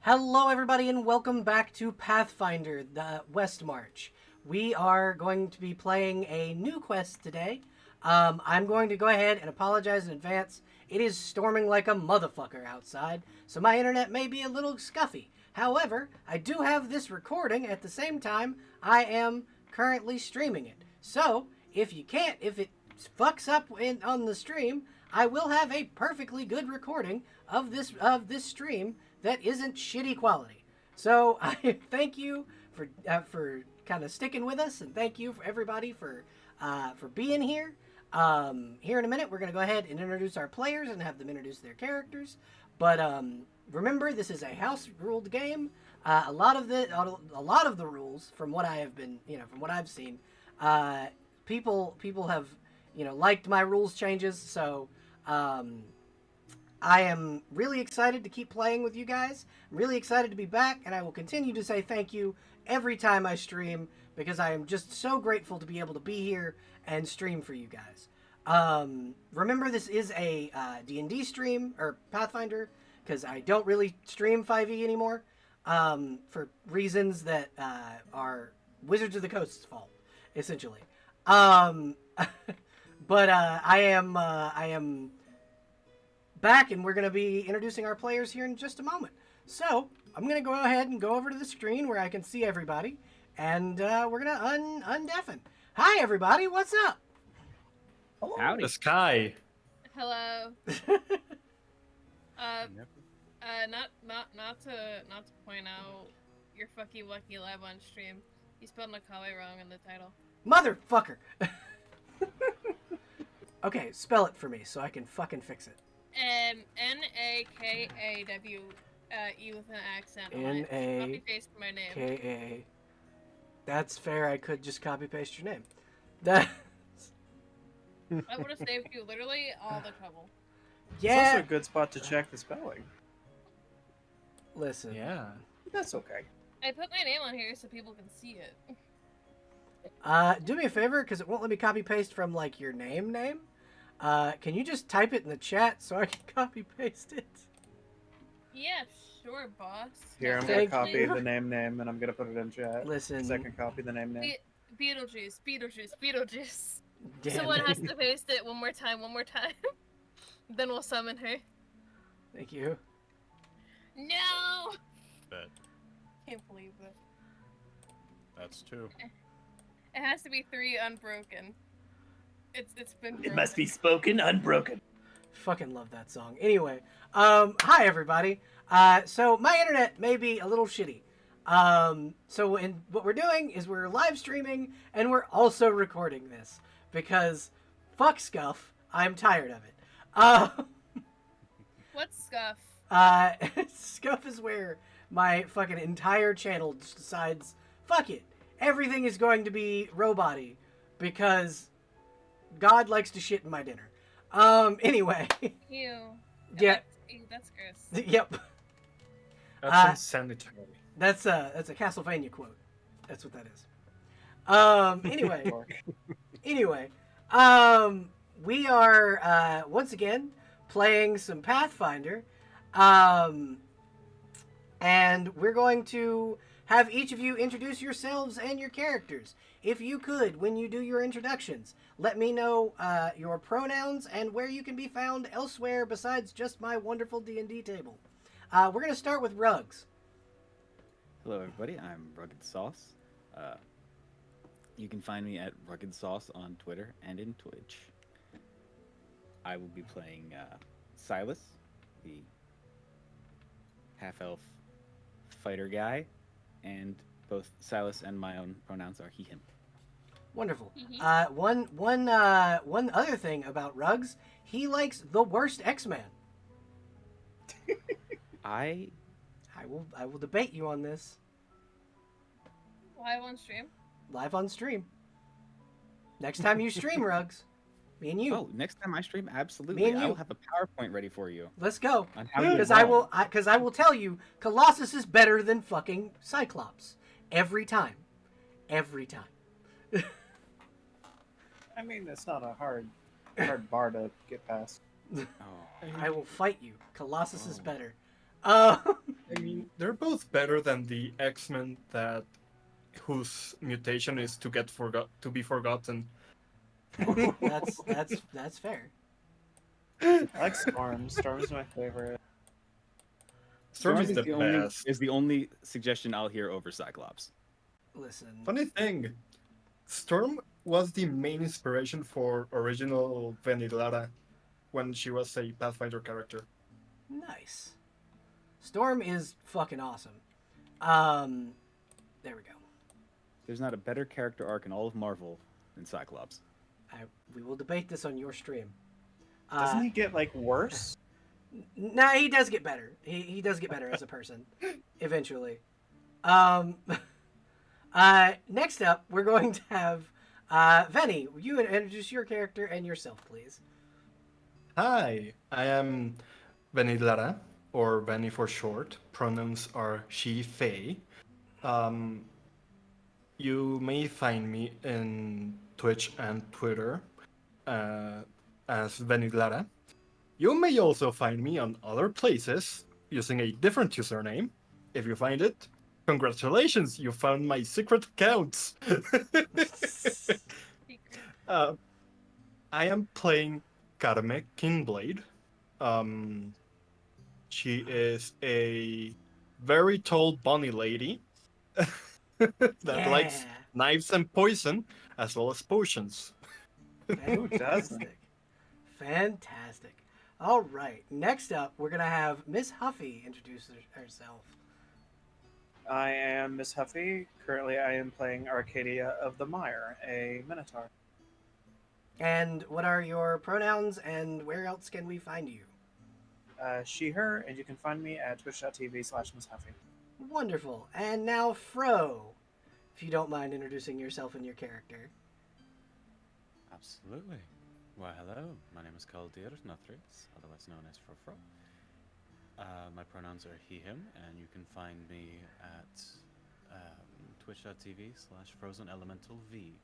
Hello, everybody, and welcome back to Pathfinder, the Westmarch. We are going to be playing a new quest today. I'm going to go ahead and apologize in advance. It is storming like a motherfucker outside, so my internet may be a little scuffy. However, I do have this recording at the same time I am currently streaming it. So, if it fucks up on the stream, I will have a perfectly good recording of this stream that isn't shitty quality. So I thank you for kind of sticking with us, and thank you for everybody for being here. Here in a minute, we're gonna go ahead and introduce our players and have them introduce their characters. But remember, this is a house ruled game. A lot of the rules, from what I have been, from what I've seen, people have liked my rules changes. So I am really excited to keep playing with you guys. I'm really excited to be back, and I will continue to say thank you every time I stream because I am just so grateful to be able to be here and stream for you guys. Remember, this is a D&D stream, or Pathfinder, because I don't really stream 5e anymore for reasons that are Wizards of the Coast's fault, essentially. But I am back, and we're going to be introducing our players here in just a moment. So I'm going to go ahead and go over to the screen where I can see everybody, and we're going to undeafen. Hi, everybody. What's up? Hello. Howdy. The sky. Hello. Not to point out your fucky wucky live on stream. You spelled Nakawe wrong in the title. Motherfucker. Okay, spell it for me so I can fucking fix it. Nakawe with an accent. N-A-K-A. Copy paste my name. K-A. That's fair. I could just copy paste your name. That. I would have saved you literally all the trouble. Yeah. It's also a good spot to check the spelling. Listen. Yeah. That's okay. I put my name on here so people can see it. Do me a favor, because it won't let me copy paste from like your name. Can you just type it in the chat so I can copy paste it? Yeah, sure, boss. Here, I'm Thank gonna copy you. the name, and I'm gonna put it in chat. Listen. Second copy the name. Beetlejuice. Damn Someone it. has to paste it one more time. Then we'll summon her. Thank you. No! Bet. Can't believe it. That's two. It has to be 3 unbroken. It's been broken. It must be spoken unbroken. Fucking love that song. Anyway, hi everybody. So my internet may be a little shitty. So what we're doing is we're live streaming and we're also recording this because fuck Scuff. I'm tired of it. What's Scuff? Scuff is where my fucking entire channel just decides, fuck it. Everything is going to be robot-y because God likes to shit in my dinner. Anyway. Ew. Yeah. That's gross. Yep. That's insanitary. That's a Castlevania quote. That's what that is. Anyway, we are once again playing some Pathfinder, and we're going to have each of you introduce yourselves and your characters. If you could, when you do your introductions, let me know your pronouns and where you can be found elsewhere besides just my wonderful D&D table. We're going to start with Rugs. Hello everybody, I'm Rugged Sauce. You can find me at Rugged Sauce on Twitter and in Twitch. I will be playing Silas, the half-elf fighter guy, and both Silas and my own pronouns are he, him. Wonderful. Mm-hmm. One other thing about Rugs, he likes the worst X-Man. I will debate you on this. Live on stream? Live on stream. Next time you stream, Rugs. Me and you. Oh, next time I stream, absolutely. Me and I you. will have a PowerPoint ready for you. Let's go. On how you Because evolve. I will tell you, Colossus is better than fucking Cyclops. Every time. Every time. I mean, it's not a hard bar to get past. Oh. I will fight you. Colossus is better. Uh, I mean, they're both better than the X-Men whose mutation is to be forgotten. that's fair. I like Storm. Storm's my favorite. Storm is the best. Is the only suggestion I'll hear over Cyclops. Listen, Funny thing, Storm was the main inspiration for original Venidlara when she was a Pathfinder character. nice. Storm is fucking awesome. There we go. There's not a better character arc in all of Marvel than Cyclops. We will debate this on your stream. Doesn't he get like worse? Nah, he does get better. He does get better as a person, eventually. Next up, we're going to have Venny. You introduce your character and yourself, please. Hi, I am Venidlara, or Venny for short. Pronouns are she, they. You may find me in Twitch and Twitter as Venidlara. You may also find me on other places using a different username. If you find it, congratulations, you found my secret accounts. I am playing Karame Kingblade. She is a very tall bunny lady that likes knives and poison, as well as potions. Who doesn't? Fantastic. All right. Next up, we're gonna have Miss Huffy introduce herself. I am Miss Huffy. Currently, I am playing Arcadia of the Mire, a Minotaur. And what are your pronouns, and where else can we find you? She, her, and you can find me at twitch.tv/Miss Huffy. Wonderful. And now, Fro, if you don't mind introducing yourself and your character. Absolutely. Well, hello. My name is Kaldir Nothris, otherwise known as Frofro. My pronouns are he, him, and you can find me at twitch.tv/FrozenElementalV.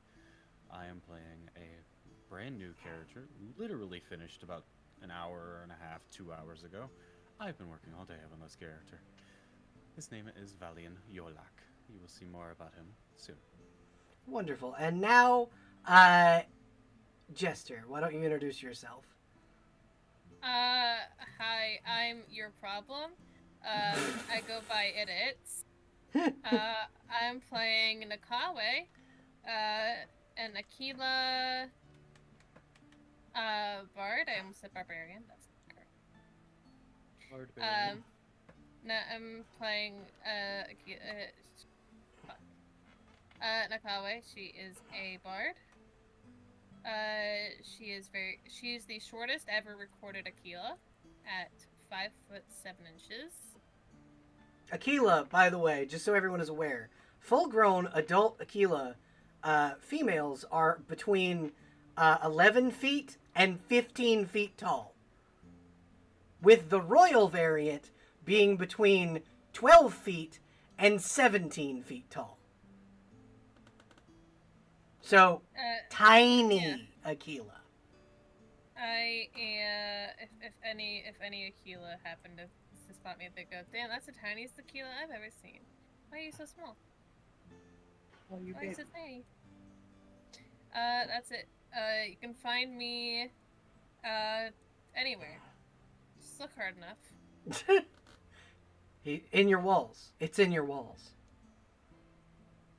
I am playing a brand new character, literally finished about an hour and a half, 2 hours ago. I've been working all day on this character. His name is Valian Yolak. You will see more about him soon. Wonderful. And now, Jester, why don't you introduce yourself? Hi, I'm your problem. I go by Idits. I'm playing Nakawe, an Aquila, bard. I almost said barbarian. That's correct. No, I'm playing, Nakawe. She is a bard. She's the shortest ever recorded Aquila at 5'7". Aquila, by the way, just so everyone is aware, full-grown adult Aquila females are between 11 feet and 15 feet tall, with the royal variant being between 12 feet and 17 feet tall. So, tiny Aquila. If any Aquila happen to spot me, they go, "Damn, that's the tiniest Aquila I've ever seen. Why are you so small? Well, you Why are you baby. so tiny?" That's it. You can find me, anywhere. Just look hard enough. In your walls. It's in your walls.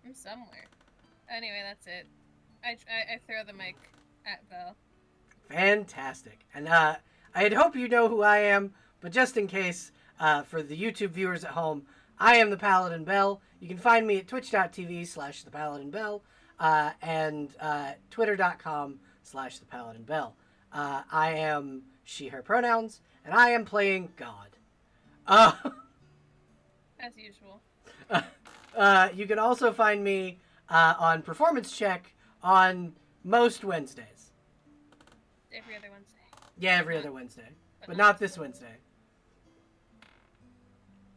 I'm somewhere. Anyway, that's it. I throw the mic at Belle. Fantastic. And I'd hope you know who I am, but just in case, for the YouTube viewers at home, I am ThePaladinBelle. You can find me at twitch.tv/ThePaladinBelle and twitter.com/ThePaladinBelle. I am she, her pronouns, and I am playing God. As usual. You can also find me on Performance Check on most Wednesdays. Every other Wednesday. Yeah, every other Wednesday. But not this Wednesday.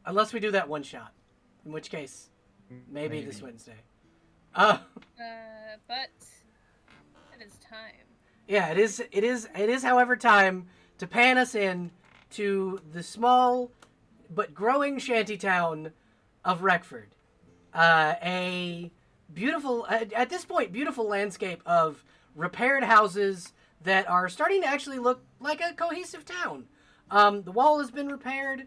Unless we do that one shot. In which case, maybe this Wednesday. But it is time. Yeah, it is, however, time to pan us in to the small but growing shantytown of Reckford. A beautiful, at this point, beautiful landscape of repaired houses that are starting to actually look like a cohesive town. The wall has been repaired,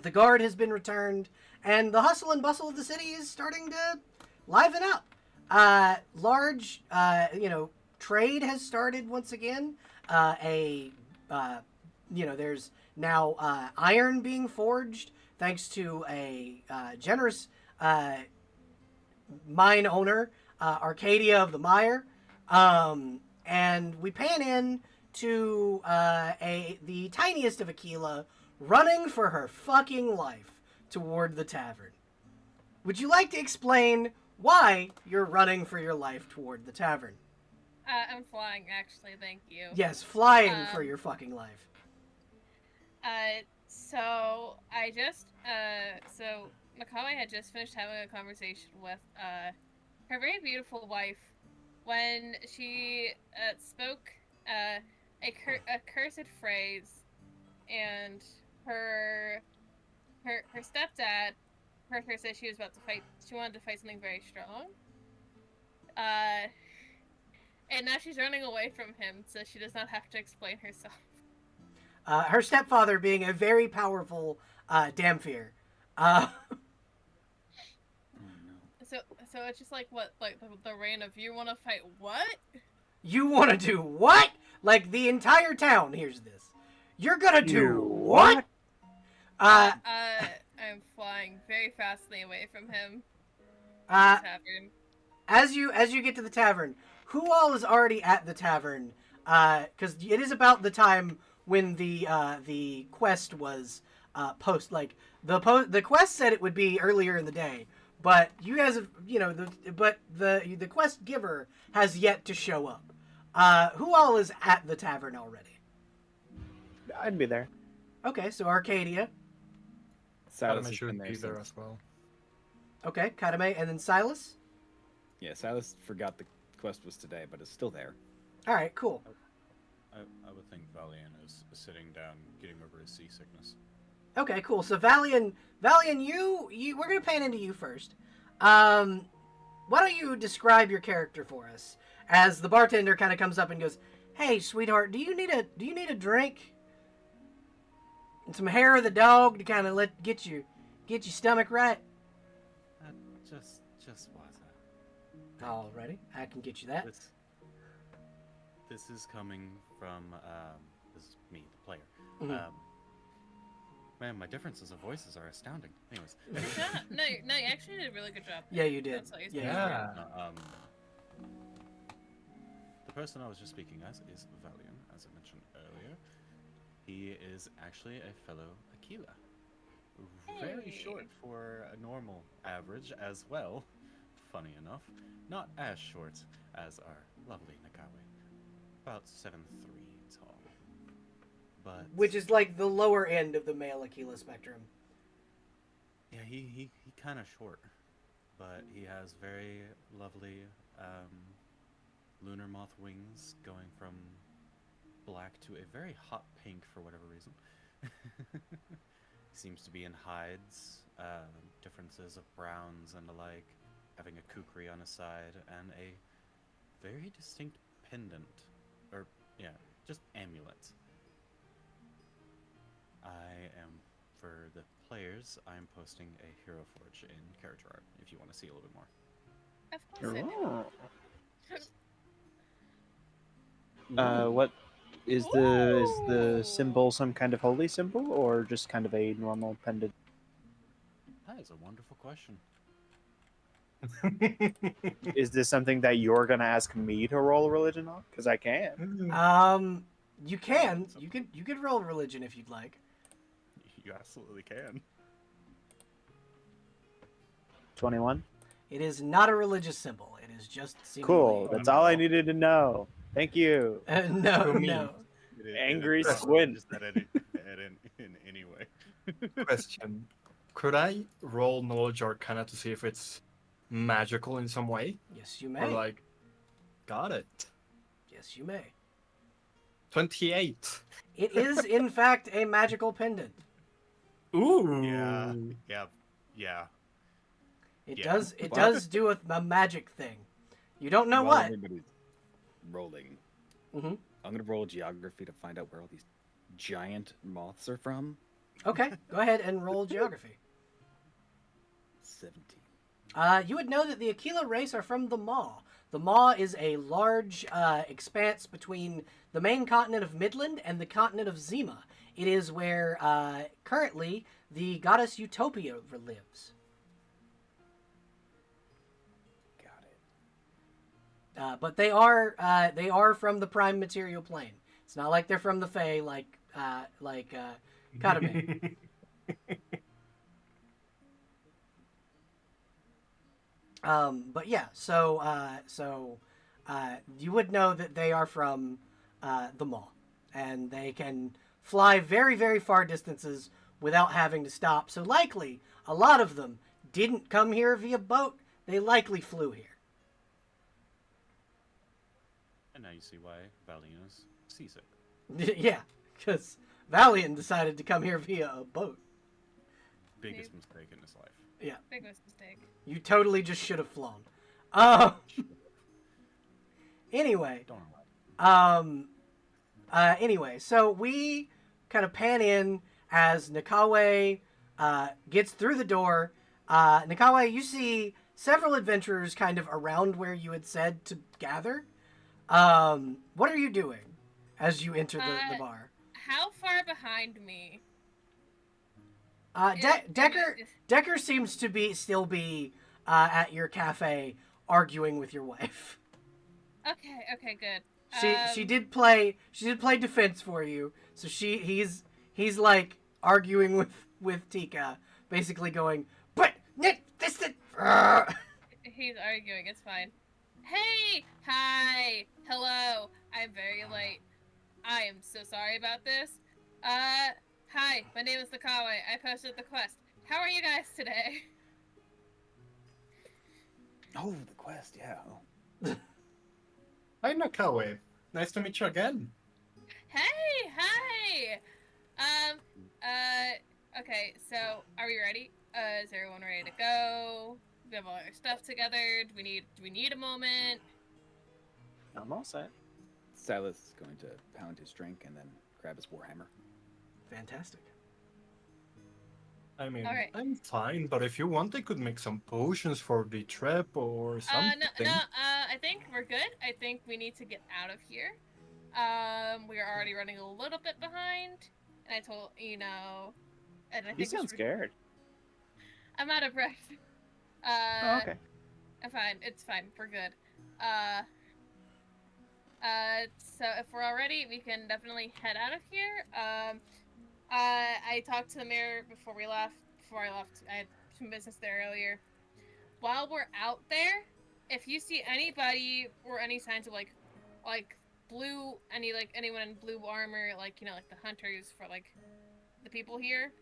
the guard has been returned, and the hustle and bustle of the city is starting to liven up. Large, trade has started once again. There's now iron being forged thanks to a generous mine owner, Arcadia of the Mire. And we pan in to the tiniest of Aquila running for her fucking life toward the tavern. Would you like to explain why you're running for your life toward the tavern? I'm flying, actually, thank you. Yes, flying for your fucking life. So Nakawe had just finished having a conversation with, her very beautiful wife when she, spoke, a cursed phrase, and her stepdad heard her say she wanted to fight something very strong. And now she's running away from him, so she does not have to explain herself. Her stepfather being a very powerful Damphir. So it's just like what, like the reign of you want to fight what? You want to do what? Like the entire town hears this. You're gonna do what? I'm flying very fastly away from him. Tavern. As you get to the tavern, who all is already at the tavern? Because it is about the time when the quest was the quest said it would be earlier in the day, but you guys have the quest giver has yet to show up. Who all is at the tavern already? I'd be there. Okay, so Arcadia. Silas Kadame has should been be there there since. as well. Okay, Kadame, and then Silas. Yeah, Silas forgot the quest was today, but it's still there. All right, cool. I would think Valiant is sitting down, getting over his seasickness. Okay, cool. So Valian, you we're gonna pan into you first. Why don't you describe your character for us? As the bartender kind of comes up and goes, "Hey, sweetheart, do you need a drink? And some hair of the dog to kind of get your stomach right?" Just water. Alrighty, I can get you that. This is coming from this is me, the player. Mhm. Man, my differences of voices are astounding. Anyways, No, you actually did a really good job. Yeah, you did. That's all you Yeah. said. The person I was just speaking as is Valiant, as I mentioned earlier. He is actually a fellow Aquila. Very Hey. short for a normal average as well. Funny enough, not as short as our lovely Nakawe. About 7'3" tall. But Which is like the lower end of the male Aquila spectrum. yeah, he kind of short, but he has very lovely lunar moth wings going from black to a very hot pink for whatever reason. Seems to be in hides, differences of browns and the like, having a kukri on his side, and a very distinct pendant, or yeah, just amulet. For the players, I'm posting a Hero Forge in character art, if you want to see a little bit more. Of course I do. What is the symbol? Some kind of holy symbol, or just kind of a normal pendant? That is a wonderful question. Is this something that you're gonna ask me to roll religion on? Because I can. You can. You could roll religion if you'd like. You absolutely can. 21. It is not a religious symbol. It is just seemingly... Cool. That's all I needed to know. Thank you. No. Angry It squint. just that in any way. Question: could I roll knowledge arcana to see if it's magical in some way, Yes, you or may. like, got it? Yes, you may. 28. It is, in fact, a magical pendant. Ooh. Yeah. Yeah. It Yeah. does. It Wow. does do a magic thing. You don't know While what. everybody's rolling, Hmm. I'm gonna roll geography to find out where all these giant moths are from. Okay, go ahead and roll geography. 17. You would know that the Aquila race are from the Maw. The Maw is a large expanse between the main continent of Midland and the continent of Zima. It is where currently the goddess Utopia lives. Got it. But they are from the prime material plane. It's not like they're from the Fae, like Katame. But yeah, so you would know that they are from the mall, and they can fly very, very far distances without having to stop. So likely, a lot of them didn't come here via boat. They likely flew here. And now you see why Valina's seasick. Yeah, because Valiant decided to come here via a boat. Biggest mistake in his life. Yeah, Biggest mistake. you totally just should have flown. Anyway, Don't know why. Anyway, so we kind of pan in as Nakawe gets through the door. Nakawe, you see several adventurers kind of around where you had said to gather. What are you doing as you enter the bar? How far behind me? Decker seems to still be at your cafe arguing with your wife. Okay, good. She did play defense for you, so he's like arguing with Tika, basically going, but Nick, this is. He's arguing. It's fine. Hey, hi, hello. I'm very late. I am so sorry about this. Hi, my name is Nakawe. I posted the quest. How are you guys today? Oh, the quest, yeah. Hi, Nakawe. Nice to meet you again. Hey, hi. Okay, so are we ready? Is everyone ready to go? We have all our stuff together. Do we need a moment? I'm all set. Silas is going to pound his drink and then grab his warhammer. Fantastic. I mean, All right. I'm fine, but if you want, I could make some potions for the trip or something. I think we're good. I think we need to get out of here. We are already running a little bit behind. And I told, and I think You sound scared. I'm out of breath. Oh, okay. I'm fine. It's fine. We're good. So if we're all ready, we can definitely head out of here. I talked to the mayor before I left. I had some business there earlier. While we're out there, if you see anybody or any signs of like blue, anyone in blue armor, like the hunters for like the people here,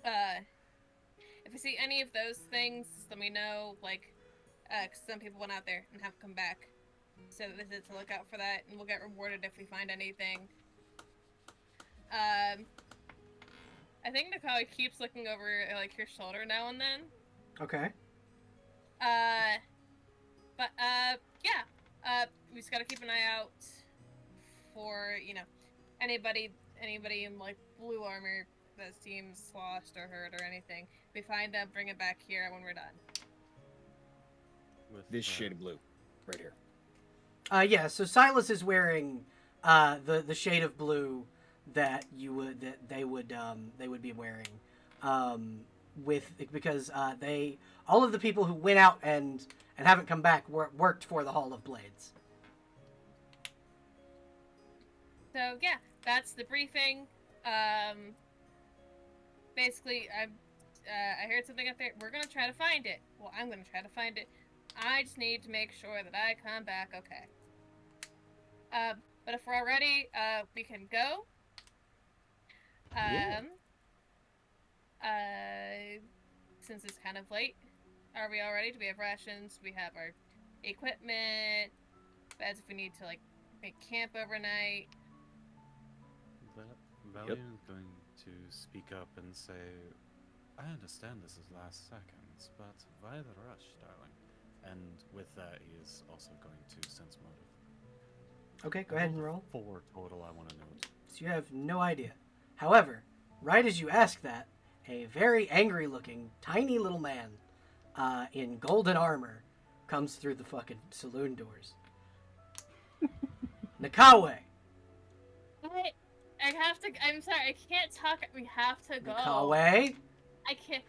if you see any of those things, let me know. Cause some people went out there and haven't come back, so this is to look out for that, and we'll get rewarded if we find anything. I think Nakawe keeps looking over her shoulder now and then. Okay. We just gotta keep an eye out for anybody in blue armor that seems lost or hurt or anything. If we find them, bring it back here when we're done. With, This shade of blue, right here. Yeah. So Silas is wearing the shade of blue that they would be wearing, because all of the people who went out and haven't come back worked for the Hall of Blades. So yeah, that's the briefing. Basically, I heard something up there. We're gonna try to find it. Well, I'm gonna try to find it. I just need to make sure that I come back okay. But if we're all ready, we can go. Since it's kind of late, are we all ready? Do we have rations? Do we have our equipment? Beds if we need to make camp overnight. Valiant is going to speak up and say, I understand this is last seconds, but why the rush, darling? And with that, he is also going to sense motive. Okay, go ahead and roll. 4 total, I want to note. So you have no idea. However, right as you ask that, a very angry-looking, tiny little man in golden armor comes through the fucking saloon doors. Nakawe! I have to. I'm sorry. I can't talk. We have to go. Nakawe? I can't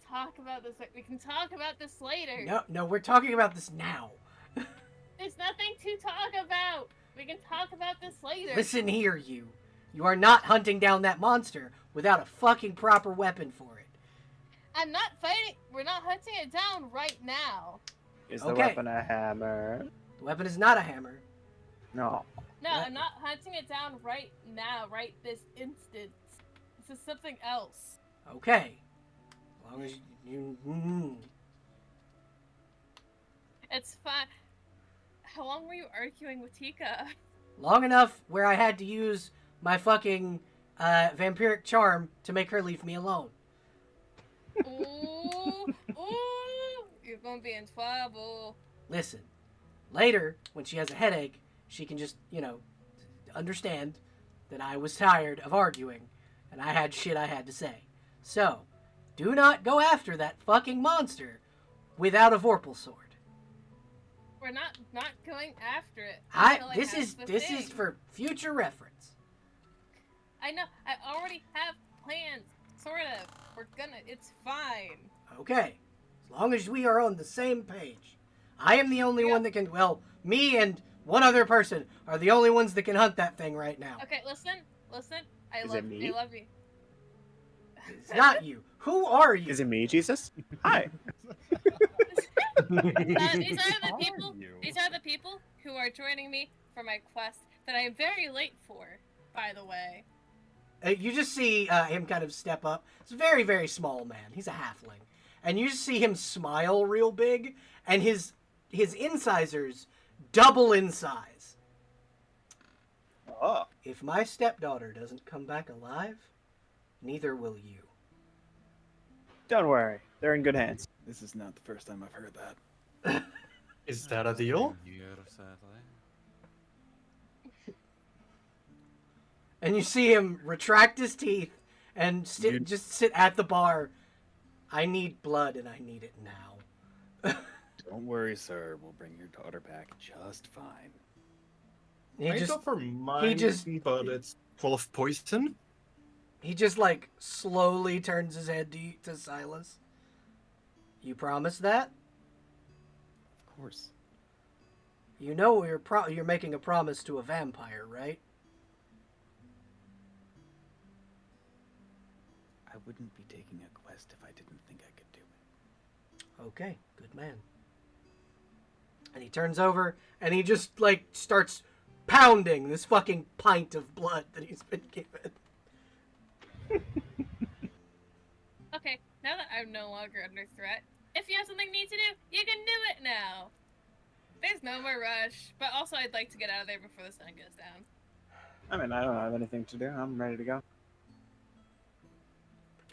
talk about this. We can talk about this later. No, we're talking about this now. There's nothing to talk about. We can talk about this later. Listen here, you. You are not hunting down that monster without a fucking proper weapon for it. I'm not fighting. We're not hunting it down right now. Is the Okay. weapon a hammer? The weapon is not a hammer. No. No, What? I'm not hunting it down right now, right this instant. This is something else. Okay. As long as you... It's fine. How long were you arguing with Tika? Long enough where I had to use my fucking vampiric charm to make her leave me alone. Ooh, ooh, you're gonna be in trouble. Listen, later, when she has a headache, she can just, understand that I was tired of arguing and I had shit I had to say. So, do not go after that fucking monster without a Vorpal sword. We're not going after it. This is for future reference. I know. I already have plans. Sort of. We're gonna. It's fine. Okay. As long as we are on the same page. I am the only one that can, me and one other person are the only ones that can hunt that thing right now. Okay, listen. I Is love it me? I love you. It's not you. Who are you? Is it me, Jesus? Hi. These are the Are people. you? These are the people who are joining me for my quest that I am very late for. By the way. You just see him kind of step up. It's a very, very small man. He's a halfling. And you just see him smile real big, and his incisors double in size. Oh. If my stepdaughter doesn't come back alive, neither will you. Don't worry. They're in good hands. This is not the first time I've heard that. Is that a deal? Here, sadly. And you see him retract his teeth and just sit at the bar. I need blood, and I need it now. Don't worry, sir. We'll bring your daughter back just fine. He I just, go for mine, but it's full of poison. he just slowly turns his head to Silas. You promise that? Of course. You know you're making a promise to a vampire, right? I wouldn't be taking a quest if I didn't think I could do it. Okay, good man. And he turns over and he just starts pounding this fucking pint of blood that he's been given. Okay, now that I'm no longer under threat, if you have something you need to do, you can do it now. There's no more rush, but also I'd like to get out of there before the sun goes down. I mean, I don't have anything to do. I'm ready to go.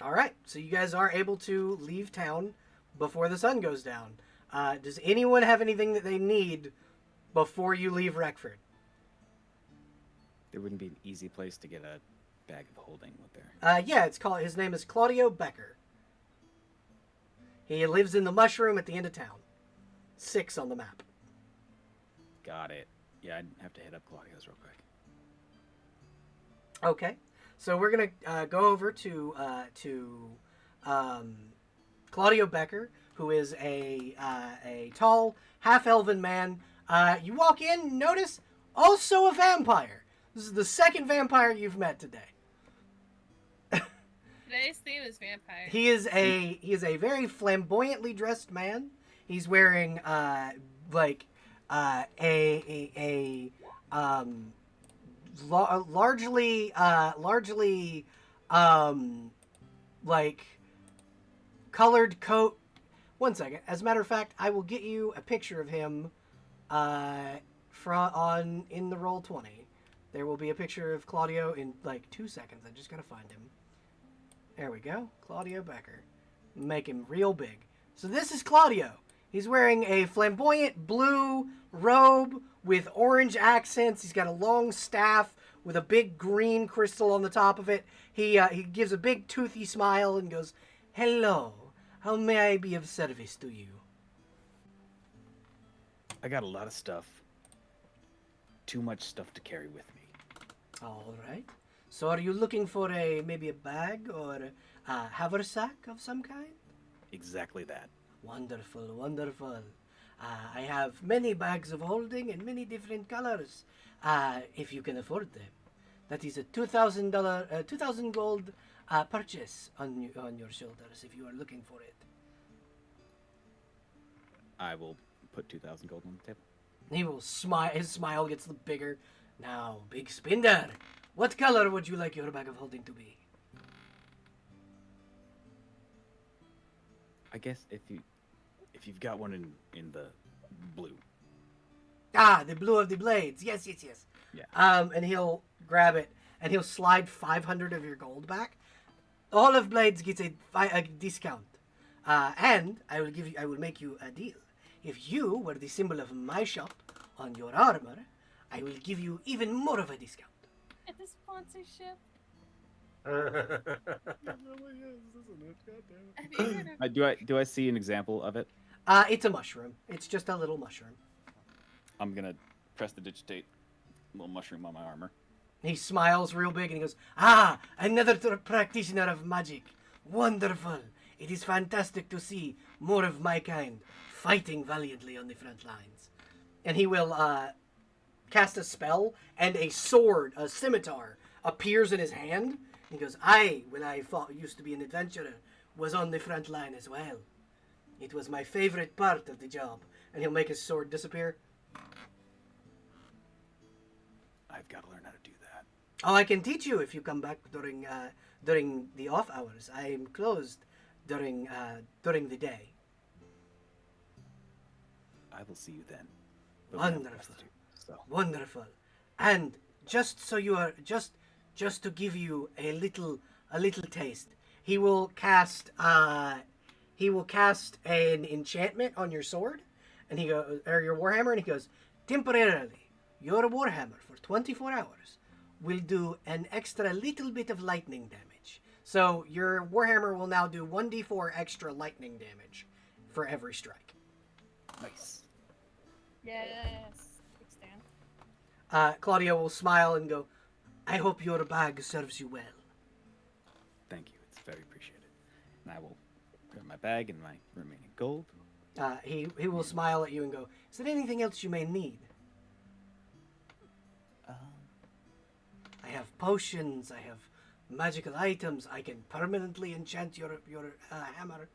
All right, so you guys are able to leave town before the sun goes down. Does anyone have anything that they need before you leave Reckford? There wouldn't be an easy place to get a bag of holding, would there? Yeah, his name is Claudio Becker. He lives in the mushroom at the end of town. 6 on the map. Got it. Yeah, I'd have to hit up Claudio's real quick. Okay, so we're gonna go over to Claudio Becker, who is a tall half-elven man. You walk in, notice also a vampire. This is the second vampire you've met today. Today's theme is vampire. He is a very flamboyantly dressed man. He's wearing largely colored coat. One second. As a matter of fact, I will get you a picture of him in the roll 20. There will be a picture of Claudio in 2 seconds. I just gotta find him. There we go. Claudio Becker. Make him real big. So this is Claudio. He's wearing a flamboyant blue robe with orange accents. He's got a long staff with a big green crystal on the top of it. He gives a big toothy smile and goes, "Hello. How may I be of service to you?" I got a lot of stuff. Too much stuff to carry with me. All right. So are you looking for maybe a bag or a haversack of some kind? Exactly that. Wonderful, wonderful. I have many bags of holding in many different colors, if you can afford them. That is a $2,000, 2,000 gold purchase on your shoulders if you are looking for it. I will put 2,000 gold on the table. He will smile. His smile gets bigger. Now, big spender, what color would you like your bag of holding to be? I guess if you've got one in the blue. Ah, the blue of the blades. Yes, yes, yes. Yeah. And he'll grab it and he'll slide 500 of your gold back. All of blades gets a discount. And I will make you a deal. If you were the symbol of my shop on your armor, I will give you even more of a discount. It's a sponsorship. It really is, isn't it? God damn it. Have you heard of Do I see an example of it? It's a mushroom. It's just a little mushroom. I'm gonna press the digitate little mushroom on my armor. He smiles real big and he goes, "Ah, another practitioner of magic. Wonderful. It is fantastic to see more of my kind fighting valiantly on the front lines." And he will cast a spell, and a sword, a scimitar, appears in his hand. He goes, when I used to be an adventurer, was on the front line as well. It was my favorite part of the job. And he'll make his sword disappear. I've got to learn how to do that. Oh, I can teach you if you come back during the off hours. I am closed during the day. I will see you then. But we have a quest Wonderful. to do, so Wonderful. And just so you are just to give you a little taste, he will cast an enchantment on your sword, and or your warhammer, and he goes, temporarily, your warhammer for 24 hours will do an extra little bit of lightning damage. So your warhammer will now do 1d4 extra lightning damage for every strike. nice. Yes. Big stand. Claudio will smile and go, "I hope your bag serves you well." Thank you. It's very appreciated. And I will grab my bag and my remaining gold. He will smile at you and go, "Is there anything else you may need? I have potions, I have magical items, I can permanently enchant your hammer."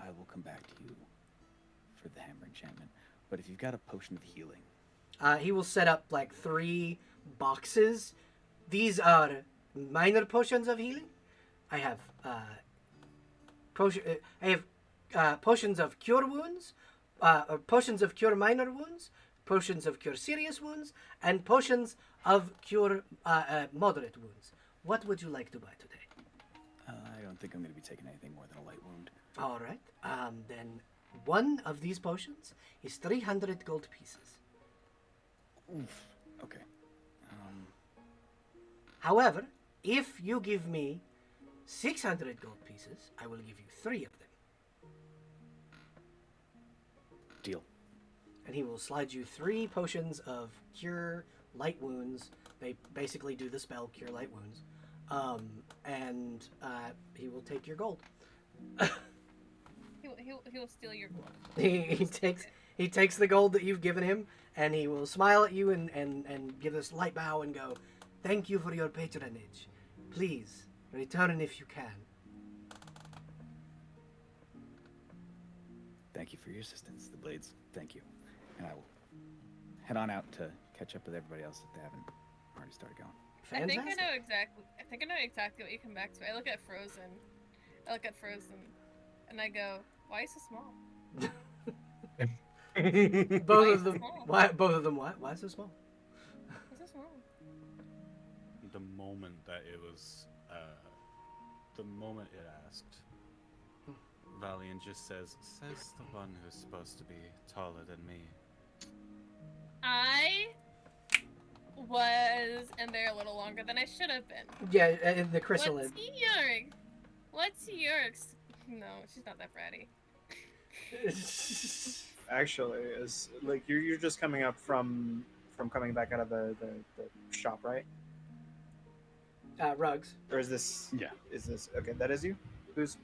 I will come back to you for the hammer enchantment. But if you've got a potion of healing, He will set up like 3 boxes. These are minor potions of healing. I have potions of cure wounds, potions of cure minor wounds, potions of cure serious wounds, and potions of cure moderate wounds. What would you like to buy today? I don't think I'm going to be taking anything more than a light wound. All right. Then one of these potions is 300 gold pieces. Oof. Okay. However, if you give me 600 gold pieces, I will give you 3 of them. Deal. And he will slide you 3 potions of cure light wounds. They basically do the spell cure light wounds. And he will take your gold. He'll steal your gold. He takes the gold that you've given him, and he will smile at you and give this light bow and go, "Thank you for your patronage. Please return if you can." Thank you for your assistance, the Blades. Thank you. And I will head on out to catch up with everybody else if they haven't already started going. Fantastic. I think I know exactly what you come back to. I look at Frozen, and I go, "Why is so small?" Both of them. small? Why? Both of them. What? Why so small? Why so small? the moment that it was, the moment it asked, Valiant just says the one who's supposed to be taller than me. I was in there a little longer than I should have been. Yeah, in the chrysalid. What's your... No, she's not that bratty. Actually, is like you're just coming up from coming back out of the shop, right? Rugs. Or is this? Yeah. Is this okay? That is you. Who's?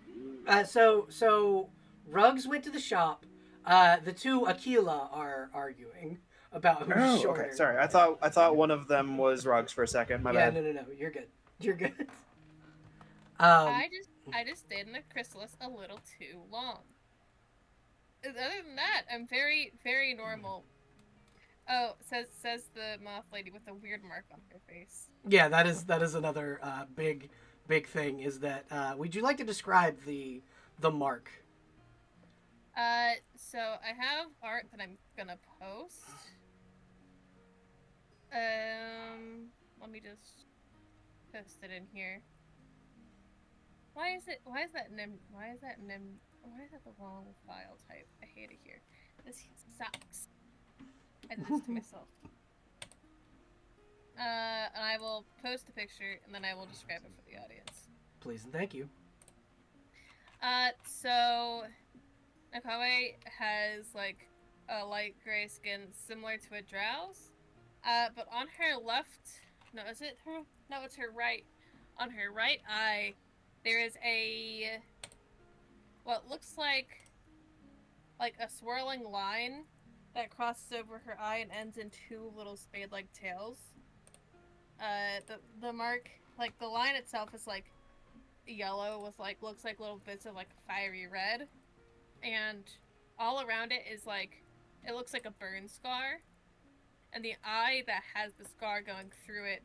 So Rugs went to the shop. The two Aquila are arguing about who's Oh, shorter. okay. Sorry, I thought one of them was Rugs for a second. My Yeah, bad. no. You're good. You're good. I just stayed in the chrysalis a little too long. Other than that, I'm very, very normal. Oh, says the moth lady with a weird mark on her face. Yeah, that is another big thing. Is that would you like to describe the mark? So I have art that I'm gonna post. Let me just post it in here. Why is that the wrong file type? I hate it here. This sucks. I did this to myself. And I will post a picture and then I will describe it for the audience. Please and thank you. So Nakawe has like a light gray skin similar to a drow's. But on her left, it's her right. On her right eye, there is what looks like a swirling line that crosses over her eye and ends in two little spade-like tails. The mark, like the line itself is like yellow with looks like little bits of like fiery red, and all around it is it looks like a burn scar, and the eye that has the scar going through it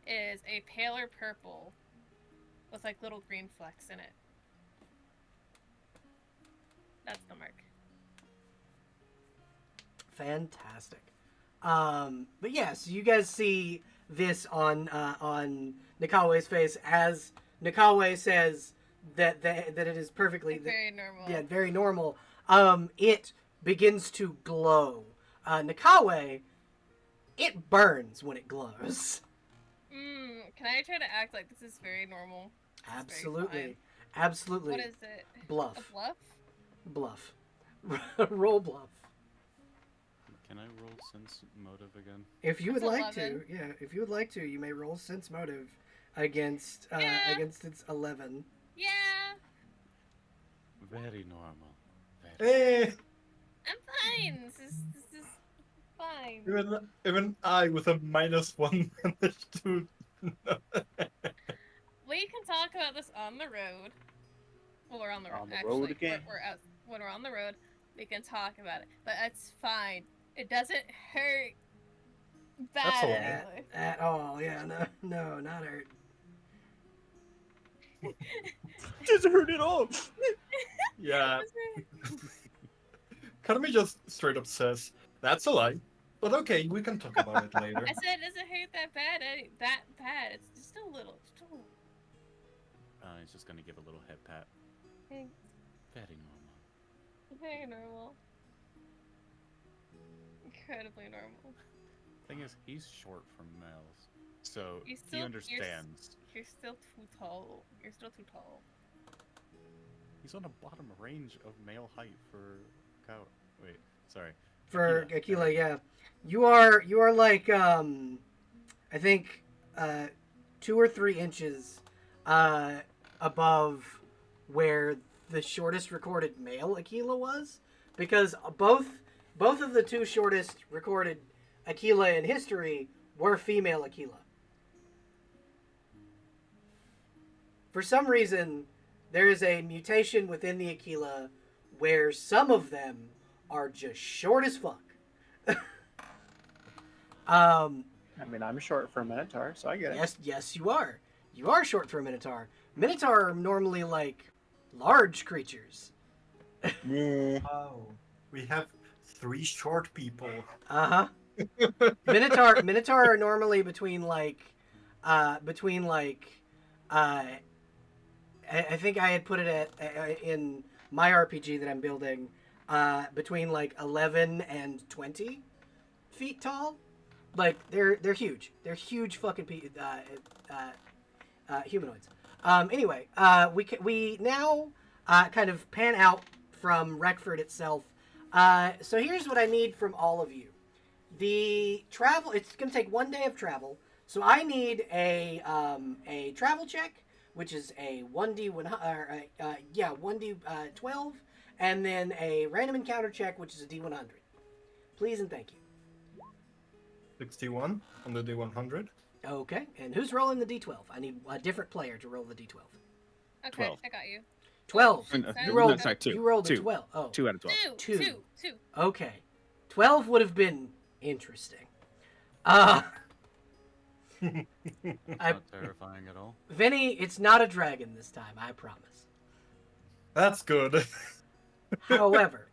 is a paler purple with little green flecks in it. That's the mark. Fantastic. But yeah, so you guys see this on Nakawe's face as Nakawe says that it is perfectly Very normal. Yeah, very normal. It begins to glow. Nakawe, it burns when it glows. Can I try to act like this is very normal? Absolutely. Absolutely. What is it? Bluff. A bluff? Bluff. Roll bluff. Can I roll sense motive again? If you would That's like 11. to, yeah. If you would like to, you may roll sense motive against Yeah. against its 11. Yeah. Very normal. Hey, I'm fine. This is fine. even I with a -1 managed to. We can talk about this on the road. Well, we're on the road. On the actually. road again? We're out. When we're on the road, we can talk about it. But it's fine. It doesn't hurt That's all right. badly. At all, yeah. No, not hurt. Doesn't hurt at all. Yeah, Karmi just straight up says that's a lie, but okay, we can talk about it later. I said it doesn't hurt that bad. That bad. It's just a little. Just a little. He's just gonna give a little head pat. Thanks. Very normal. Very normal. Incredibly normal. Thing is, he's short for males, so You're he still- understands. You're still too tall. You're still too tall. He's on the bottom range of male height for cow. Wait, sorry. For Aquila, Aquila, yeah. You are like I think 2 or 3 inches above where the shortest recorded male Aquila was, because both of the 2 shortest recorded Aquila in history were female Aquila. For some reason, there is a mutation within the Aquila where some of them are just short as fuck. I mean, I'm short for a Minotaur, so I get it. Yes, you are. You are short for a Minotaur. Minotaur are normally large creatures. Oh, we have 3 short people. Uh-huh. Minotaur are normally between between like, I think I had put it at in my RPG that I'm building, between like 11 and 20 feet tall. Like they're huge. They're huge fucking humanoids. Anyway, we now kind of pan out from Reckford itself. So here's what I need from all of you. The travel. It's going to take 1 day of travel. So I need a travel check, which is a 1d 12, and then a random encounter check, which is a d100. Please and thank you. 61 on the D100. Okay, and who's rolling the d12? I need a different player to roll the d12. Okay, 12. I got you. 12. No, You rolled. no, sorry, 2. You rolled a 2. 12. Oh, 2 out of 12. Two. okay. 12 would have been interesting. I, Not terrifying at all. Vinny, it's not a dragon this time. I promise. That's good. However,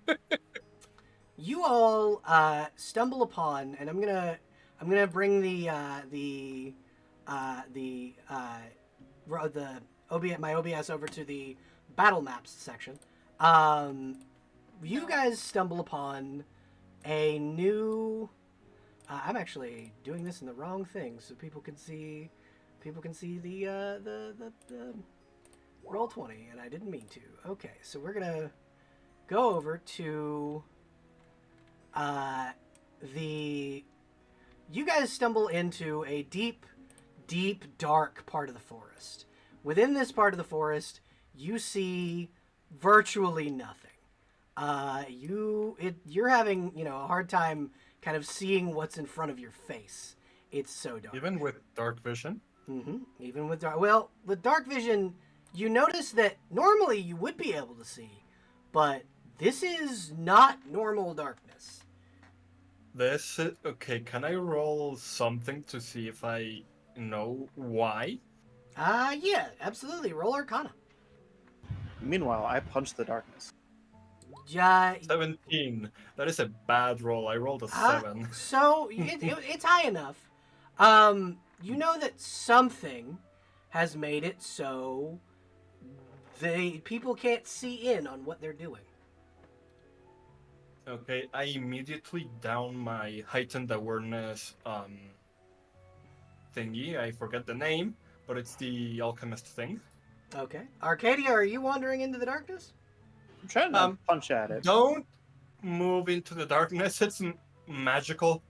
you all stumble upon, and I'm gonna bring the my OBS over to the battle maps section. You guys stumble upon a new. I'm actually doing this in the wrong thing, so people can see the roll 20, and I didn't mean to. Okay, so we're gonna go over to you guys stumble into a deep, dark part of the forest. Within this part of the forest, you see virtually nothing. You're having, a hard time kind of seeing what's in front of your face. It's so dark. Even with dark vision. Mm-hmm. Even with dark. Well, with dark vision, you notice that normally you would be able to see, but this is not normal darkness. This is, okay, can I roll something to see if I know why? Yeah, absolutely. Roll Arcana. Meanwhile, I punch the darkness. 17. That is a bad roll. I rolled a 7. So it's high enough. You know that something has made it so people can't see in on what they're doing. Okay, I immediately down my heightened awareness thingy. I forget the name, but it's the alchemist thing. Okay. Arcadia, are you wandering into the darkness? I'm trying to punch at it. Don't move into the darkness. It's magical.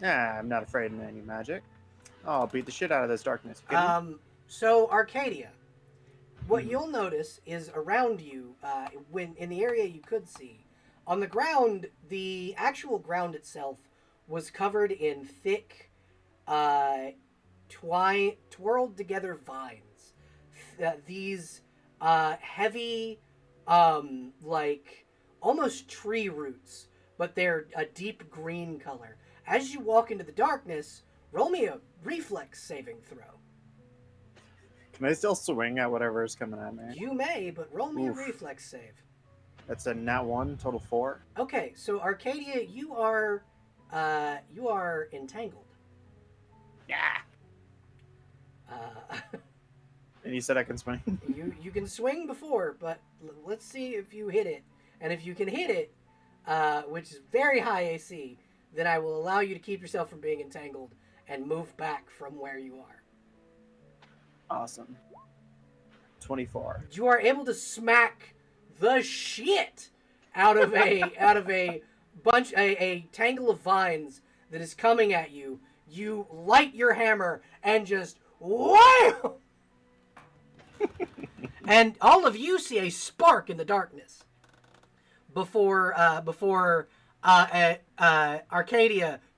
I'm not afraid of any magic. I'll beat the shit out of this darkness. So Arcadia, what you'll notice is around you, when in the area you could see, on the ground, the actual ground itself was covered in thick, twirled together vines. These heavy, like almost tree roots, but they're a deep green color. As you walk into the darkness, roll me a reflex saving throw. Can I still swing at whatever is coming at me? You may, but roll me Oof. a reflex save. That's a nat 1, total 4. Okay, so Arcadia, you are entangled. Yeah. Uh, And you said I can swing? you can swing before, but let's see if you hit it. And if you can hit it, which is very high AC, then I will allow you to keep yourself from being entangled and move back from where you are. Awesome. 24. You are able to smack the shit out of a bunch a tangle of vines that is coming at you. You light your hammer and just wham! And all of you see a spark in the darkness. Before Arcadia,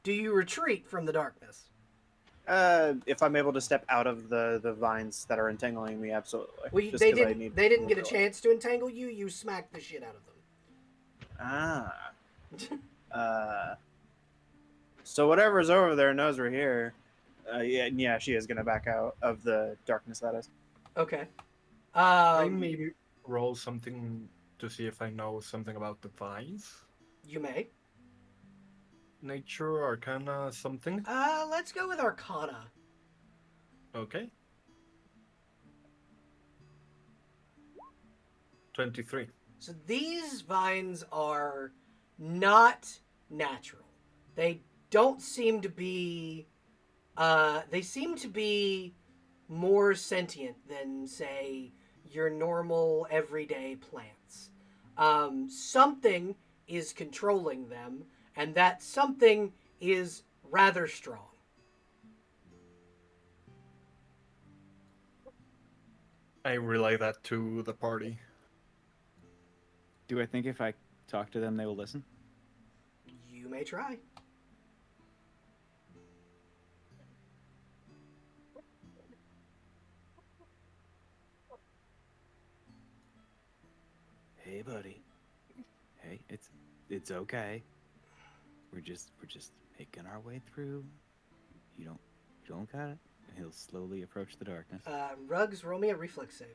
do you retreat from the darkness? If I'm able to step out of the vines that are entangling me, absolutely. Well, Just they 'cause I didn't. need They didn't get a mobility. chance to entangle you. You smacked the shit out of them. So whatever's over there knows we're here. Yeah, she is gonna back out of the darkness. That is. Okay. I maybe roll something to see if I know something about the vines. You may. nature, arcana, something? Let's go with Arcana. Okay. 23. So these vines are not natural. They don't seem to be. They seem to be more sentient than, say, your normal everyday plants. Something is controlling them, and that something is rather strong. I relay that to the party. Do I think if I talk to them, they will listen? You may try. Hey, buddy. Hey, it's okay. We're just making our way through. You don't got it. And he'll slowly approach the darkness. Rugs, roll me a reflex save.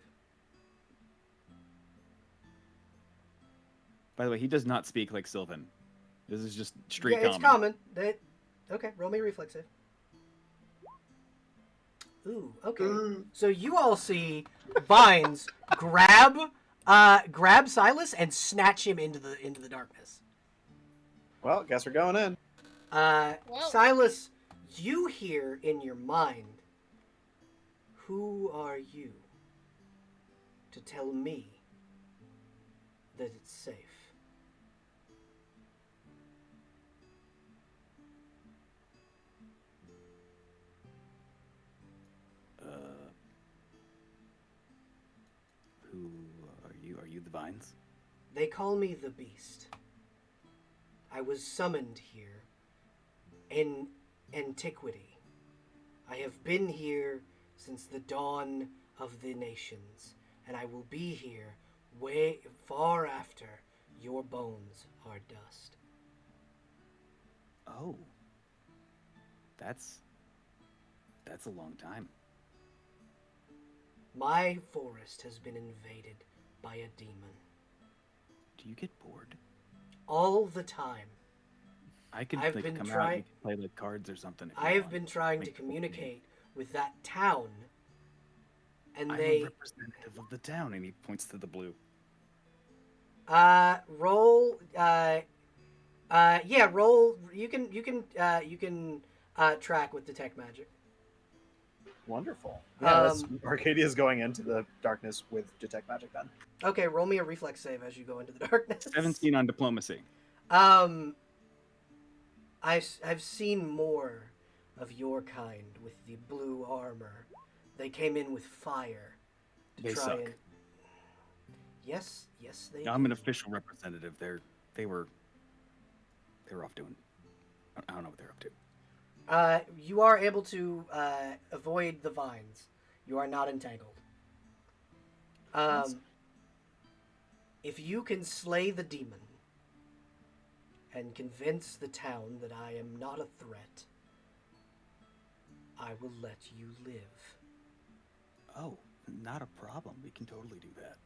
By the way, he does not speak like Sylvan. This is just straight Yeah, it's common. Okay, roll me a reflex save. Ooh, okay. So you all see Vines grab Silas and snatch him into the darkness. Well, guess we're going in. Silas, you hear in your mind, who are you to tell me that it's safe? Who are you? Are you the Vines? They call me the Beast. I was summoned here in antiquity. I have been here since the dawn of the nations, and I will be here way far after your bones are dust. Oh. That's a long time. My forest has been invaded by a demon. Do you get bored? All the time. I could I've like been come out trying- and play like cards or something. If you I have want. been trying to Make it communicate with that town, and I'm they a representative of the town, and he points to the blue. roll. Yeah, roll. You can track with detect magic. Wonderful. Yeah, Um, Arcadia's going into the darkness with detect magic then. Okay, roll me a reflex save as you go into the darkness. 17 on diplomacy. I've seen more of your kind with the blue armor. They came in with fire to They try suck. and. Yes, they. I'm an do. official representative. They were off doing. I don't know what they're up to. You are able to avoid the vines. You are not entangled. If you can slay the demon and convince the town that I am not a threat, I will let you live. Oh, not a problem. We can totally do that.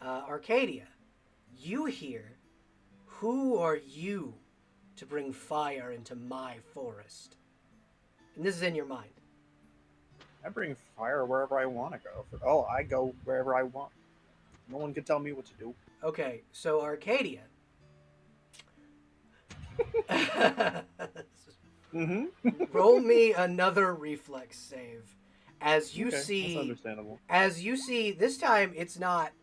Arcadia, you hear, who are you to bring fire into my forest? And this is in your mind. I bring fire wherever I want to go. I go wherever I want. No one can tell me what to do. Okay, so Arcadia. Mm-hmm. Roll me another reflex save. As you That's see, understandable. this time it's not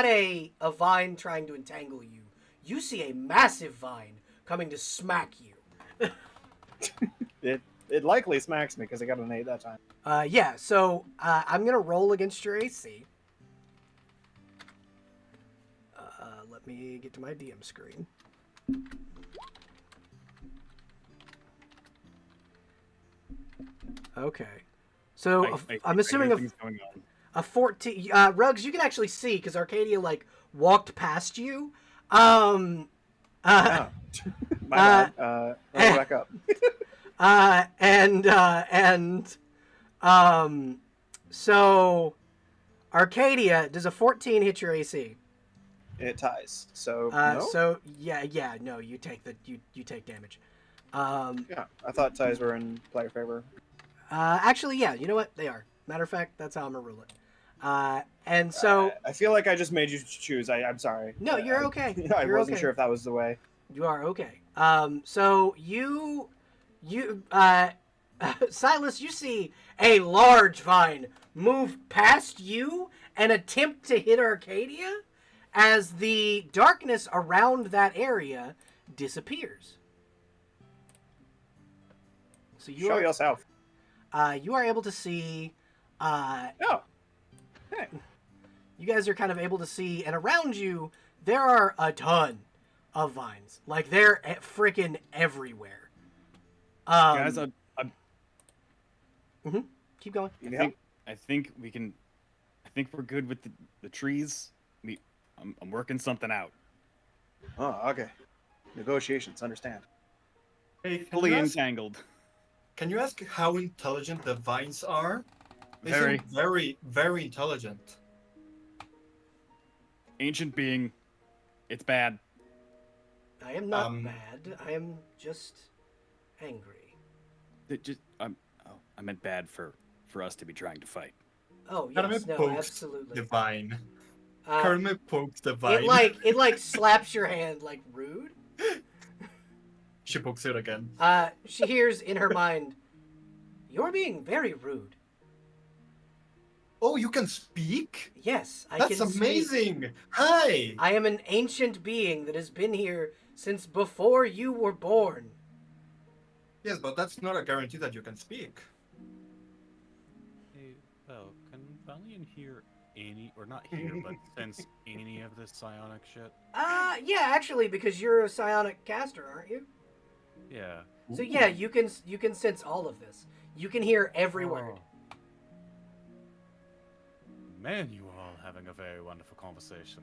a vine trying to entangle you. You see a massive vine coming to smack you. It likely smacks me because I got an 8 that time. Yeah, so I'm gonna roll against your AC. Let me get to my DM screen. Okay, so I'm assuming everything's going on. a 14. Rugs, you can actually see because Arcadia like walked past you. My My bad. Let me back up. So Arcadia, does a 14 hit your AC? It ties. So no. So no, you take you take damage. Yeah, I thought ties were in player favor. Actually, yeah, you know what? They are. Matter of fact, that's how I'm gonna rule it. And so, I feel like I just made you choose. I'm sorry. no, you're okay. I You're wasn't okay. sure if that was the way. You are okay. So Silas, you see a large vine move past you and attempt to hit Arcadia as the darkness around that area disappears. So Show yourself. you are able to see. Oh. Hey. You guys are kind of able to see, and around you there are a ton of vines. Like they're freaking everywhere. Guys, Keep going. I think we can. I think we're good with the trees. I'm working something out. Oh, okay. Negotiations. Understand. Hey, Fully entangled. can you ask how intelligent the vines are? They Very. seem very, very intelligent. Ancient being. It's bad. I am not bad. I am just angry. I meant bad for us to be trying to fight. Oh Karame yes, no, pokes absolutely. the vine. Uh, Karame pokes the vine. it like slaps your hand like rude. She pokes it again. She hears in her mind, "You're being very rude." Oh, you can speak? Yes, I That's can speak. amazing! Hi! I am an ancient being that has been here since before you were born. Yes, but that's not a guarantee that you can speak. Hey, Belle, can Valiant hear any, or not hear, but sense any of this psionic shit? Yeah, actually, because you're a psionic caster, aren't you? Yeah. So yeah, you can sense all of this. You can hear every word. Oh. Man, you all having a very wonderful conversation.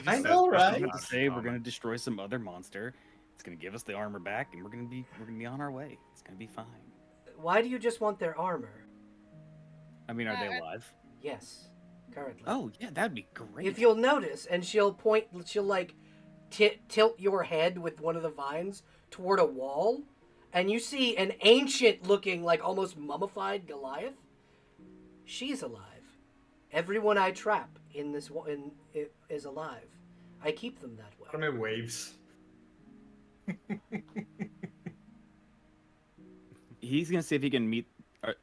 I know, right? I'm going to say we're going to destroy some other monster. It's going to give us the armor back, and we're going to be on our way. It's going to be fine. Why do you just want their armor? I mean, are they alive? Yes, currently. Oh yeah, that'd be great. If you'll notice, and she'll like tilt your head with one of the vines toward a wall, and you see an ancient-looking, like almost mummified Goliath. She's alive. Everyone I trap in this is alive. I keep them that way. Karame waves. He's gonna see if he can meet.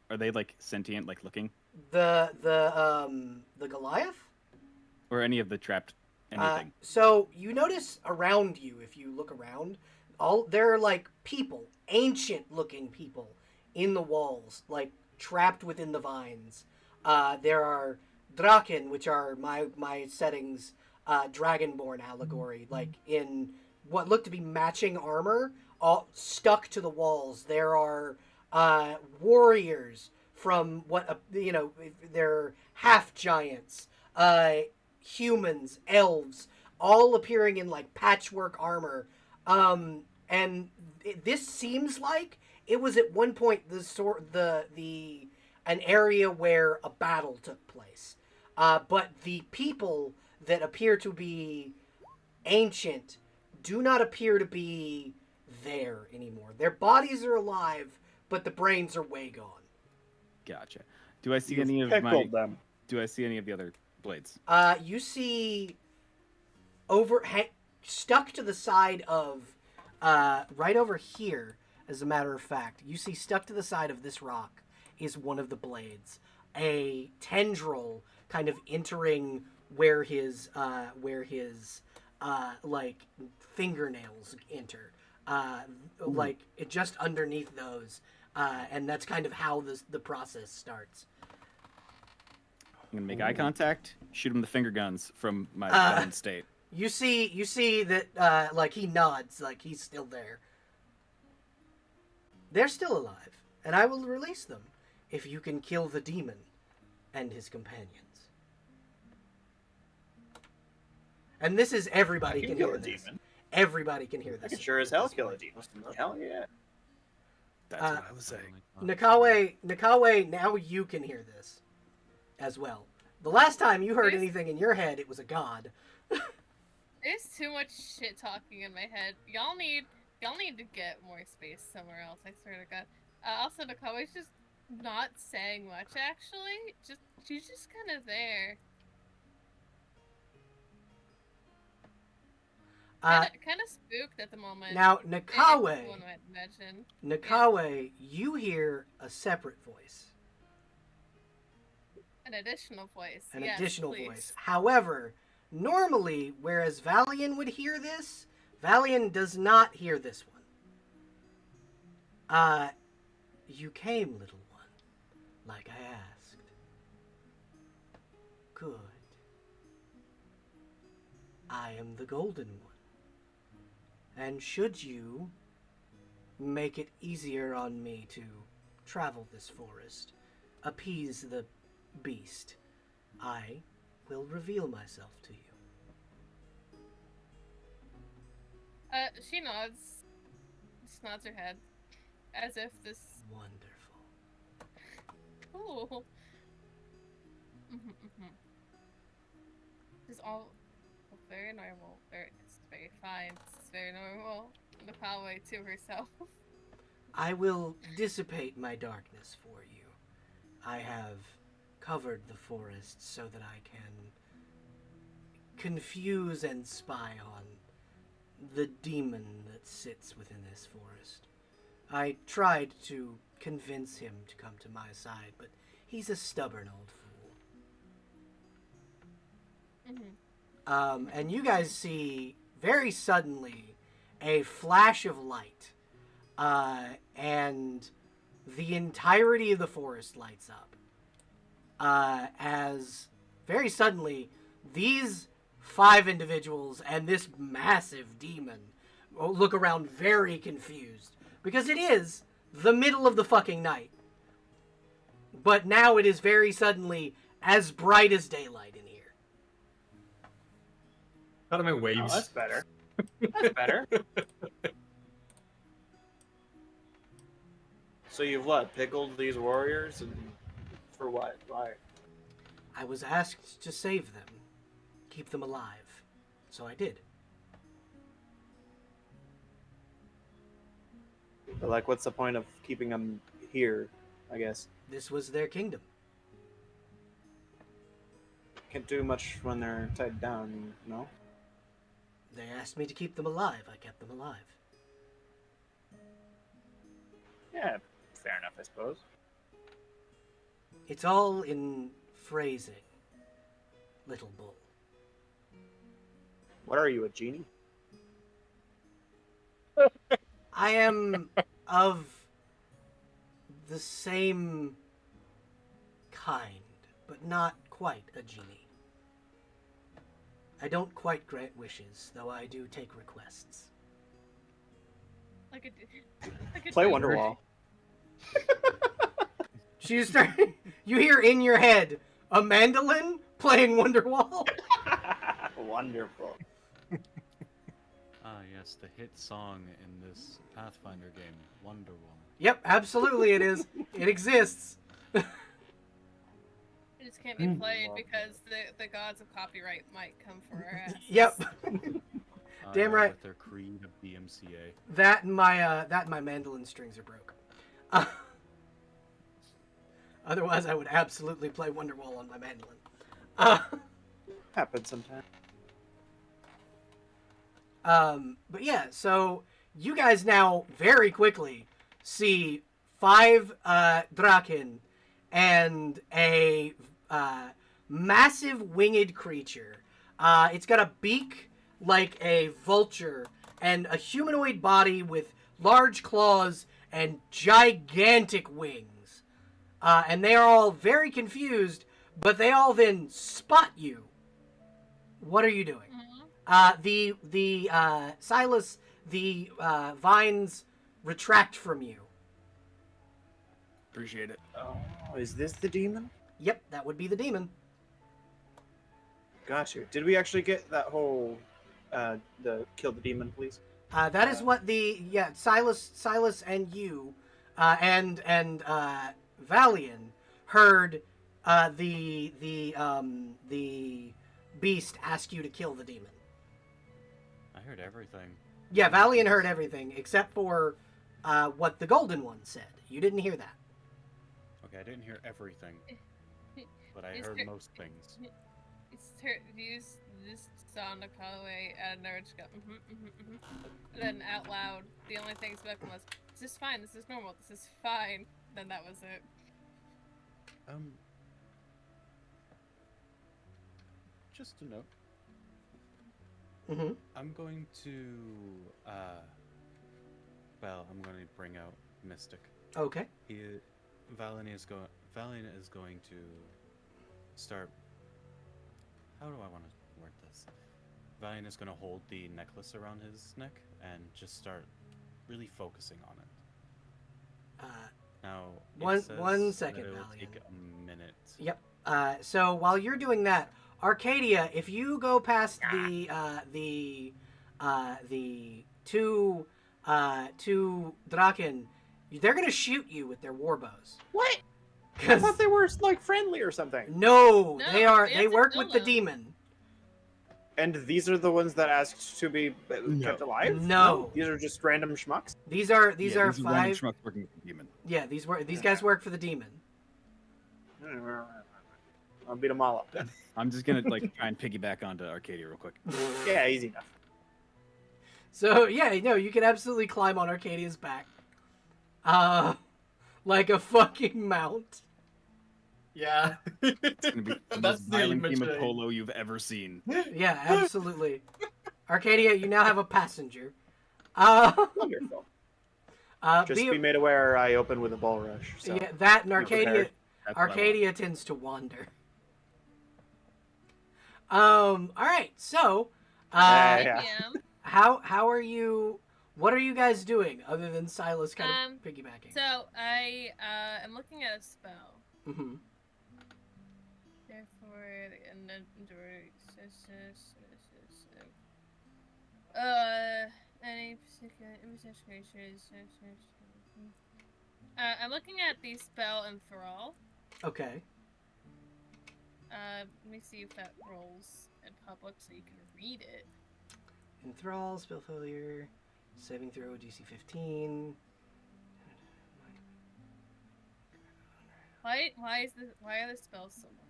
Are they like sentient, like looking, The Goliath? or any of the trapped anything? So you notice around you, if you look around, there are like people, ancient-looking people, in the walls, like trapped within the vines. There are Draken, which are my settings, Dragonborn allegory, like in what look to be matching armor, all stuck to the walls. There are warriors from what they're half giants, humans, elves, all appearing in like patchwork armor. And this seems like it was at one point an area where a battle took place. But the people that appear to be ancient do not appear to be there anymore. Their bodies are alive, but the brains are way gone. Gotcha. Do I see You've any of pickled them. Do I see any of the other blades? You see stuck to the side of right over here, as a matter of fact, you see stuck to the side of this rock is one of the blades. A tendril kind of entering where his like fingernails enter. Like it just underneath those. And that's kind of how the process starts. I'm gonna make eye contact, shoot him the finger guns from my bone state. You see that like he nods, like he's still there. They're still alive, and I will release them if you can kill the demon and his companions. And this is everybody can hear this. Everybody can hear I this. can sure as hell kill a demon. Hell yeah. That's what I was saying. Nakawe, now you can hear this as well. The last time you heard anything in your head, it was a god. There's too much shit talking in my head. Y'all need Y'all need to get more space somewhere else, I swear to God. Also, Nakawe's just not saying much, actually. She's just kind of there. Kind of spooked at the moment. Now, If Nakawe, one might imagine. Nakawe, you hear a separate voice. An additional voice. An Yes, additional please. voice. However, normally, whereas Valian would hear this, Valian does not hear this one. You came, little one, like I asked. Good. I am the Golden One. And should you make it easier on me to travel this forest, appease the beast, I will reveal myself to you. She nods. Just nods her head. As if this... Wonderful. Cool. It's all very normal. It's very fine. It's very normal. Nakawe to herself. I will dissipate my darkness for you. I have covered the forest so that I can confuse and spy on the demon that sits within this forest. I tried to convince him to come to my side, but he's a stubborn old fool. And you guys see very suddenly a flash of light, and the entirety of the forest lights up. As very suddenly, these 5 individuals and this massive demon look around very confused. Because it is the middle of the fucking night. But now it is very suddenly as bright as daylight in here. Out of my Oh, waves. that's better. That's better. So you've what? Pickled these warriors, and for what? Why? I was asked to save them. Keep them alive. So I did. But like, what's the point of keeping them here? I guess This was their kingdom. can't do much when they're tied down. No. They asked me to keep them alive. I kept them alive. Yeah, fair enough, I suppose. It's all in phrasing, little bull. What are you, a genie? I am of the same kind, but not quite a genie. I don't quite grant wishes, though I do take requests. Like a Play demon. Wonderwall. You hear in your head a mandolin playing Wonderwall. Wonderful. Ah, yes, the hit song in this Pathfinder game, Wonderwall. Yep, absolutely it is. It exists. It just can't be played because the gods of copyright might come for our ass. Yep. Ah, Damn yeah, right. With their creed of DMCA. That and my mandolin strings are broke. Otherwise, I would absolutely play Wonderwall on my mandolin. Happens sometimes. But yeah, so you guys now very quickly see 5 Draken and a massive winged creature. It's got a beak like a vulture and a humanoid body with large claws and gigantic wings. And they are all very confused, but they all then spot you. What are you doing? Silas, the vines retract from you. Appreciate it. Oh, is this the demon? Yep, that would be the demon. Got you. Did we actually get that whole the kill the demon, please? That is what Silas and you, and Valian heard the beast ask you to kill the demon. I heard everything. Yeah, Valiant heard everything except for what the Golden One said. You didn't hear that. Okay, I didn't hear everything, but I Is heard there- most things. You just saw Nakawe and nerd just go, And then out loud, the only thing spoken was, "This is fine. This is normal. This is fine." Then that was it. Just a note. Mm-hmm. I'm going to, well, I'm going to bring out Mystic. Okay. Valiant is going to start. How do I want to word this? Valiant is going to hold the necklace around his neck and just start really focusing on it. Now, one second, it will Valiant. take a minute. Yep. So while you're doing that, Arcadia, if you go past the two Draken, they're gonna shoot you with their warbows. What? I thought they were like friendly or something. No, No, they are. they They have to work kill with the them. demon. And these are the ones that asked to be kept alive? No. These are just random schmucks? These are These are random five. schmucks working with the demon. Yeah, these guys work for the demon. I'll beat them all up then. I'm just gonna like try and piggyback onto Arcadia real quick. Yeah, easy enough. So yeah, no, you can absolutely climb on Arcadia's back, like a fucking mount. Yeah. It's gonna be the That's most the violent game image of I- polo you've ever seen. Yeah, absolutely. Arcadia, you now have a passenger. Wonderful. Just be, be made aware I open with a bull rush. So. yeah, that and be Arcadia. prepared. That's what I want. Arcadia tends to wander. All right. So, Yeah. how are you? What are you guys doing other than Silas kind of piggybacking? So I am looking at a spell. Mm-hmm. Therefore, and then any particular creatures. I'm looking at the spell Enthrall. Okay. Let me see if that rolls in public so you can read it. Enthrall, spell failure, saving throw, DC 15. Why are the spells so long?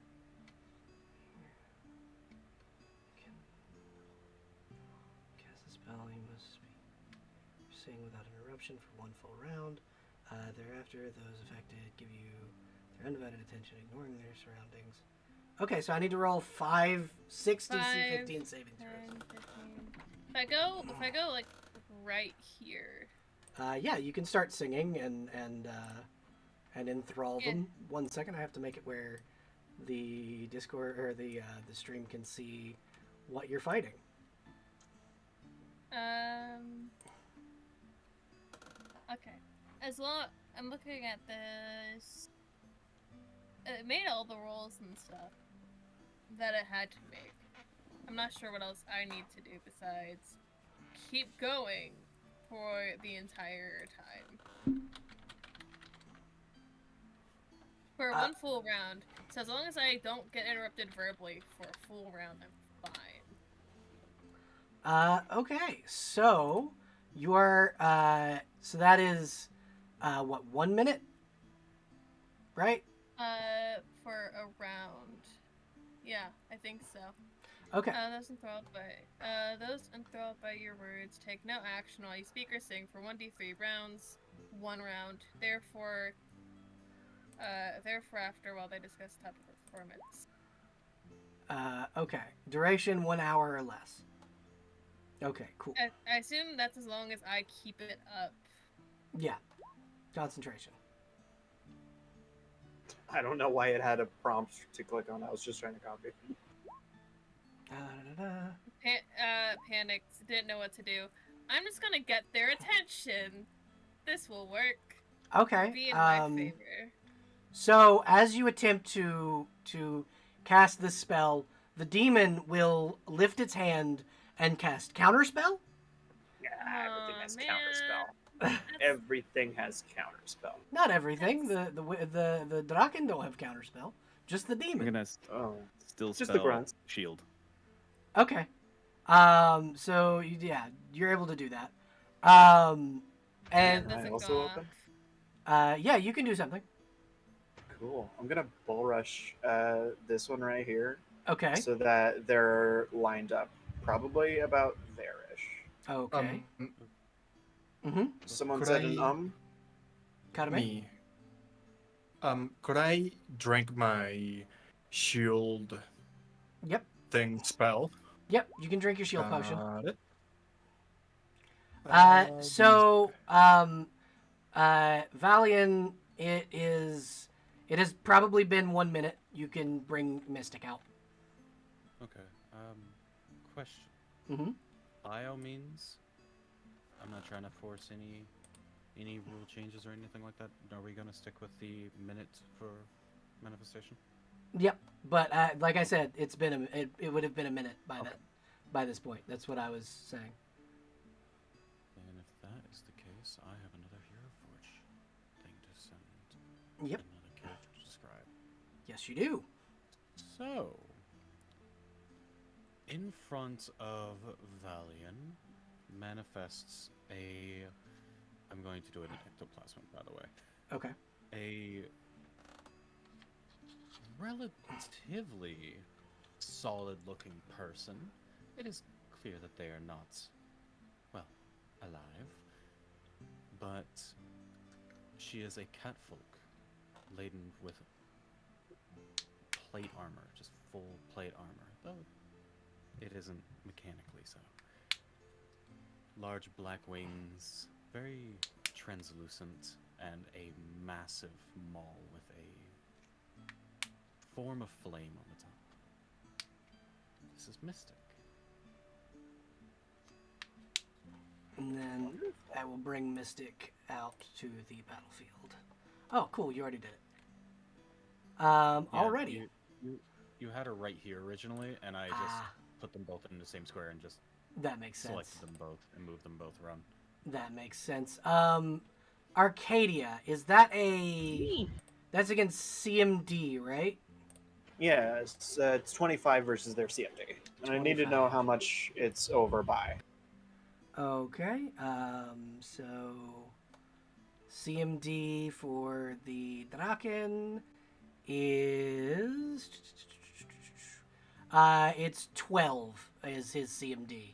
Cast the spell, you must be sing without interruption for one full round. Thereafter, those affected give you their undivided attention, ignoring their surroundings. Okay, so I need to roll 6 DC 15 saving 10, throws. 15. If I go like right here. Yeah, you can start singing and enthrall Yeah. them. 1 second, I have to make it where the Discord or the stream can see what you're fighting. Okay. As long I'm looking at this. It made all the rolls and stuff that it had to make. I'm not sure what else I need to do besides keep going for the entire time. For one full round. So as long as I don't get interrupted verbally for a full round, I'm fine. Okay, so you are so that is what, 1 minute, right? For a round. Yeah, I think so. Okay. Those enthralled by your words take no action while you speak or sing for 1d3 rounds, 1 round. Therefore after while they discuss the topic of performance. Okay. Duration 1 hour or less. Okay, cool. I assume that's as long as I keep it up. Yeah. Concentration. I don't know why it had a prompt to click on. I was just trying to copy. Panicked, didn't know what to do. I'm just gonna get their attention. This will work. Okay. Be in my favor. So as you attempt to cast this spell, the demon will lift its hand and cast counterspell. Yeah, everything has man. counterspell. Everything has counterspell. Not everything. The Draken don't have counterspell. Just the I'm demon. gonna Oh. still Just the spell grunts. shield. Okay. So yeah, you're able to do that. And Yeah, Am I doesn't also go off. open? yeah, you can do something. Cool. I'm gonna bull rush this one right here, Okay. so that they're lined up, probably about there-ish. Okay. Um, Mm-hmm. Someone could said an I Kadame? me? Could I drink my shield Yep. thing spell? Yep. You can drink your shield potion. Got it. So Valian, it has probably been 1 minute. You can bring Mystic out. Okay. Question. Mm-hmm. By all means, I'm not trying to force any rule changes or anything like that. Are we gonna stick with the minute for manifestation? Yep. But like I said, it would have been a minute by Okay. by this point. That's what I was saying. And if that is the case, I have another Hero Forge thing to send. Yep. Another character to describe. Yes, you do. So, in front of Valian manifests a. I'm going to do it in ectoplasm, by the way. Okay. A relatively solid-looking person. It is clear that they are not, well, alive, but she is a catfolk laden with plate armor, just full plate armor, though it isn't mechanically so. Large black wings, very translucent, and a massive maul with a form of flame on the top. This is Mystic. And then I will bring Mystic out to the battlefield. Oh, cool. You already did it. Yeah, Already. You had her right here originally, and I just put them both in the same square and just That makes sense. selected them both and moved them both around. That makes sense. Arcadia, is that a... That's against CMD, right? Yeah, it's 25 versus their CMD, and I need to know 25. how much it's over by. Okay. So CMD for the Draken is it's 12 is his CMD.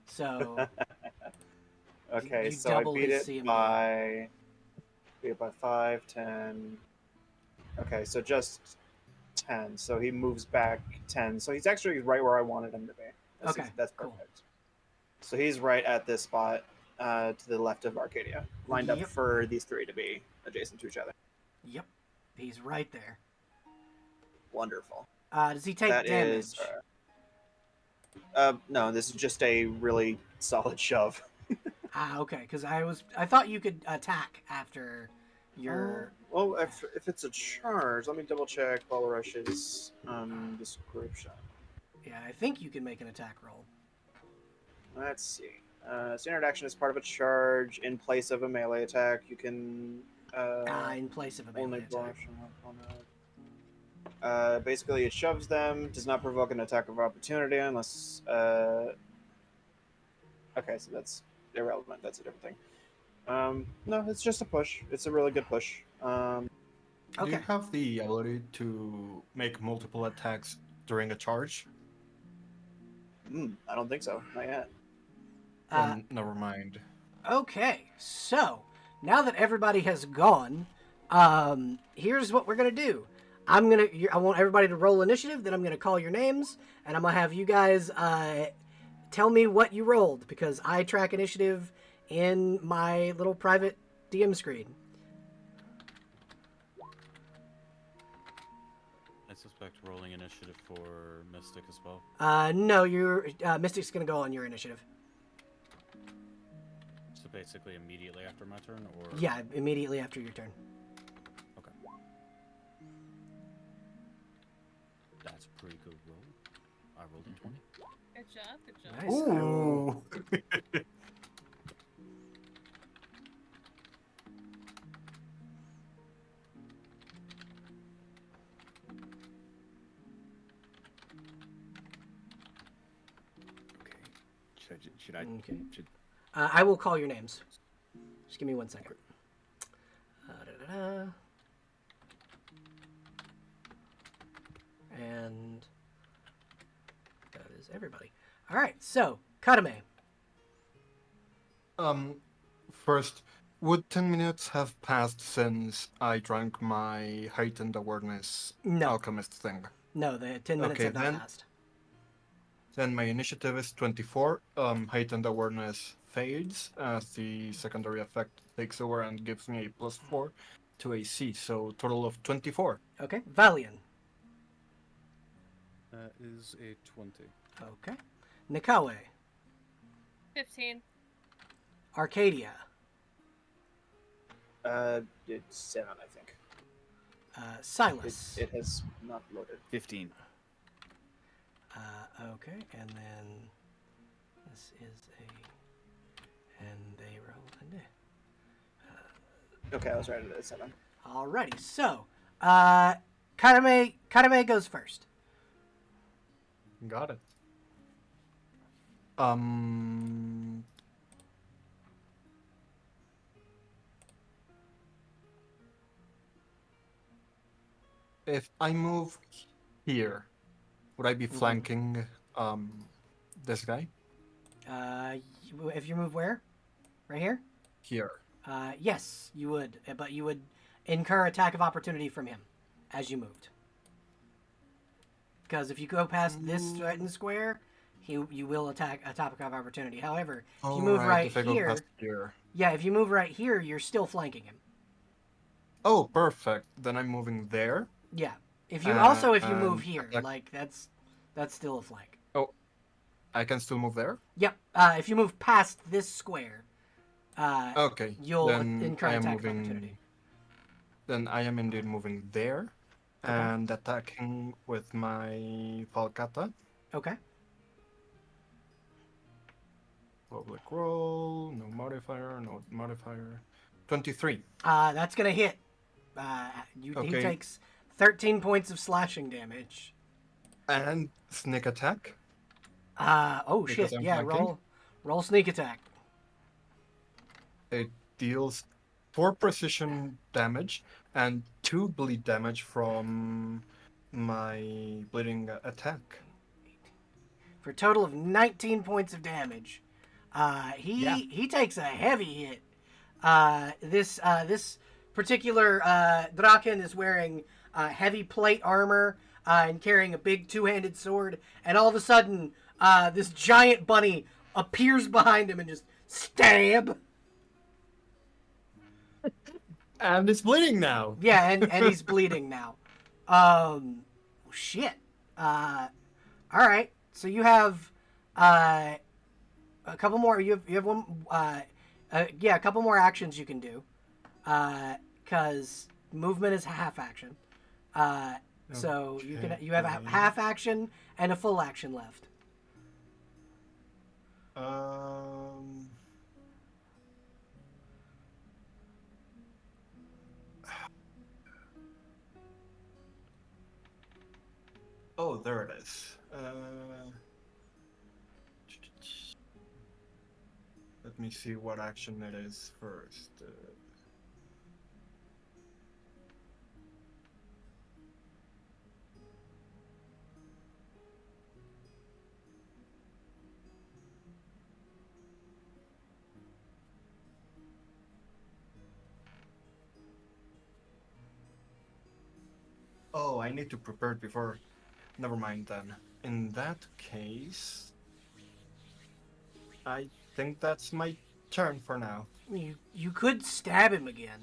So Okay, you so I double beat his it CMD. by 5, 10. Okay, so just 10. So he moves back 10. So he's actually right where I wanted him to be. Okay, That's cool. perfect. So he's right at this spot to the left of Arcadia, lined up Yep. for these three to be adjacent to each other. Yep. He's right there. Wonderful. Does he take That damage? is. No, this is just a really solid shove. Okay, because I thought you could attack after your Well, if it's a charge, let me double check Ball Rush's description. yeah, I think you can make an attack roll. Let's see. Standard action is part of a charge. In place of a melee attack, you can In place of a only melee brush attack. on opponent. Basically, it shoves them. Does not provoke an attack of opportunity unless. Okay, so that's irrelevant. That's a different thing. No, it's just a push. It's a really good push. Do you Okay. have the ability to make multiple attacks during a charge? I don't think so. Not yet. Then never mind. Okay, so now that everybody has gone, here's what we're gonna do. I want everybody to roll initiative. Then I'm gonna call your names, and I'm gonna have you guys tell me what you rolled because I track initiative in my little private DM screen. I suspect rolling initiative for Mystic as well. No, your Mystic's gonna go on your initiative. So basically immediately after my turn, or Yeah, immediately after your turn. Okay. That's a pretty good roll. I rolled a 20. Good job, good job. Nice. I will- Ooh. Okay. Should I? Okay. Should, I will call your names. Just give me 1 second. Da-da-da. And that is everybody. All right, so Kadame. First, would 10 minutes have passed since I drank my heightened awareness No. alchemist thing? No, the 10 minutes Okay, have not then- passed. Then my initiative is 24. Heightened awareness fades as the secondary effect takes over and gives me a +4 to AC, so total of 24. Okay, Valian. That is a 20. Okay, Nakawe. 15. Arcadia. It's 7, I think. Silas. It has not loaded. 15. Okay, and then this is and they roll a day. Okay, I was right at 7. Alrighty, so Kadame goes first. Got it. If I move here, would I be flanking this guy? If you move where? Right here? Here. Yes, you would, but you would incur attack of opportunity from him as you moved. Because if you go past this threatened square, you will attack a topic of opportunity. However, if you move right if I go here, past here. yeah, if you move right here, you're still flanking him. Oh, perfect. Then I'm moving there. Yeah. If you also if you and move here, attack- like that's still a flank. I can still move there? Yep. If you move past this square, Okay. you'll then incur I am attack of moving. opportunity. Then I am indeed moving there and attacking with my Falcata. Okay. Public roll, no modifier. 23. That's gonna hit. He Okay. takes 13 points of slashing damage. And sneak attack. Oh Because shit! I'm Yeah, flanking? roll sneak attack. It deals 4 precision damage and 2 bleed damage from my bleeding attack. For a total of 19 points of damage. He takes a heavy hit. This particular Draken is wearing heavy plate armor and carrying a big two-handed sword, and all of a sudden, this giant bunny appears behind him and just stab. And it's bleeding now. Yeah, and he's bleeding now. Shit. All right. So you have a couple more. You have one. Yeah, a couple more actions you can do. Because movement is a half action. So you have a half action and a full action left. Oh, there it is. Let me see what action it is first. Oh, I need to prepare it before. Never mind then. In that case, I think that's my turn for now. You could stab him again.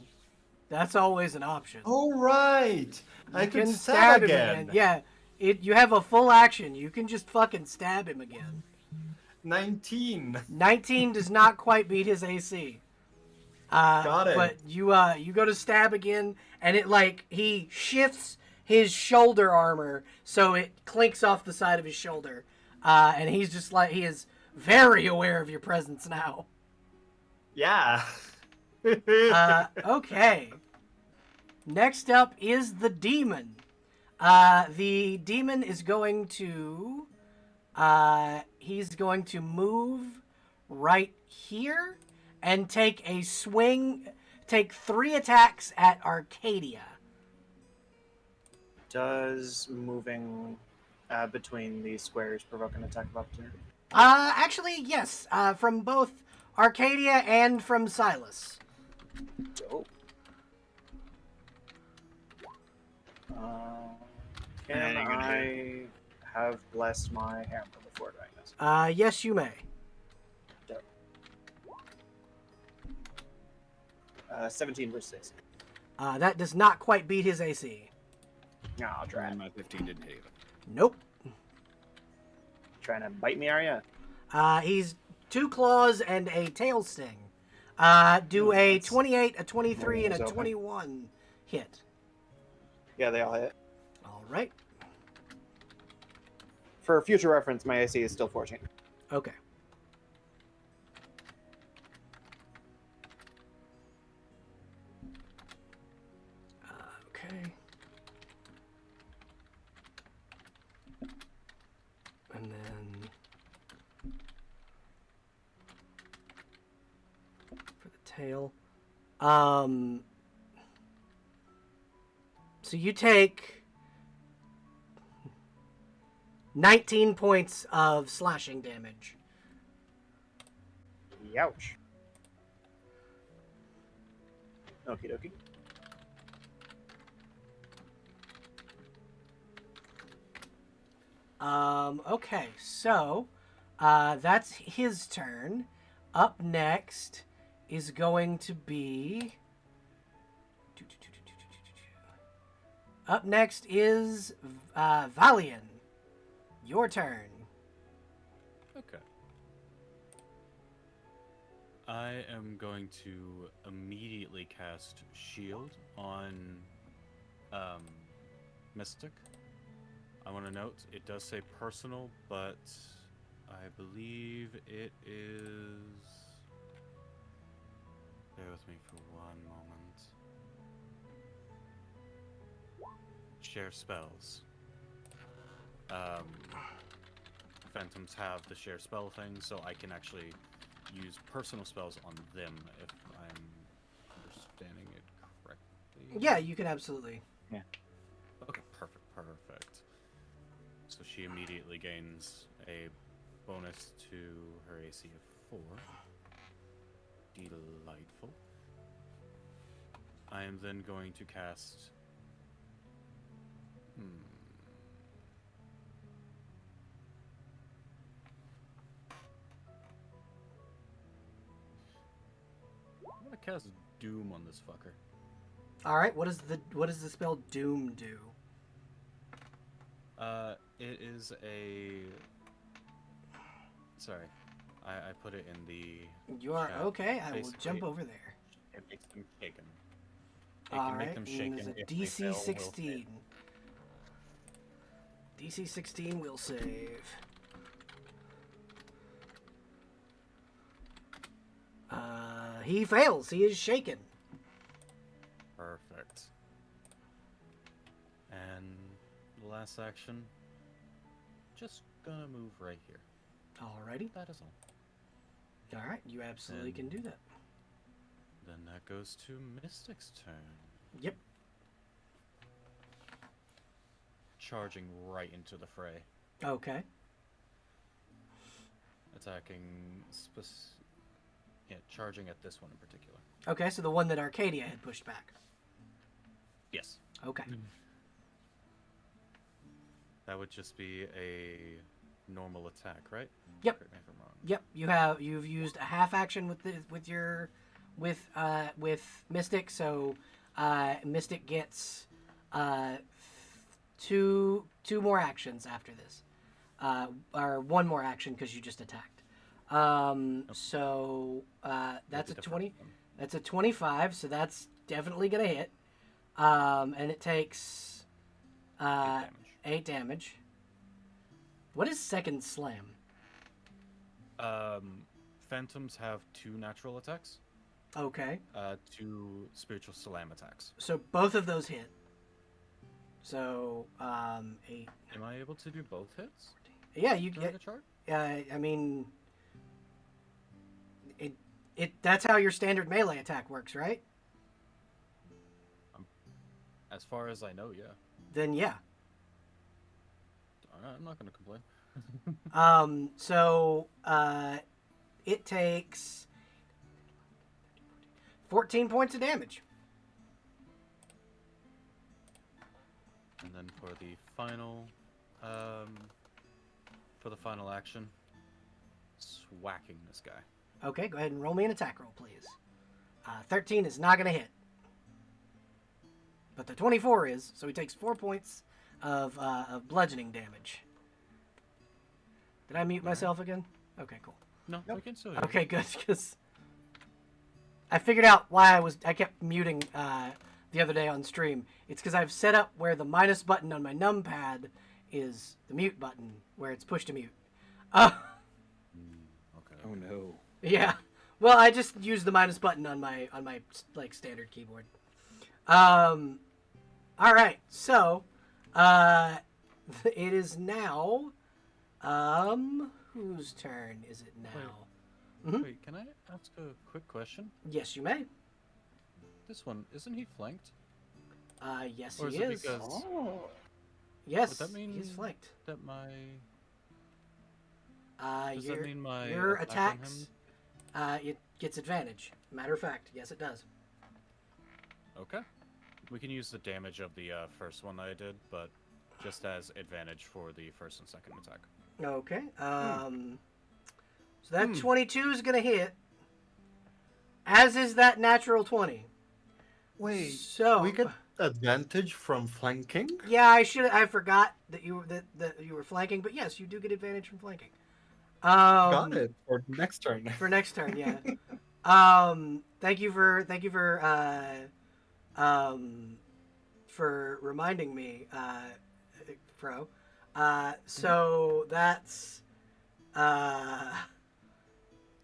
That's always an option. Oh right, I You can can stab him again. Yeah, you have a full action. You can just fucking stab him again. 19. 19 does not quite beat his AC. Got it. But you go to stab again, and he shifts his shoulder armor so it clinks off the side of his shoulder, and he's just he is very aware of your presence now. Yeah. Okay. Next up is the demon. The demon is going to He's going to move right here and take a swing, take 3 attacks at Arcadia. Does moving between these squares provoke an attack of opportunity? Actually, yes. From both Arcadia and from Silas. Dope. Can And you're gonna I have blessed my hammer before doing this? Yes, you may. Dope. 17 versus 6. That does not quite beat his AC. No, I'll try. And my 15 didn't hit you. Nope. Trying to bite me, are ya? He's 2 claws and a tail sting. Do a That's 28, a 23, and a open. 21 hit. Yeah, they all hit. All right. For future reference, my AC is still 14. Okay. Okay. And then for the tail. So you take 19 points of slashing damage. Youch. Okie dokie. Okay, so that's his turn. Up next is going to be. Up next is Valian. Your turn. Okay. I am going to immediately cast Shield on Mystic. I want to note it does say personal, but I believe it is. Bear with me for one moment. Share spells. Phantoms have the share spell thing, so I can actually use personal spells on them if I'm understanding it correctly. Yeah, you can absolutely. Okay, perfect. So she immediately gains a bonus to her AC of 4. Delightful. I am then going to cast. I'm gonna cast Doom on this fucker. All right. What does the spell Doom do? It is a. Sorry, I put it in the. You are chat. okay. I will Basically, jump over there. It makes them shaken. It All can make right. them And shaken there's a if they DC fail, will 16. DC 16 will save. He fails. He is shaken. Perfect. And the last action, just gonna move right here. Alrighty. That is all. All right. You absolutely can do that. Then that goes to Mystic's turn. Yep. Charging right into the fray. Okay. Attacking charging at this one in particular. Okay. So the one that Arcadia had pushed back. Yes. Okay. That would just be a normal attack, right? Yep. Correct me if I'm wrong. Yep. You've used a half action with Mystic, so Mystic gets two more actions after this, or one more action because you just attacked. So that's a Maybe the 20. first one. That's a 25. So that's definitely gonna hit. And it takes 8 damage. 8 damage. What is second slam? Phantoms have 2 natural attacks, Okay. 2 spiritual slam attacks. So both of those hit. So 8. Am I able to do both hits? Yeah, you During get. the chart? I mean, that's how your standard melee attack works, right? As far as I know, yeah. Then yeah. I'm not gonna complain. So it takes 14 points of damage. And then for the final, action, swacking this guy. Okay, go ahead and roll me an attack roll, please. 13 is not going to hit. But the 24 is, so he takes 4 points of bludgeoning damage. Did I mute myself again? Okay, cool. No, Nope. I can still hear. Okay, good, because I figured out why I kept muting the other day on stream. It's because I've set up where the minus button on my numpad is the mute button, where it's push to mute. Okay. Oh no. Yeah. Well, I just use the minus button on my like standard keyboard. All right. So, it is now. Whose turn is it now? Mhm. Wait, can I ask a quick question? Yes, you may. This one, isn't he flanked? Yes, Or he is it is. because Oh. Yes, Would that mean he's flanked. that my does that mean my your attack on attacks? him? It gets advantage. Matter of fact, yes, it does. Okay. We can use the damage of the first one that I did, but just as advantage for the first and second attack. Okay. So that 22 is gonna hit. As is that natural 20. Wait, So we get advantage from flanking? yeah, I forgot that you were flanking, but yes, you do get advantage from flanking. Got it for next turn. For next turn, yeah. Thank you for reminding me, Fro. So that's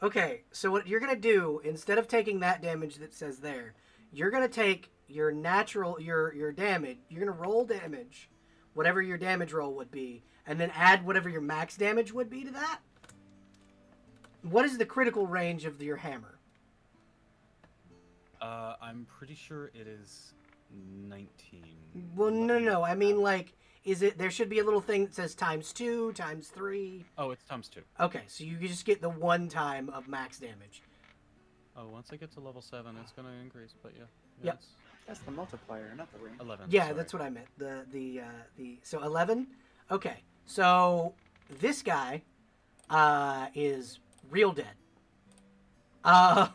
okay. So what you're gonna do, instead of taking that damage that says there, you're gonna take your natural your damage. You're gonna roll damage, whatever your damage roll would be, and then add whatever your max damage would be to that. What is the critical range of your hammer? I'm pretty sure it is 19. Well, Let no, me- no. I mean, like, is it? There should be a little thing that says ×2, ×3. Oh, it's ×2. Okay, so you just get the 1 time of max damage. Oh, once I get to level 7, it's gonna increase. But yeah. Yep. it's That's the multiplier, not the range. 11. Yeah, sorry. that's what I meant. So 11. Okay, so this guy is real dead. Oh,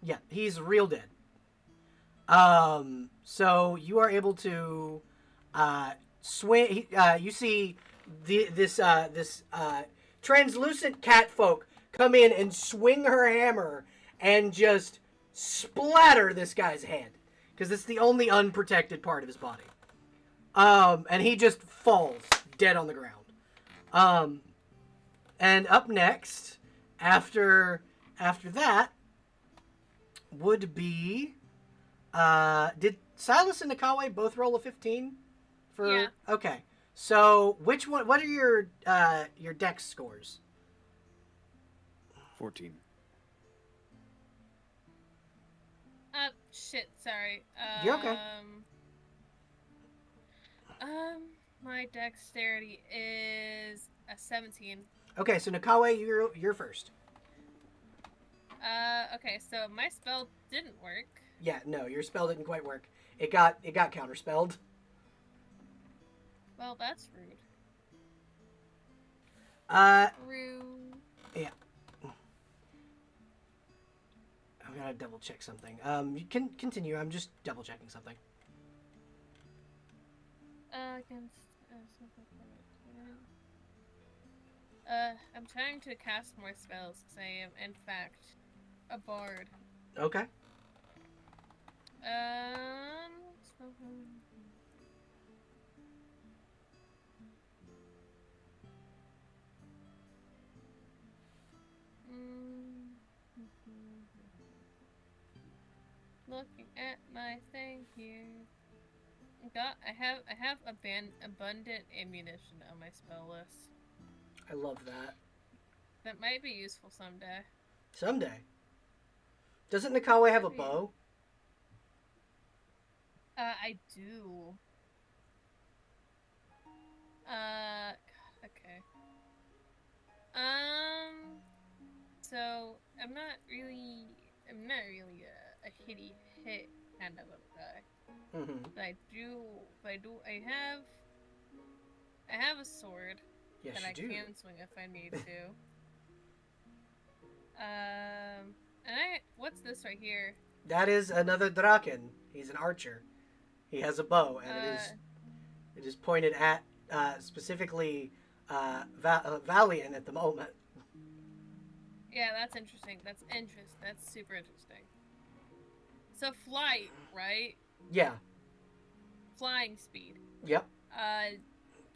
Yeah, he's real dead. So you are able to swing. You see this translucent cat folk come in and swing her hammer and just splatter this guy's head because it's the only unprotected part of his body. And he just falls dead on the ground. And up next, after that, would be did Silas and Nakawe both roll a 15 for Yeah. Okay. So which one what are your dex scores? 14. Shit, sorry. You're okay. My dexterity is a 17. Okay, so Nakawe, you're first. Okay, so my spell didn't work. Yeah, no, your spell didn't quite work. It got counterspelled. Well, that's rude. Rude. Yeah. I'm gonna double check something. You can continue. I'm just double checking something. Against. I'm trying to cast more spells because I am, in fact, a bard. Okay. looking at my thing here. I have abundant ammunition on my spell list. I love that. That might be useful someday. Someday. Doesn't Nakawe have a Maybe. bow? I do. Okay. So I'm not really a hitty hit kind of a guy. Mm-hmm. But I have a sword Yes, that you I do. can swing if I need to. What's this right here? That is another Draken. He's an archer. He has a bow, and it is pointed at specifically Valiant at the moment. Yeah, that's interesting. That's super interesting. So flight, right? Yeah. Flying speed. Yep.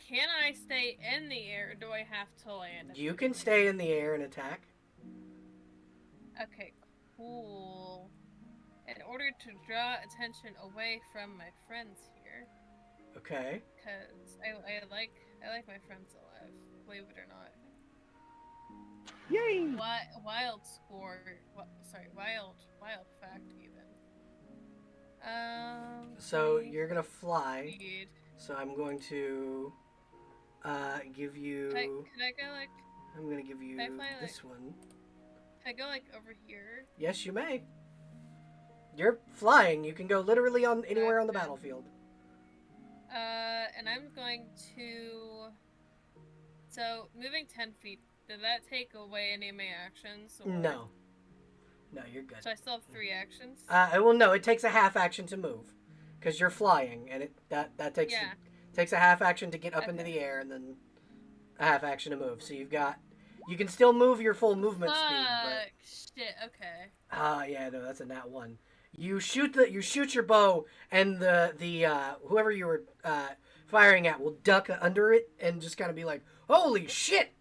Can I stay in the air, or do I have to land? You can stay in the air and attack. Okay, cool. In order to draw attention away from my friends here, Okay. because I like my friends alive, believe it or not. Yay! Wild score. Wild fact even. So you're gonna fly. Speed. So I'm going to give you. Can I go like? I'm gonna give you Can I fly, this one. Can I go like over here? Yes, you may. You're flying. You can go literally on anywhere on the battlefield. And I'm going to. So moving 10 feet. Did that take away any of my actions? Or... No. No, you're good. So I still have 3 actions. Well, no. It takes a half action to move, because you're flying, and that takes takes a half action to get up into the air, and then a half action to move. So you can still move your full movement speed, but shit. Okay. yeah, no, that's a nat 1. You shoot your bow, and the whoever you were firing at will duck under it and just kind of be like, "Holy shit!"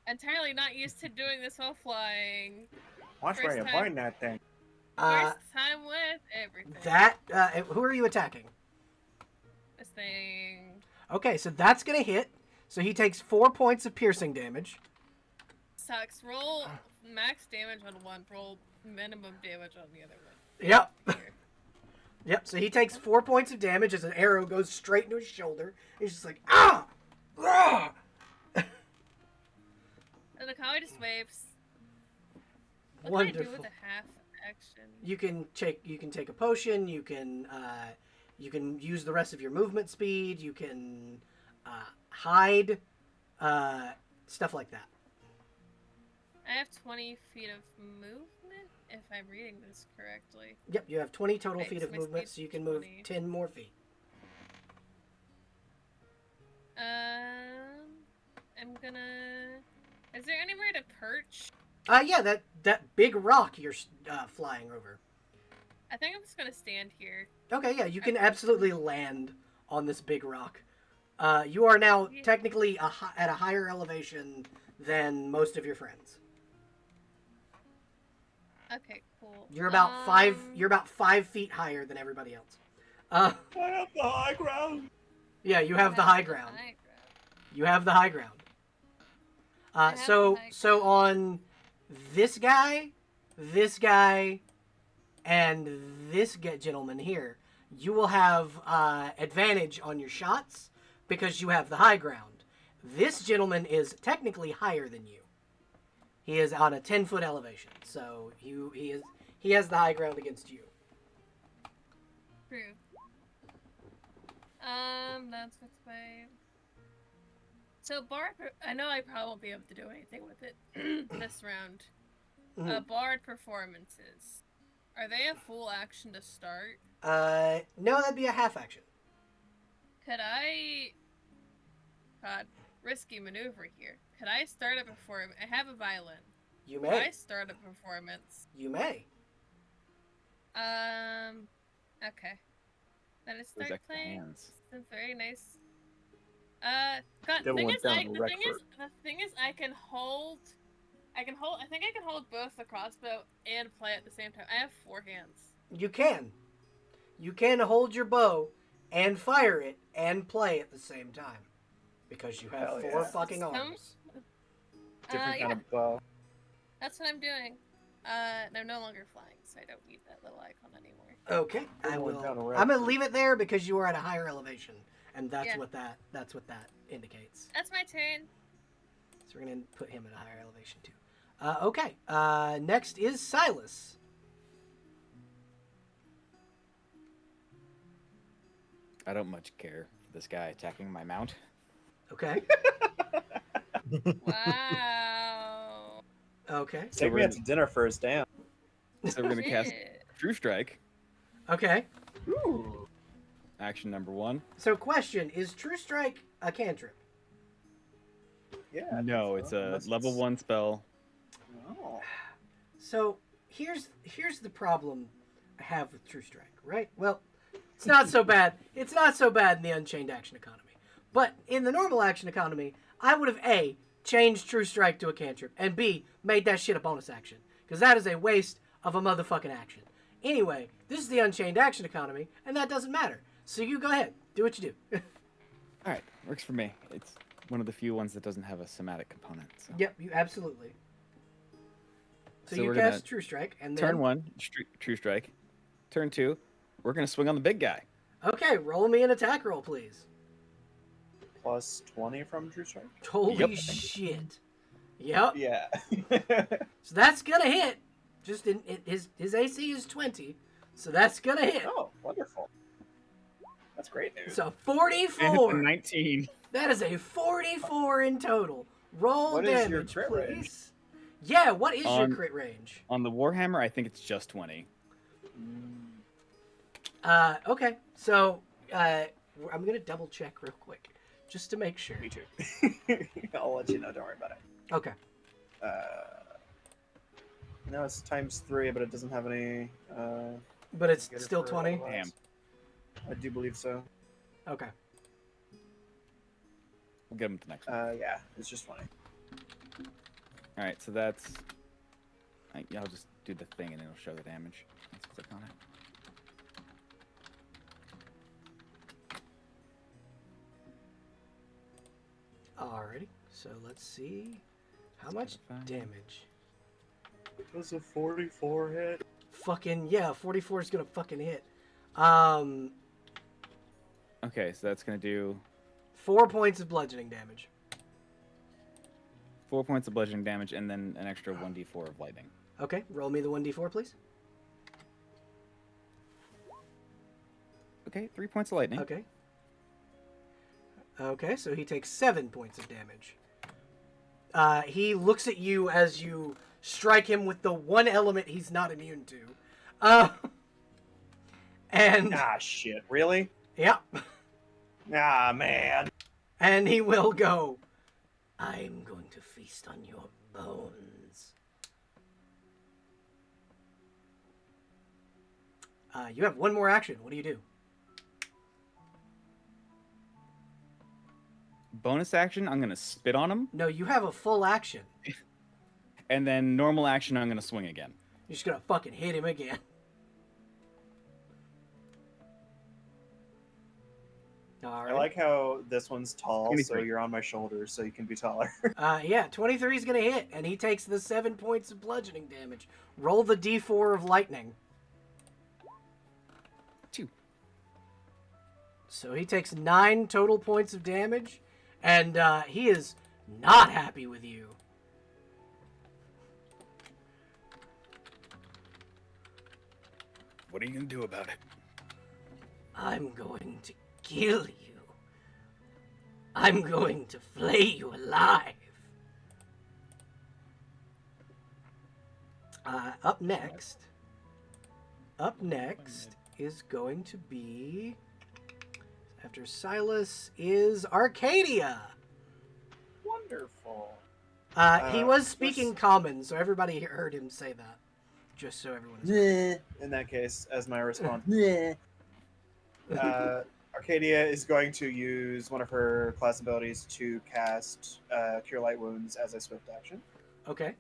Entirely not used to doing this while flying. Watch where you find that thing. First time with everything. Who are you attacking? This thing. Okay, so that's gonna hit. So he takes 4 points of piercing damage. Sucks. Roll max damage on one. Roll minimum damage on the other one. Yep. Yep. So he takes 4 points of damage as an arrow goes straight into his shoulder. He's just like, ah! Ah! And the Nakawe just waves. What Wonderful. can I do with a half action? You can take a potion. You can use the rest of your movement speed. You can hide, stuff like that. I have 20 feet of movement, if I'm reading this correctly. Yep, you have 20 total feet so of my movement, speed's so you can move 20. 10 more feet. I'm gonna... Is there anywhere to perch? Yeah, that big rock you're flying over. I think I'm just gonna stand here. Okay, yeah, you can absolutely land on this big rock. You are now technically at a higher elevation than most of your friends. Okay, cool. You're about 5 feet higher than everybody else. I have the high ground. Yeah, you have the high ground. You have the high ground. So on this guy, and this gentleman here, you will have advantage on your shots because you have the high ground. This gentleman is technically higher than you. He is on a 10-foot elevation, so he has the high ground against you. True. That's what's my... So Bard, I know I probably won't be able to do anything with it this round. Mhm. Bard performances. Are they a full action to start? No, that'd be a half action. Could I... God, risky maneuver here. Could I start a performance? I have a violin. You Could may. I start a performance? You may. Okay. Then I Those start extra playing. hands. That's very nice. God, Double the went down to thing Reckford. is, I can hold I can hold. I think I can hold both the crossbow and play at the same time. I have 4 hands. You can. You can hold your bow and fire it and play at the same time. Because you have Hell 4 yeah. fucking arms. Different Yeah, kind of bow. that's what I'm doing. They're no longer flying, so I don't need that little icon anymore. Okay, I Going will. down a I'm gonna route. leave it there because you are at a higher elevation, and that's Yeah. what that indicates. That's my turn. So we're gonna put him at a higher elevation too. Okay. Next is Silas. I don't much care for this guy attacking my mount. Okay. Wow. Okay. So Take we're me out gonna- to dinner first, damn. So we're gonna cast Shit. True Strike. Okay. Ooh. Action number 1. So question: is True Strike a cantrip? Yeah. I think No, so, it's a unless level 1 spell. Oh. So here's the problem I have with True Strike, right? Well, it's not so bad. It's not so bad in the Unchained Action Economy. But in the normal action economy, I would have A, changed True Strike to a cantrip, and B, made that shit a bonus action. Because that is a waste of a motherfucking action. Anyway, this is the Unchained Action Economy, and that doesn't matter. So you go ahead. Do what you do. Alright, works for me. It's one of the few ones that doesn't have a somatic component. So. Yep, you absolutely. So, So you we're cast gonna True Strike, and then... Turn 1, True Strike. Turn 2, we're gonna swing on the big guy. Okay, roll me an attack roll, please. Plus 20 from True Strike? Holy Yep. shit. Yep. Yeah. So that's gonna hit. Just his AC is 20, so that's gonna hit. Oh, wonderful. That's great news. So And 44. 19. That is a 44 in total. Roll What is your damage, crit please. range? Yeah, what is your On- crit range? On the Warhammer, I think it's just 20. Okay, so I'm gonna double check real quick, just to make sure. Me too. I'll let you know. Don't worry about it. Okay. No, it's times 3, but it doesn't have any. But it's get it still for 20? otherwise. Damn. I do believe so. Okay. We'll get him with the next one. Yeah, it's just 20. Alright, so that's... I'll just do the thing and it'll show the damage. Let's click on it. Alrighty, so let's see. How much Fine. damage? Does a 44 hit? Fucking, yeah, 44 is gonna fucking hit. Okay, so that's gonna do 4 points of bludgeoning damage. 4 points of bludgeoning damage and then an extra 1d4 of lightning. Okay, roll me the 1d4, please. Okay, 3 points of lightning. Okay. Okay, so he takes 7 points of damage. He looks at you as you strike him with the one element he's not immune to. And Ah, shit. Really? yeah, Ah, man. and he will go, I'm going to feast on your bones. You have one more action. What do you do? Bonus action, I'm gonna spit on him, No, you have a full action. and then normal action, I'm gonna swing again. You're just gonna fucking hit him again. All I right. like how this one's tall, so 23. you're on my shoulders, so you can be taller. Yeah, 23 is gonna hit, and he takes the 7 points of bludgeoning damage. Roll the d4 of lightning. 2. So he takes 9 total points of damage, and he is not happy with you. What are you gonna do about it? I'm going to kill you. I'm going to flay you alive. Up next is going to be, after Silas, is Arcadia. Wonderful. He was just- speaking common, so everybody heard him say that. Just so everyone's In that case, as my response, Arcadia is going to use one of her class abilities to cast Cure Light Wounds as a swift action. okay.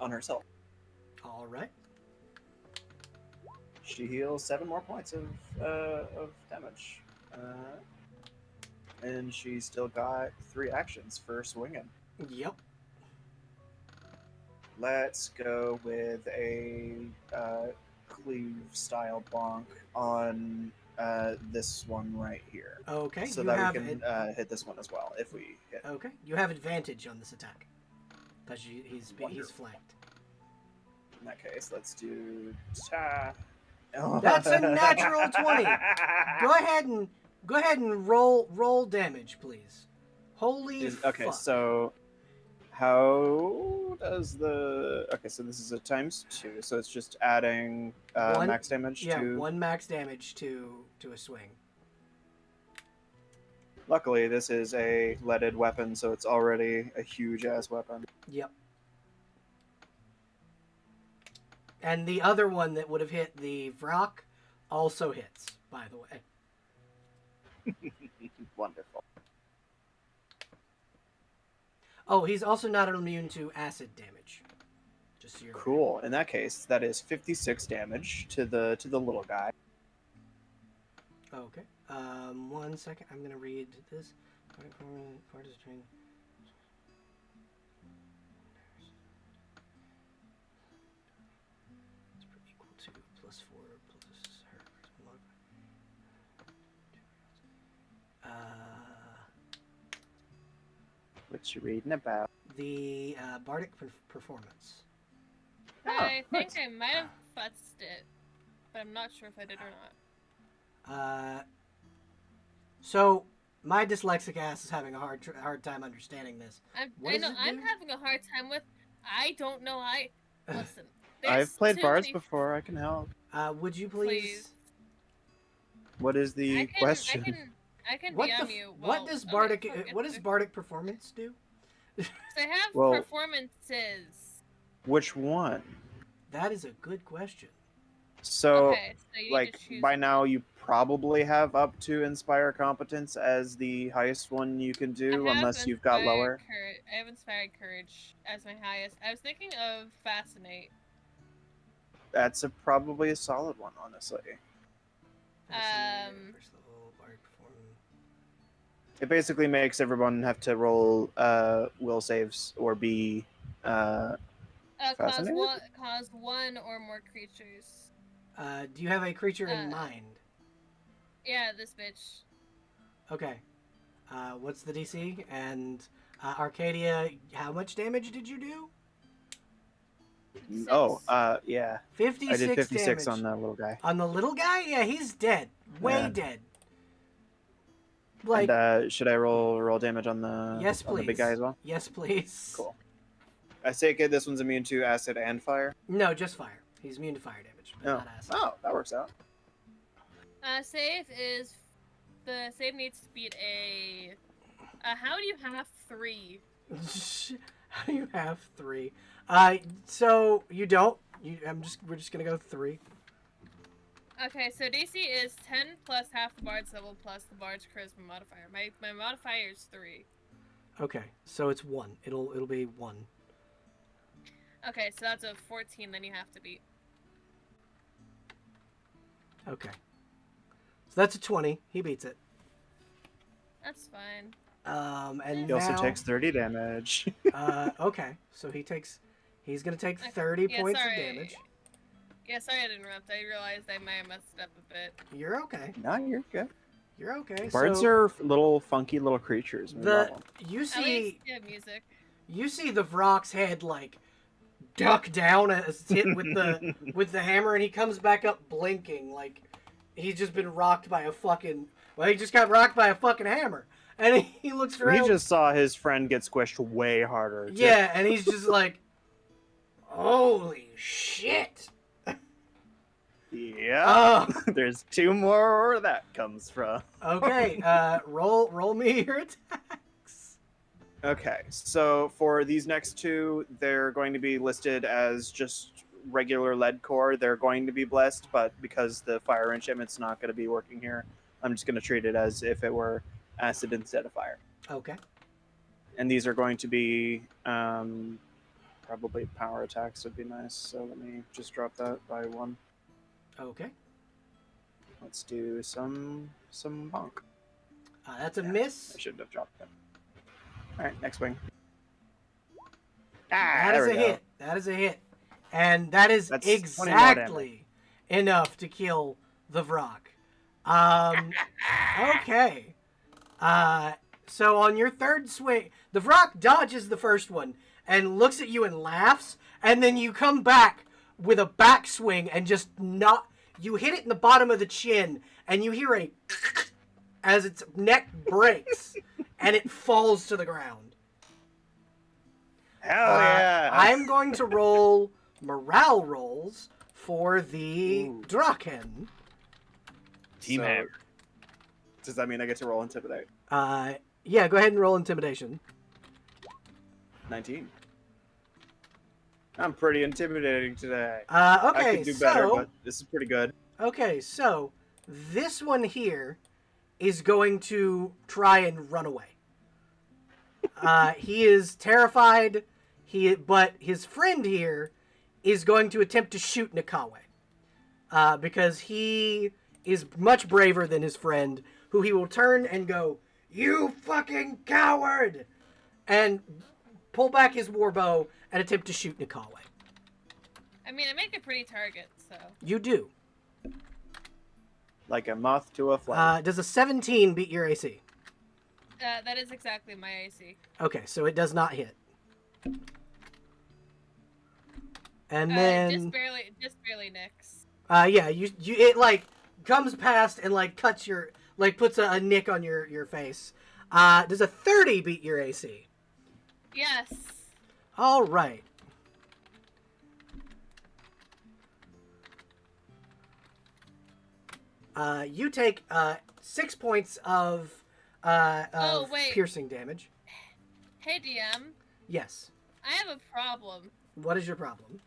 on herself. All right. She heals 7 more points of damage. And she's still got 3 actions for swinging. Yep. Let's go with a cleave style bonk on this one right here. Okay. So you that have we can hit this one as well if we hit. Okay. You have advantage on this attack because he's Wonderful. flanked. In that case, let's do ta. That's a natural 20. Go ahead and roll damage, please. Holy Okay, fuck. so how does the... Okay, so this is a ×2, so it's just adding max damage to... 1 max damage to a swing. Luckily, this is a leaded weapon, so it's already a huge-ass weapon. Yep. And the other one that would have hit the Vrock also hits, by the way. Wonderful. Oh, he's also not immune to acid damage. Just so you're aware. Cool. In that case, that is 56 damage to the little guy. Okay. 1 second. I'm gonna read this. Part of the string. It's equal to +4 plus her. What you reading about? The bardic performance. I think nice. I might have futzed it, but I'm not sure if I did or not. So my dyslexic ass is having a hard time understanding this. What I does know it I'm do? having a hard time with. I don't know. Listen. I've played too bards many- before. I can help. Would you please? Please. What is the question? I can What DM the? you. What well, does okay, bardic? fuck it. What does bardic performance do? So I have Well- performances. Which one? That is a good question. So, Okay, so you like, just choose by one. now you probably have up to Inspire Competence as the highest one you can do, I have unless you've got Inspired lower. I have Inspired Courage as my highest. I was thinking of Fascinate. That's probably a solid one, honestly. First level bardic performance. It basically makes everyone have to roll will saves or be Fascinated? Cause one or more creatures. Do you have a creature in Uh, mind? Yeah, this bitch. Okay. What's the DC? And Arcadia, how much damage did you do? Oh, yeah. 56 I did 56 damage. on that little guy. On the little guy? Yeah, he's dead. Way Yeah. dead. Like, And should I roll damage on the yes, on please. the big guy as well? Yes, please. Cool. I take it this one's immune to acid and fire. No, just fire. He's immune to fire damage, but not acid. Oh, that works out. The save needs to beat a. How do you have 3? How do you have 3? So you don't. We're just gonna go 3. Okay, so DC is 10 plus half the bard's level plus the bard's charisma modifier. My modifier is 3. Okay, so it's 1. It'll be 1. Okay, so that's a 14. Then you have to beat. Okay. So that's a 20. He beats it. That's fine. And He also now, takes 30 damage. okay, so he's gonna take Okay. 30 Yeah, points sorry. of damage. Yeah, sorry to interrupt. I realized I might have messed it up a bit. You're okay. No, you're good. You're okay. Bards so are little funky little creatures. We love 'em. you At see least you have music. you see the Vrock's head like duck down as hit with the with the hammer, and he comes back up blinking like he's just been rocked by a fucking. Well, he just got rocked by a fucking hammer, and he looks around. He just saw his friend get squished way harder. too. Yeah, and he's just like, holy shit. Yeah. Oh, There's 2 more where that comes from. okay. Roll me your attacks. Okay, so for these next 2, they're going to be listed as just regular lead core. They're going to be blessed, but because the fire enchantment's not going to be working here, I'm just going to treat it as if it were acid instead of fire. Okay. And these are going to be Probably power attacks would be nice. So let me just drop that by 1. Okay. Let's do some bonk. That's a Yeah, miss. I shouldn't have dropped that. All right, next wing. That there is we a go. hit. That is a hit. And that is That's 20 more damage. exactly enough to kill the Vrock. Okay. So on your third swing, the Vrock dodges the first one and looks at you and laughs, and then you come back with a backswing and just you hit it in the bottom of the chin, and you hear a as its neck breaks, and it falls to the ground. Hell yeah! I'm going to roll morale rolls for the Ooh. Draken. Team Hammer. Does that mean I get to roll intimidate? Yeah, go ahead and roll intimidation. 19. I'm pretty intimidating today. Okay, I could do better, but this is pretty good. Okay, so this one here is going to try and run away. He is terrified. But his friend here is going to attempt to shoot Nakawe. Because he is much braver than his friend, who he will turn and go, "You fucking coward!" and pull back his warbow and attempt to shoot Nakawe. I mean, I make a pretty target, so. You do. Like a moth to a flame. Does a 17 beat your AC? That is exactly my AC. Okay, so it does not hit. And then just barely nicks. yeah, it like comes past and like cuts your puts a nick on your face. Does a 30 beat your AC? Yes. All right. You take 6 points of wait. piercing damage. Hey DM, Yes. I have a problem. What is your problem?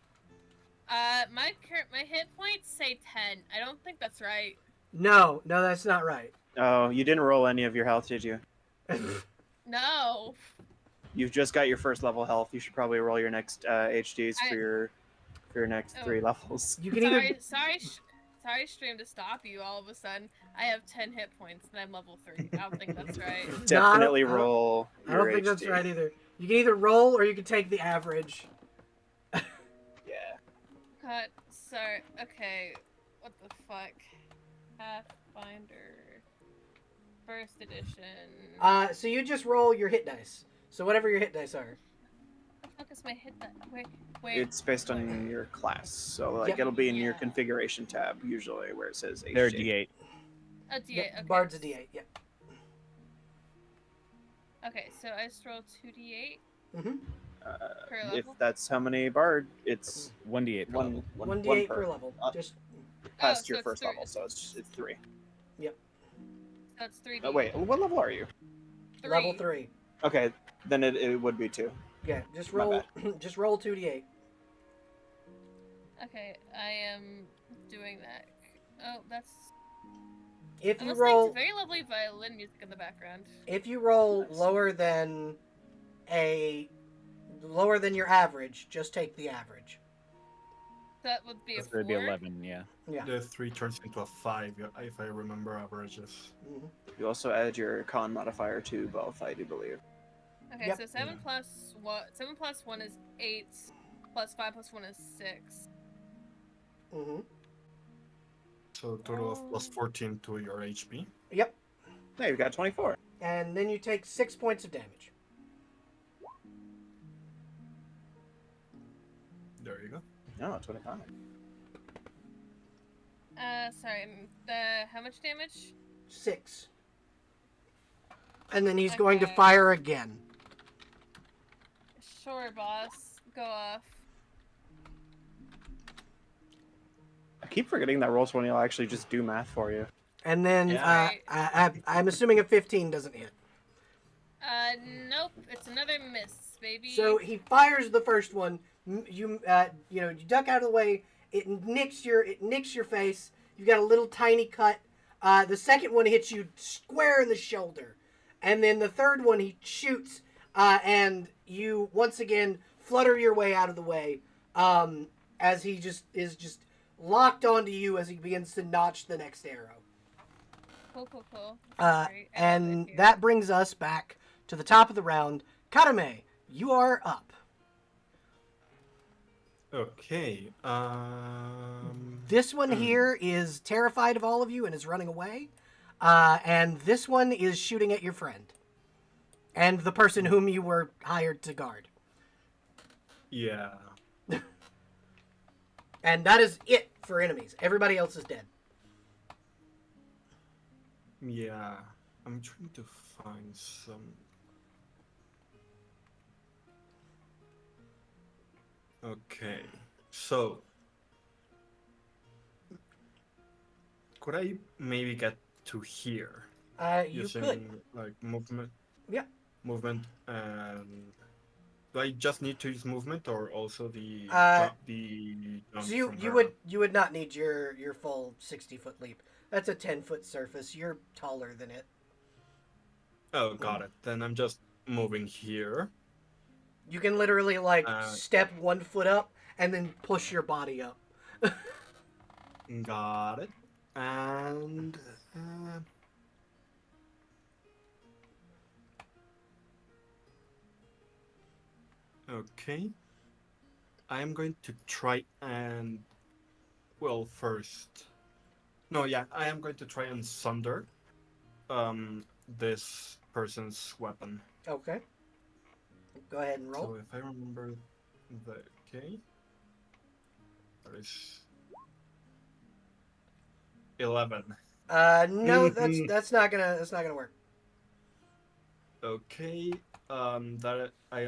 My hit points say 10. I don't think that's right. No, that's not right. Oh, you didn't roll any of your health, did you? No. You've just got your first level health. You should probably roll your next HDs for your next 3 levels. You can either Sorry, stream, to stop you. All of a sudden, I have 10 hit points and I'm level 3. I don't think that's right. Definitely roll. I don't think that's right either. You can either roll or you can take the average. Yeah. Cut. Sorry. Okay. What the fuck? Pathfinder. First edition. So you just roll your hit dice. So whatever your hit dice are. What the fuck is my hit that? Wait. It's based on your class, so like it'll be in your configuration tab usually where it says HG. They're D8. A D8. Yep, Okay. Bard's a D8. Yep. Okay, so I just roll 2d8 Mm-hmm. per If level. that's how many bard, it's 1d8 per level. One D8 per level. Just past so your it's first 3. level, so it's 3. That's 3d8. Oh wait, what level are you? 3. level 3. Okay, then it would be 2. Yeah, just My roll. Just roll 2d8. Okay, I am doing that. Oh, that's. If I'm you listening roll, to very lovely violin music in the background. if you roll Nice. lower than your average, just take the average. That would be a That's 4. going to be 11, yeah. Yeah. The 3 turns into a 5, if I remember averages. Mhm. You also add your con modifier to both, I do believe. Okay, Yep. so 7 plus 1 is 8, plus 5 plus 1 is 6. Mm-hmm. So total of plus 14 to your HP. Yep. No, you've got 24. And then you take 6 points of damage. There you go. No, 25. Sorry, how much damage? 6. And then he's going to Okay. fire again. Sure, boss. Go off. I keep forgetting that Roll20 will actually just do math for you. And then Yeah. I'm assuming a 15 doesn't hit. Nope. It's another miss, baby. So he fires the first one. You duck out of the way. It nicks your face. You've got a little tiny cut. The second one hits you square in the shoulder, and then the third one he shoots, and you once again flutter your way out of the way, as he is locked onto you as he begins to notch the next arrow. Cool. That's great. I love it And here. that brings us back to the top of the round. Karame, you are up. Okay. This one here is terrified of all of you and is running away. And this one is shooting at your friend. And the person whom you were hired to guard. Yeah. And that is it for enemies. Everybody else is dead. Yeah. I'm trying to find some. Okay. So. Could I maybe get to here? You Using, could. like, movement? Yeah. Movement and... Do I just need to use movement or also the jump So from you her? would not need your full 60-foot leap. That's a 10-foot surface. You're taller than it. Oh, got it. Then I'm just moving here. You can literally step 1 foot up and then push your body up. Got it. And okay. I'm going to try and first. No, yeah, I am going to try and sunder this person's weapon. Okay. Go ahead and roll. So if I remember the okay. That is 11. No, that's not gonna work. Okay. That I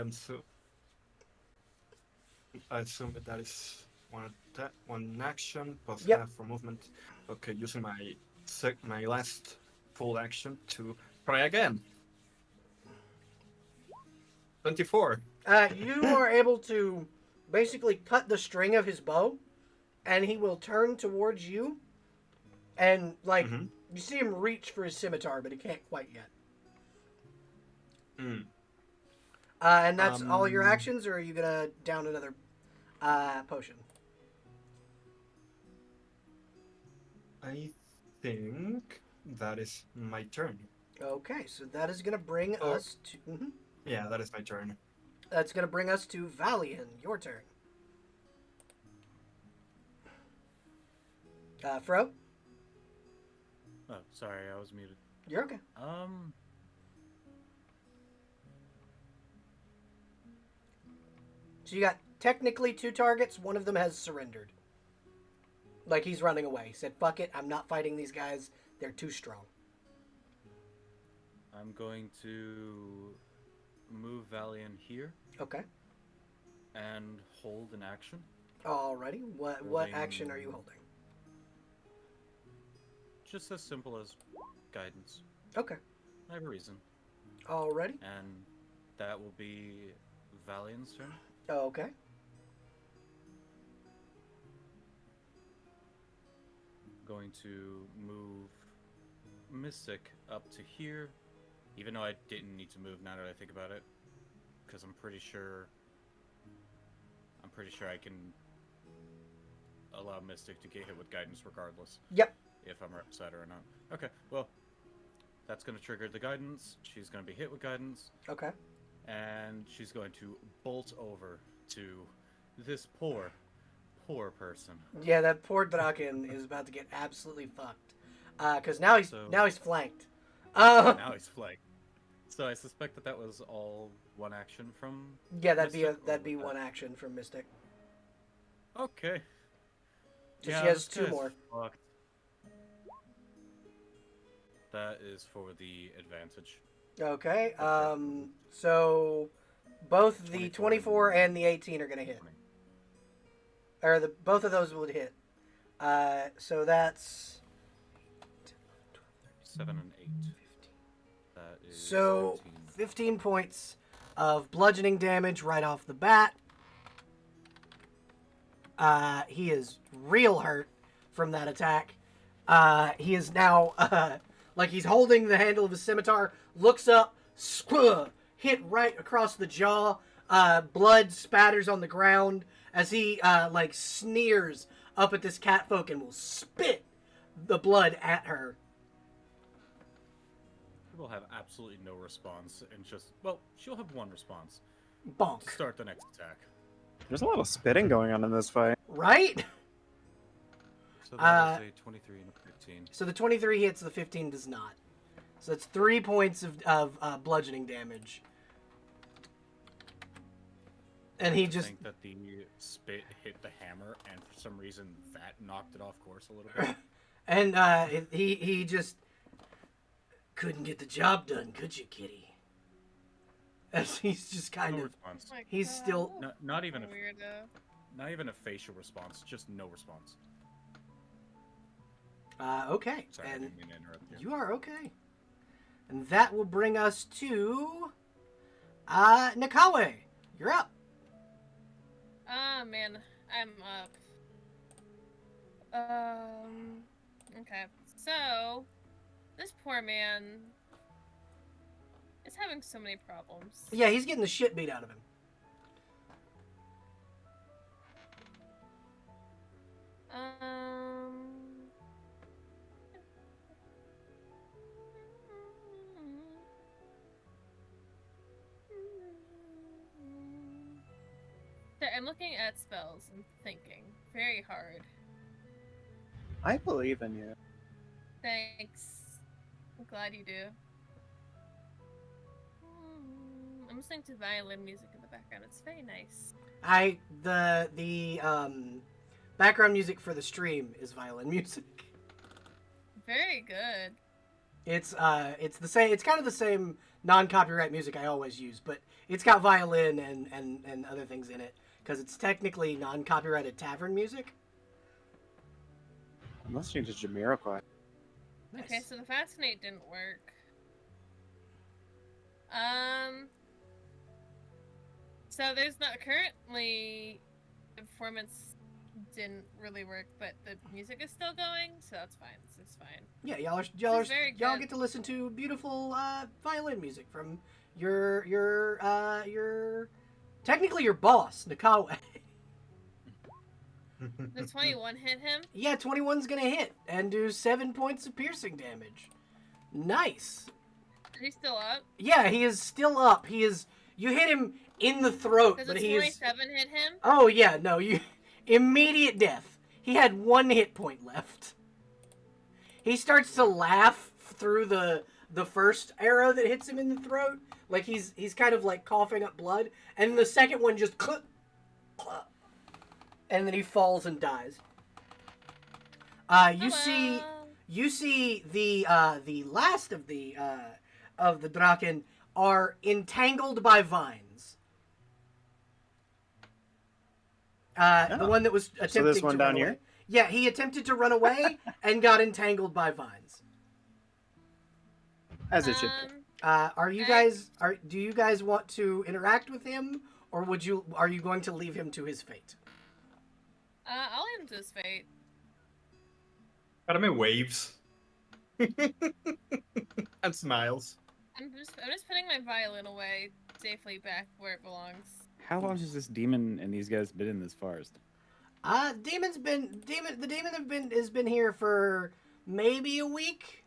assume that is one action plus Yep. half for movement. Okay, using my last full action to try again. 24. You are able to basically cut the string of his bow, and he will turn towards you, and Mhm. you see him reach for his scimitar, but he can't quite yet. Mm. And that's all your Um, actions, or are you gonna down another potion? I think that is my turn. Okay, so that is gonna bring Or- us to. Yeah, that is my turn. That's gonna bring us to Valian. Your turn. Fro, Oh, sorry, I was muted. you're okay. So you got technically 2 targets. One of them has surrendered. Like he's running away. He said, "Fuck it, I'm not fighting these guys. They're too strong." I'm going to move Valian here Okay. and hold an action. Alrighty. What action are you holding? Just as simple as guidance. Okay. I have a reason. Alrighty. And that will be Valian's turn. Okay. Going to move Mystic up to here, even though I didn't need to move now that I think about it, because I'm pretty sure I can allow Mystic to get hit with guidance regardless. Yep. If I'm upset or not. Okay, well, that's going to trigger the guidance. She's going to be hit with guidance, Okay. and she's going to bolt over to this poor person. Yeah, that poor Draken is about to get absolutely fucked. Cause now he's flanked. Now he's flanked. So I suspect that was all one action from. Yeah, Mystic, that'd or be was one that- action from Mystic. Okay. So she has this 2 guy's more. fucked. That is for the advantage. Okay. So both the 24 and the 18 are gonna hit. Or both of those would hit. So that's 7 and 8. That is so 17. 15 points of bludgeoning damage right off the bat. He is real hurt from that attack. He is now like he's holding the handle of his scimitar, looks up, hit right across the jaw. blood spatters on the ground as he like sneers up at this catfolk and will spit the blood at her. She will have absolutely no response, and just, well, she'll have one response. Bonk. Start the next attack. There's a lot of spitting going on in this fight. Right? So that is a 23 and a 15. So the 23 hits, the 15 does not. So that's 3 points of bludgeoning damage. And he I just... think that the spit hit the hammer, and for some reason that knocked it off course a little bit. And he just... Couldn't get the job done, could you, kitty? As he's just kind No of... response. Oh my He's God, still- No, not even a weirdo. not even a facial response, just no response. Okay. Sorry, I And didn't mean to interrupt you. you are okay. And that will bring us to... Nakawe. You're up. Ah, man, I'm up. Okay. So, this poor man is having so many problems. Yeah, he's getting the shit beat out of him. So I'm looking at spells and thinking very hard. I believe in you. Thanks. I'm glad you do. I'm listening to violin music in the background. It's very nice. The background music for the stream is violin music. Very good. It's the same. It's kind of the same non-copyright music I always use, but it's got violin and other things in it because it's technically non-copyrighted tavern music. I'm listening to Jamiroquai. Nice. Okay, so the fascinate didn't work. So there's not currently the performance didn't really work, but the music is still going, so that's fine. This is fine. Yeah, y'all This is very y'all good. get to listen to beautiful violin music from your technically your boss, Nakawe. The 21 hit him. Yeah, 21's gonna hit and do 7 points of piercing damage. Nice. Is he still up? Yeah, he is still up. He is. You hit him in the throat, Does but the he is. 27 hit him? Oh yeah, no, you immediate death. He had 1 hit point left. He starts to laugh through the first arrow that hits him in the throat, like he's kind of like coughing up blood, and the second one just and then he falls and dies. You see the last of the Draken are entangled by vines. The one that was attempting this one to down run here? away. Yeah, he attempted to run away and got entangled by vines. As it should be. Do you guys want to interact with him, or are you going to leave him to his fate? I'll leave him to his fate. Padme waves. And smiles. I'm just putting my violin away safely back where it belongs. How long has this demon and these guys been in this forest? The demon has been here for maybe a week.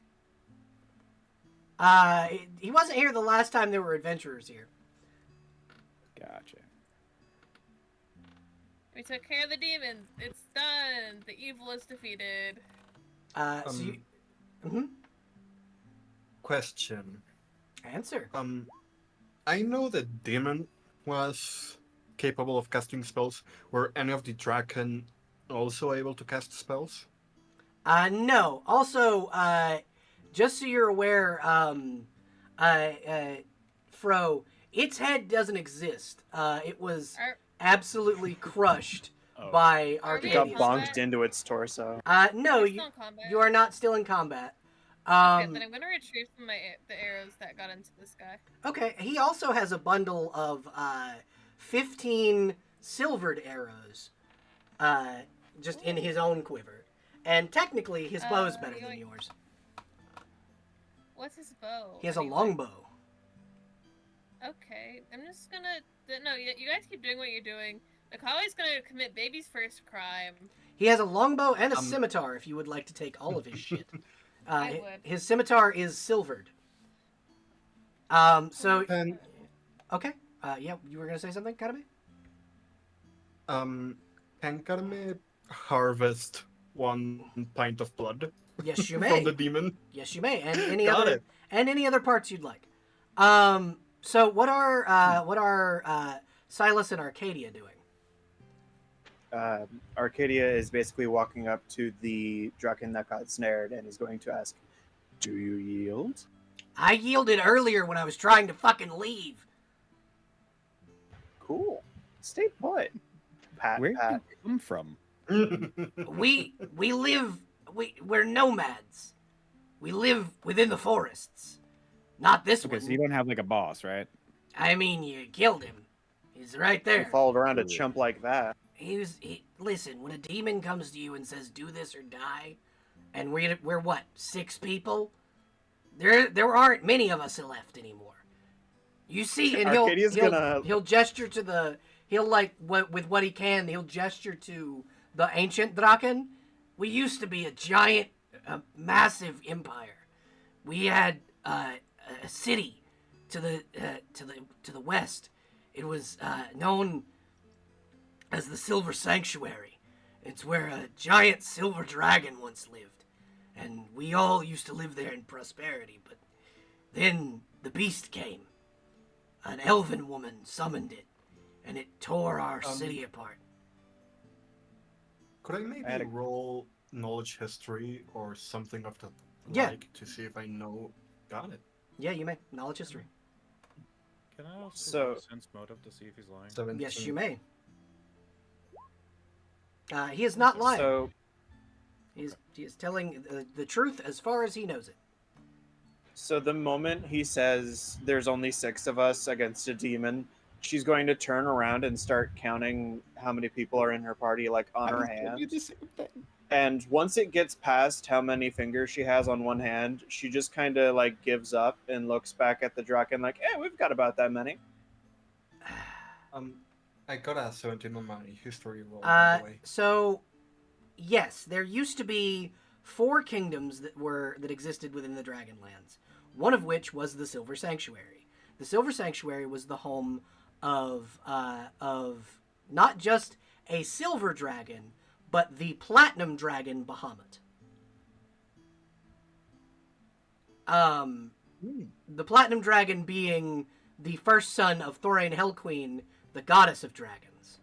He wasn't here the last time there were adventurers here. Gotcha. We took care of the demons. It's done. The evil is defeated. Question. Answer. I know that demon was capable of casting spells. Were any of the Draken also able to cast spells? No. Also, just so you're aware, Fro, its head doesn't exist. It was absolutely crushed by Are we It got in Arcadius. combat? bonked into its torso. No, We're you still in combat. you are not still in combat. Okay, then I'm gonna retrieve some of the arrows that got into this guy. Okay, he also has a bundle of 15 silvered arrows just in his own quiver. And technically, his bow is better you than like- yours. What's his bow? He has a Anyway? longbow. Okay, I'm just gonna No, you guys keep doing what you're doing. Nakawe's gonna commit baby's first crime. He has a longbow and a Um, scimitar if you would like to take all of his shit. I would. His scimitar is silvered. So, And okay. Yeah, you were going to say something, Karame? can Karme harvest 1 pint of blood Yes, you from may. the demon? Yes, you may. And any Got other it. and any other parts you'd like. So what are Silas and Arcadia doing? Arcadia is basically walking up to the Draken that got snared and is going to ask, "Do you yield?" I yielded earlier when I was trying to fucking leave. Cool. Stay put. Pat, Where did pat. you come from? We're nomads. We live within the forests. Not this Okay, one. so you don't have like a boss, right? I mean, you killed him. He's right You there. followed around a Ooh. chump like that. Listen, when a demon comes to you and says, do this or die, and we're what, 6 people? There aren't many of us left anymore. You see, and Arcadia's gonna- he'll gesture to the, with what he can, he'll gesture to the ancient Draken. We used to be a giant, massive empire. We had a city to the west. It was known as the Silver Sanctuary. It's where a giant silver dragon once lived, and we all used to live there in prosperity. But then the beast came. An elven woman summoned it, and it tore our city apart. Could I maybe I had a- roll knowledge history or something of that Yeah. like to see if I know? Got it. Yeah, you may. Knowledge history. Can I also So- roll sense motive to see if he's lying? 17. Yes, you may. He is not lying. So He is telling the truth as far as he knows it. So the moment he says there's only 6 of us against a demon, she's going to turn around and start counting how many people are in her party, like on her hand. And once it gets past how many fingers she has on one hand, she just kind of like gives up and looks back at the Draken like, we've got about that many. I got a 17 on my history roll, by the way. So, yes, there used to be 4 kingdoms that existed within the Dragonlands. One of which was the Silver Sanctuary. The Silver Sanctuary was the home of not just a silver dragon, but the platinum dragon Bahamut. The platinum dragon being the first son of Thorain Hellqueen, the goddess of dragons.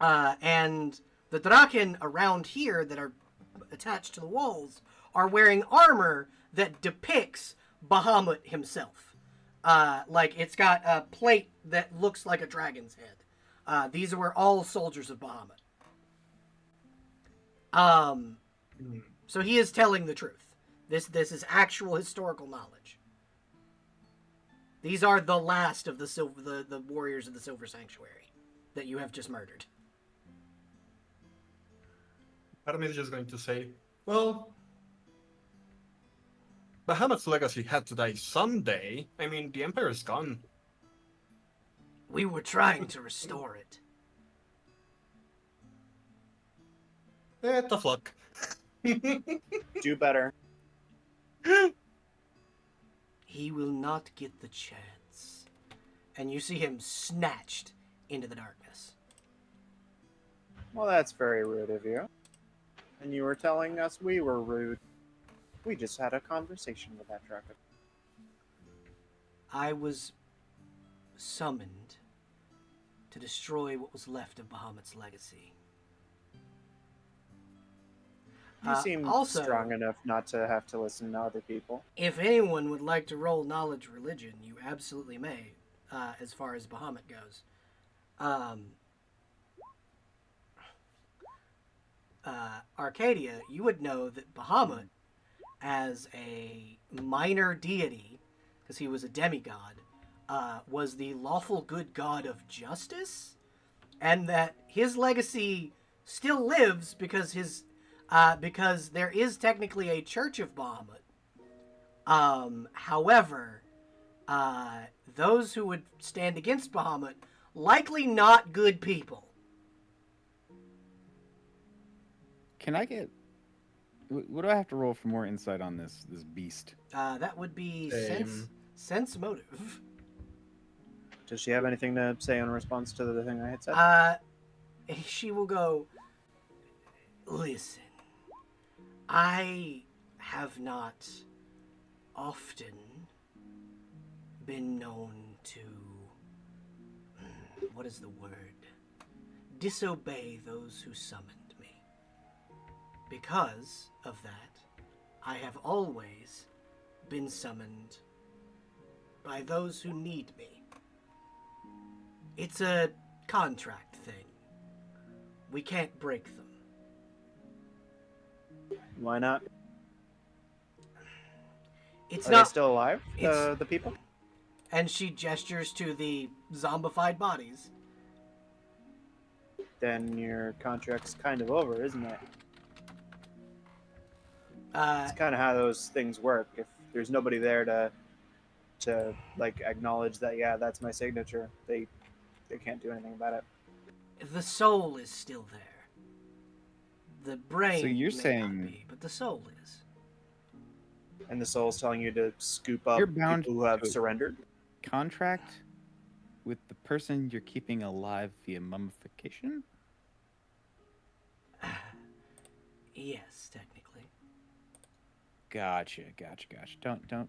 And the Draken around here that are attached to the walls are wearing armor that depicts Bahamut himself. Like, it's got a plate that looks like a dragon's head. These were all soldiers of Bahamut. So he is telling the truth. This is actual historical knowledge. These are the last of the warriors of the Silver Sanctuary that you have just murdered. Adam is just going to say, well, Bahamut's legacy had to die someday. I mean, the Empire is gone. We were trying to restore it. Tough luck. Do better. He will not get the chance. And you see him snatched into the darkness. Well, that's very rude of you. And you were telling us we were rude. We just had a conversation with that Draken. I was summoned to destroy what was left of Bahamut's legacy. You seem also, strong enough not to have to listen to other people. If anyone would like to roll knowledge religion, you absolutely may, as far as Bahamut goes. Arcadia, you would know that Bahamut, as a minor deity, because he was a demigod, was the lawful good god of justice, and that his legacy still lives because because there is technically a Church of Bahamut. However, those who would stand against Bahamut, likely not good people. Can I get? What do I have to roll for more insight on this beast? That would be Same. sense motive. Does she have anything to say in response to the thing I had said? She will go, listen, I have not often been known to, what is the word? Disobey those who summoned me. Because of that, I have always been summoned by those who need me. It's a contract thing. We can't break them. Why not? It's Are not they still alive? it's- The people? And she gestures to the zombified bodies. Then your contract's kind of over, isn't it? It's kind of how those things work. If there's nobody there to like acknowledge that, yeah, that's my signature, they can't do anything about it. The soul is still there. The brain So you're may saying- not be, but the soul is. And the soul's telling you to scoop up You're bound people who have to- surrendered. Contract with the person you're keeping alive via mummification? Yes, technically. Gotcha. Don't.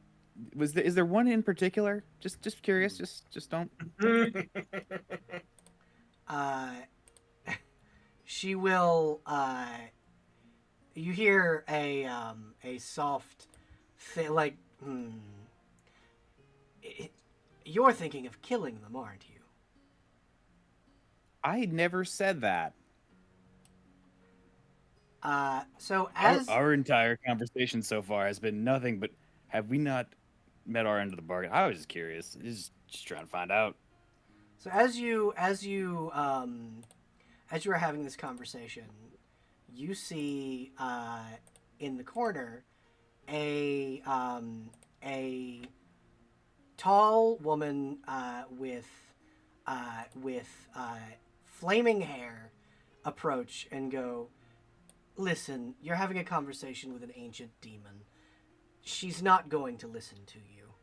Is there one in particular? Just curious. Just don't. She will. You hear a soft, like. You're thinking of killing them, aren't you? I never said that. So as Our entire conversation so far has been nothing but have we not met our end of the bargain? I was just curious, just trying to find out. So as you are having this conversation, you see in the corner a tall woman with flaming hair approach and go, "Listen, you're having a conversation with an ancient demon. She's not going to listen to you."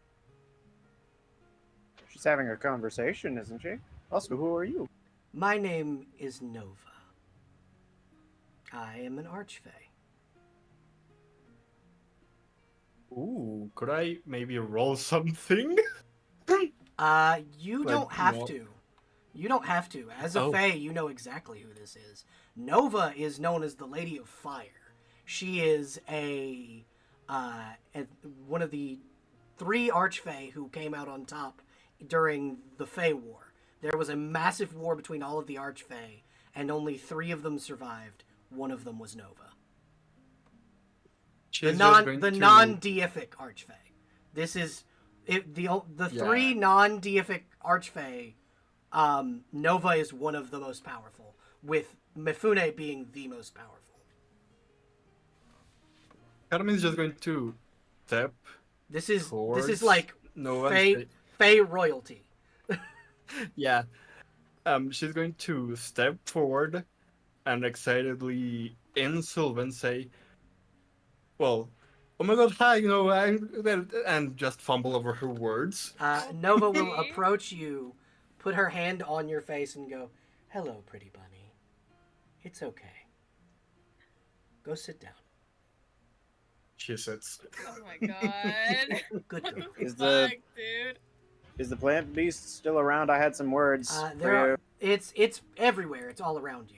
She's having a conversation, isn't she? Also, who are you? My name is Nova. I am an archfey. Ooh, could I maybe roll something? You Like, don't have no. to. You don't have to. As a Oh. Fae, you know exactly who this is. Nova is known as the Lady of Fire. She is one of the 3 Archfey who came out on top during the Fey War. There was a massive war between all of the Archfey, and only 3 of them survived. One of them was Nova. She's The just going to- non-deific Archfey. This is the 3 Yeah. non-deific Archfey. Nova is one of the most powerful, with Mifune being the most powerful. Carmen's just going to step This is towards like Nova. Fey royalty. Yeah. She's going to step forward and excitedly in Sylvan say, well, oh my god, hi, and just fumble over her words. Nova will approach you, put her hand on your face, and go, "Hello, pretty bunny. It's okay. Go sit down." She sits. Oh my god. Good girl. Is the Fuck, dude. is the plant beast still around? I had some words for you. It's everywhere. It's all around you.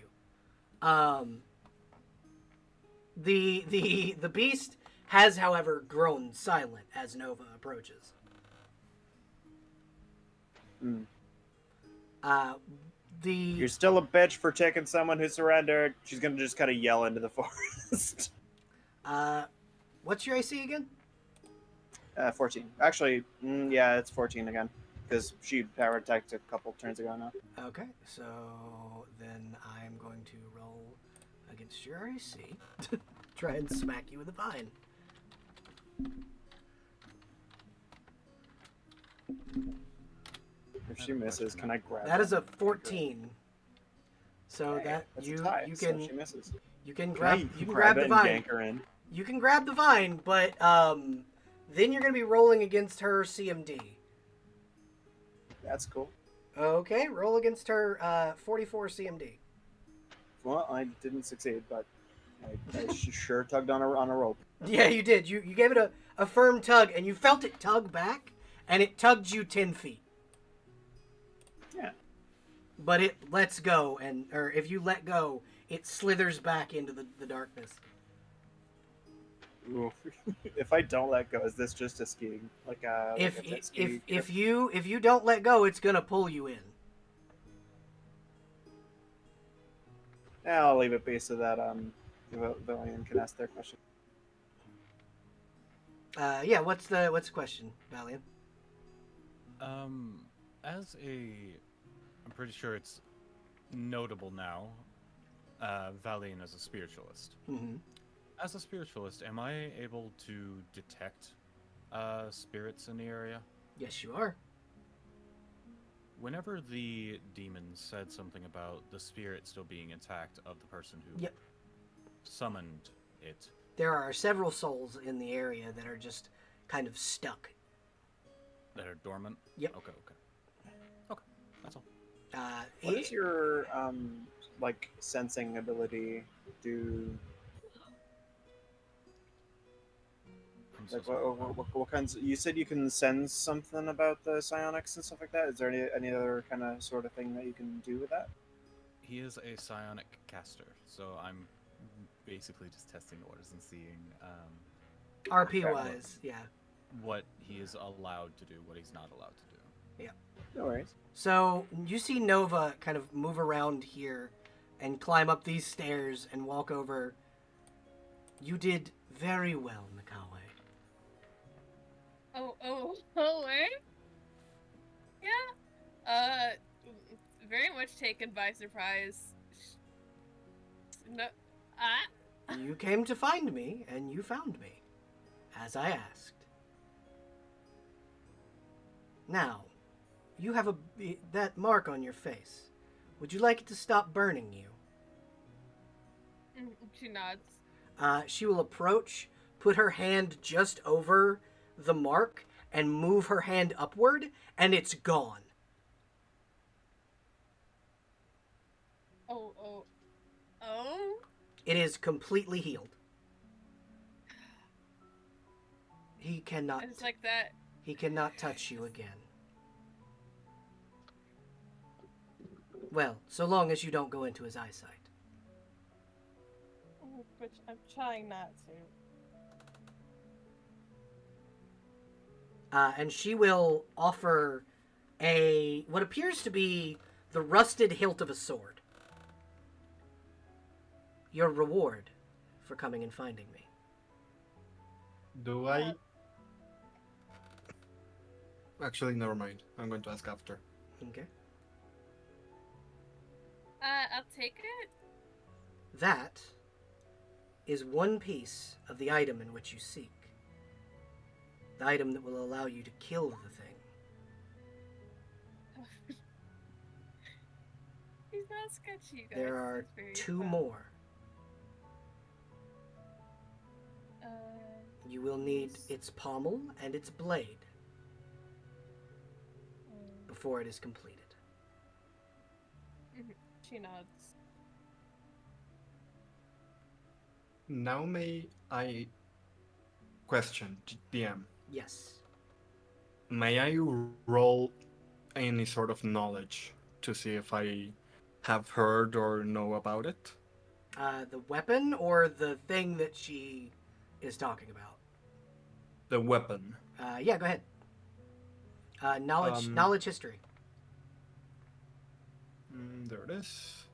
The beast has, however, grown silent as Nova approaches. Mm. The You're still a bitch for taking someone who surrendered. She's gonna just kind of yell into the forest. what's your AC again? 14. Actually, yeah, it's 14 again. Because she power attacked a couple turns ago now. Okay, so then I'm going to roll against your AC. Try and smack you with a vine. If she misses, can I grab That is a them? 14. So Okay, that that's you a tie, you so can she misses. you can Can I grab you can grab grab it the and vine. yank her in? You can grab the vine, but then you're gonna be rolling against her CMD. That's cool. Okay, roll against her 44 CMD. Well, I didn't succeed, but I sure tugged on a rope. Yeah, you did. You gave it a firm tug, and you felt it tug back, and it tugged you 10 feet. Yeah. But it lets go, or if you let go, it slithers back into the darkness. Ooh. If I don't let go, is this just a skiing like a jet ski? If you don't let go, it's gonna pull you in. Yeah, I'll leave it be so that Villian can ask their question. Yeah. What's the question, Valian? As I'm pretty sure it's notable now. Valian is a spiritualist. Mm-hmm. As a spiritualist, am I able to detect spirits in the area? Yes, you are. Whenever the demon said something about the spirit still being intact of the person who Yep. summoned it, There are several souls in the area that are just kind of stuck. that are dormant? Yep. Okay. Okay, that's all. What does your like sensing ability do? I'm so Like sorry. what kinds? You said you can sense something about the psionics and stuff like that. Is there any other kind of sort of thing that you can do with that? He is a psionic caster, so I'm basically just testing the waters and seeing RP wise, yeah. what he is allowed to do, what he's not allowed to do. Yeah. No worries. So you see Nova kind of move around here and climb up these stairs and walk over. You did very well, Nakawe. Oh, eh? Yeah. Very much taken by surprise. No. You came to find me, and you found me, as I asked. Now, you have that mark on your face. Would you like it to stop burning you? She nods. She will approach, put her hand just over the mark, and move her hand upward, and it's gone. Oh. It is completely healed. He cannot. It's like that. He cannot touch you again. Well, so long as you don't go into his eyesight. Which I'm trying not to. And she will offer what appears to be the rusted hilt of a sword. Your reward for coming and finding me. Do I? Actually, never mind. I'm going to ask after. Okay. I'll take it. That is one piece of the item in which you seek. The item that will allow you to kill the thing. He's not sketchy, guys. There are He's very 2 fun. more. You will need its pommel and its blade before it is completed. She nods. Now may I question DM? Yes. May I roll any sort of knowledge to see if I have heard or know about it? The weapon or the thing that she is talking about? The weapon. Yeah, go ahead. Knowledge history. There it is.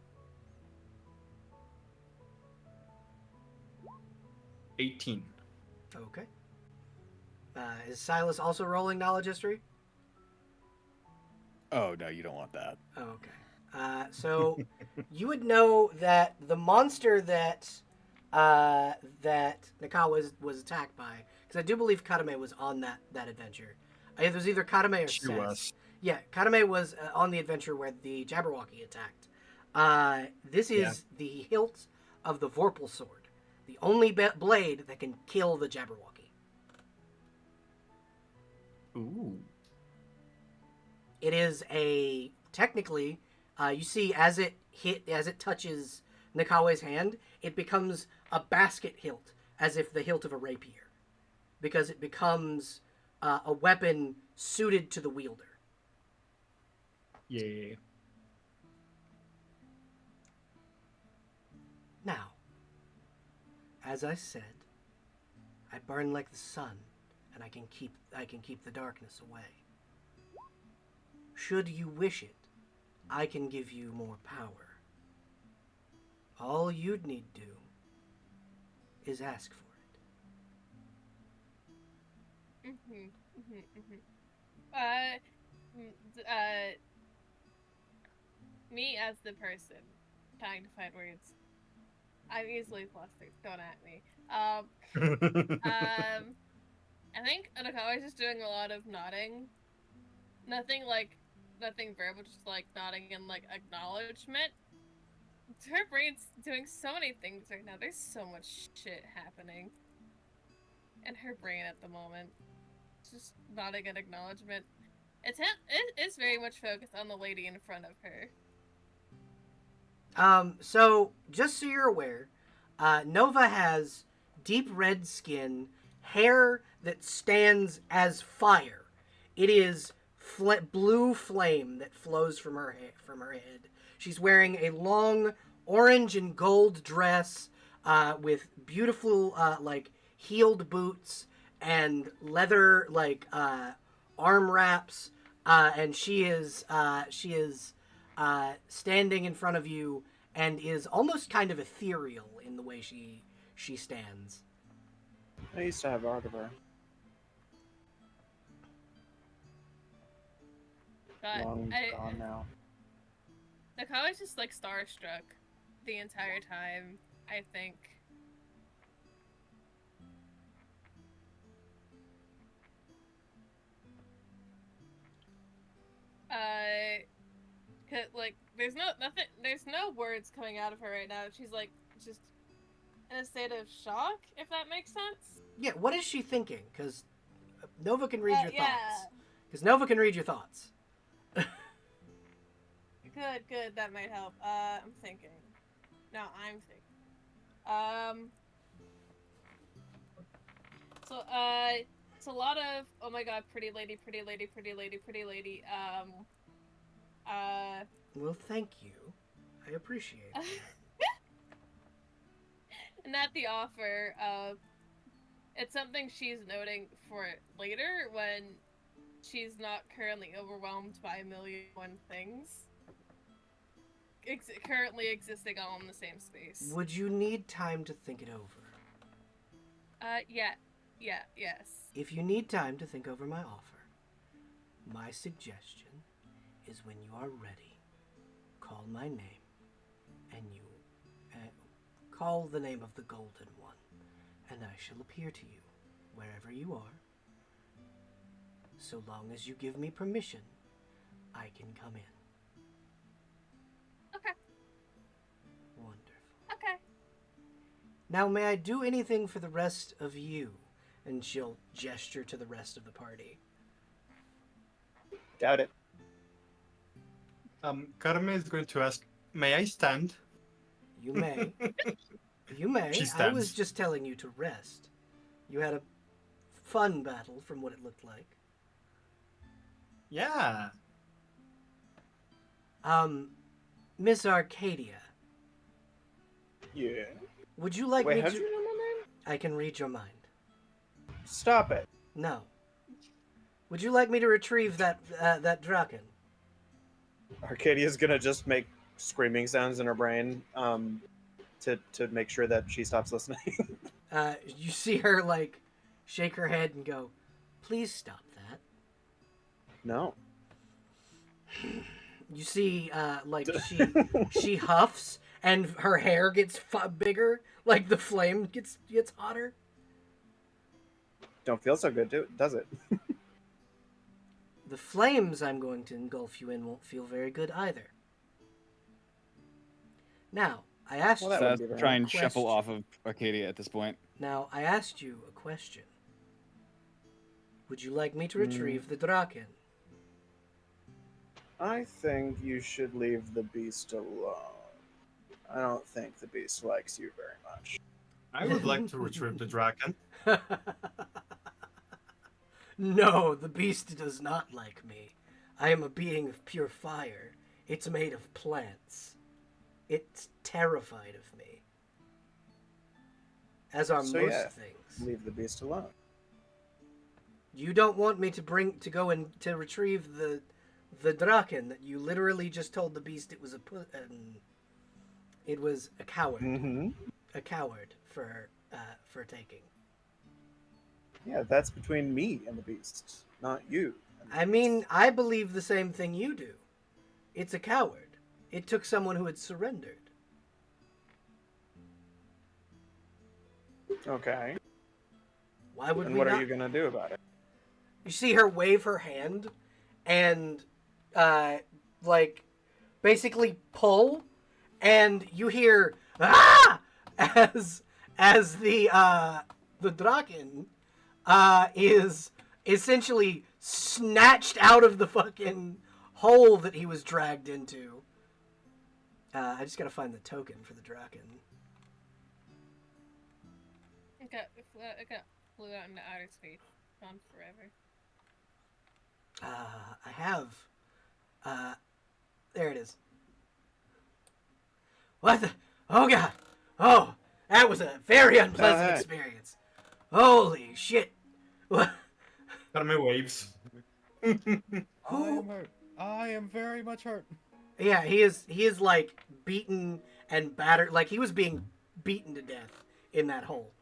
18. Okay. Is Silas also rolling knowledge history? Oh no, you don't want that. Oh, okay. So you would know that the monster that Nakawa was attacked by, because I do believe Kadame was on that adventure. It was either Katame or She Sess. was. Yeah, Katame was on the adventure where the Jabberwocky attacked. This is the hilt of the Vorpal sword, the only blade that can kill the Jabberwocky. Ooh. It is a technically, you see as it touches Nakawe's hand, it becomes a basket hilt, as if the hilt of a rapier, because it becomes a weapon suited to the wielder. Yeah. Now, as I said, I burn like the sun, and I can keep the darkness away. Should you wish it, I can give you more power. All you'd need do is ask for it. Me as the person trying to find words. I'm easily flustered. Don't at me. I think Nakawe's just doing a lot of nodding. Nothing verbal, just like nodding and like acknowledgement. Her brain's doing so many things right now. There's so much shit happening in her brain at the moment. Just nodding and acknowledgement. It's very much focused on the lady in front of her. So, just so you're aware, Nova has deep red skin, hair that stands as fire. It is blue flame that flows from her head. She's wearing a long orange and gold dress with beautiful like heeled boots and leather like arm wraps, and she is standing in front of you and is almost kind of ethereal in the way she stands. I used to have art of her. Long gone now. Nakawe's just like starstruck the entire time, I think. Like there's no words coming out of her right now. She's like just in a state of shock, if that makes sense. Yeah, what is she thinking? Because Nova can read your Yeah. thoughts. Because Nova can read your thoughts. Good, that might help. I'm thinking. No, I'm thinking. So, it's a lot of, oh my god, pretty lady, pretty lady, pretty lady, pretty lady, Well, thank you. I appreciate it. and at the offer, it's something she's noting for later when she's not currently overwhelmed by a million and one things. Currently existing all in the same space. Would you need time to think it over? Yes. If you need time to think over my offer, my suggestion is when you are ready, call my name, and you call the name of the Golden One, and I shall appear to you wherever you are. So long as you give me permission, I can come in. Okay. Wonderful. Okay. Now, may I do anything for the rest of you? And she'll gesture to the rest of the party. Doubt it. Carme is going to ask, may I stand? You may. You may. She I stands. was just telling you to rest. You had a fun battle from what it looked like. Yeah. Miss Arcadia. Yeah. Would you like Wait, me how to... did you know my name? I can read your mind. Stop it. No. Would you like me to retrieve that Draken? Arcadia's gonna just make screaming sounds in her brain to make sure that she stops listening. You see her, like, shake her head and go, please stop that. No. You see, like, she huffs, and her hair gets bigger, like the flame gets hotter. Don't feel so good, does it? the flames I'm going to engulf you in won't feel very good either. Now, I asked Well, that you wouldn't So be very try a and shuffle question. off of Arcadia at this point. Now, I asked you a question. Would you like me to Hmm. retrieve the Draken? I think you should leave the beast alone. I don't think the beast likes you very much. I would like to retrieve the dragon. No, the beast does not like me. I am a being of pure fire. It's made of plants. It's terrified of me. As are So, most yeah. things. Leave the beast alone. You don't want me to go and to retrieve the Draken that you literally just told the beast it was it was a coward. Mm-hmm. A coward for taking. Yeah, that's between me and the beast, not you. and the I beast. mean, I believe the same thing you do. It's a coward. It took someone who had surrendered. Okay. Why would And we what not? are you gonna do about it? You see her wave her hand, and like basically pull, and you hear ah as the Draken is essentially snatched out of the fucking hole that he was dragged into. I just gotta find the token for the Draken. It got flew out into outer space. Gone forever. I have. There it is. What the? Oh god! Oh, that was a very unpleasant Hey. experience. Holy shit! What? Karame waves. I am hurt. I am very much hurt. Yeah, he is like beaten and battered. Like he was being beaten to death in that hole.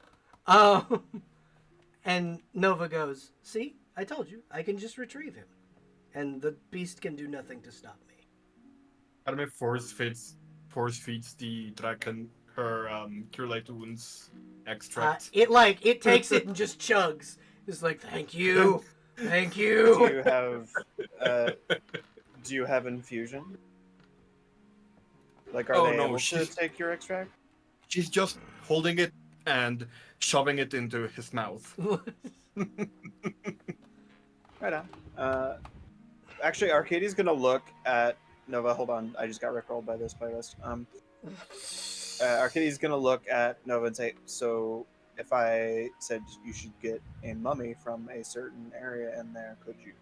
And Nova goes, "See, I told you. I can just retrieve him, and the beast can do nothing to stop me." Karame force feeds the dragon her cure light wounds extract. It takes it and just chugs. It's like, "Thank you, thank Do you." you have do you have infusion? Like, are Oh, they no, able to she's- take your extract? She's just holding it and shoving it into his mouth. Right on. Actually, Arcadie's gonna look at Nova. Hold on, I just got rickrolled by this playlist. Arcadie's gonna look at Nova and say, "So, if I said you should get a mummy from a certain area in there, could you?"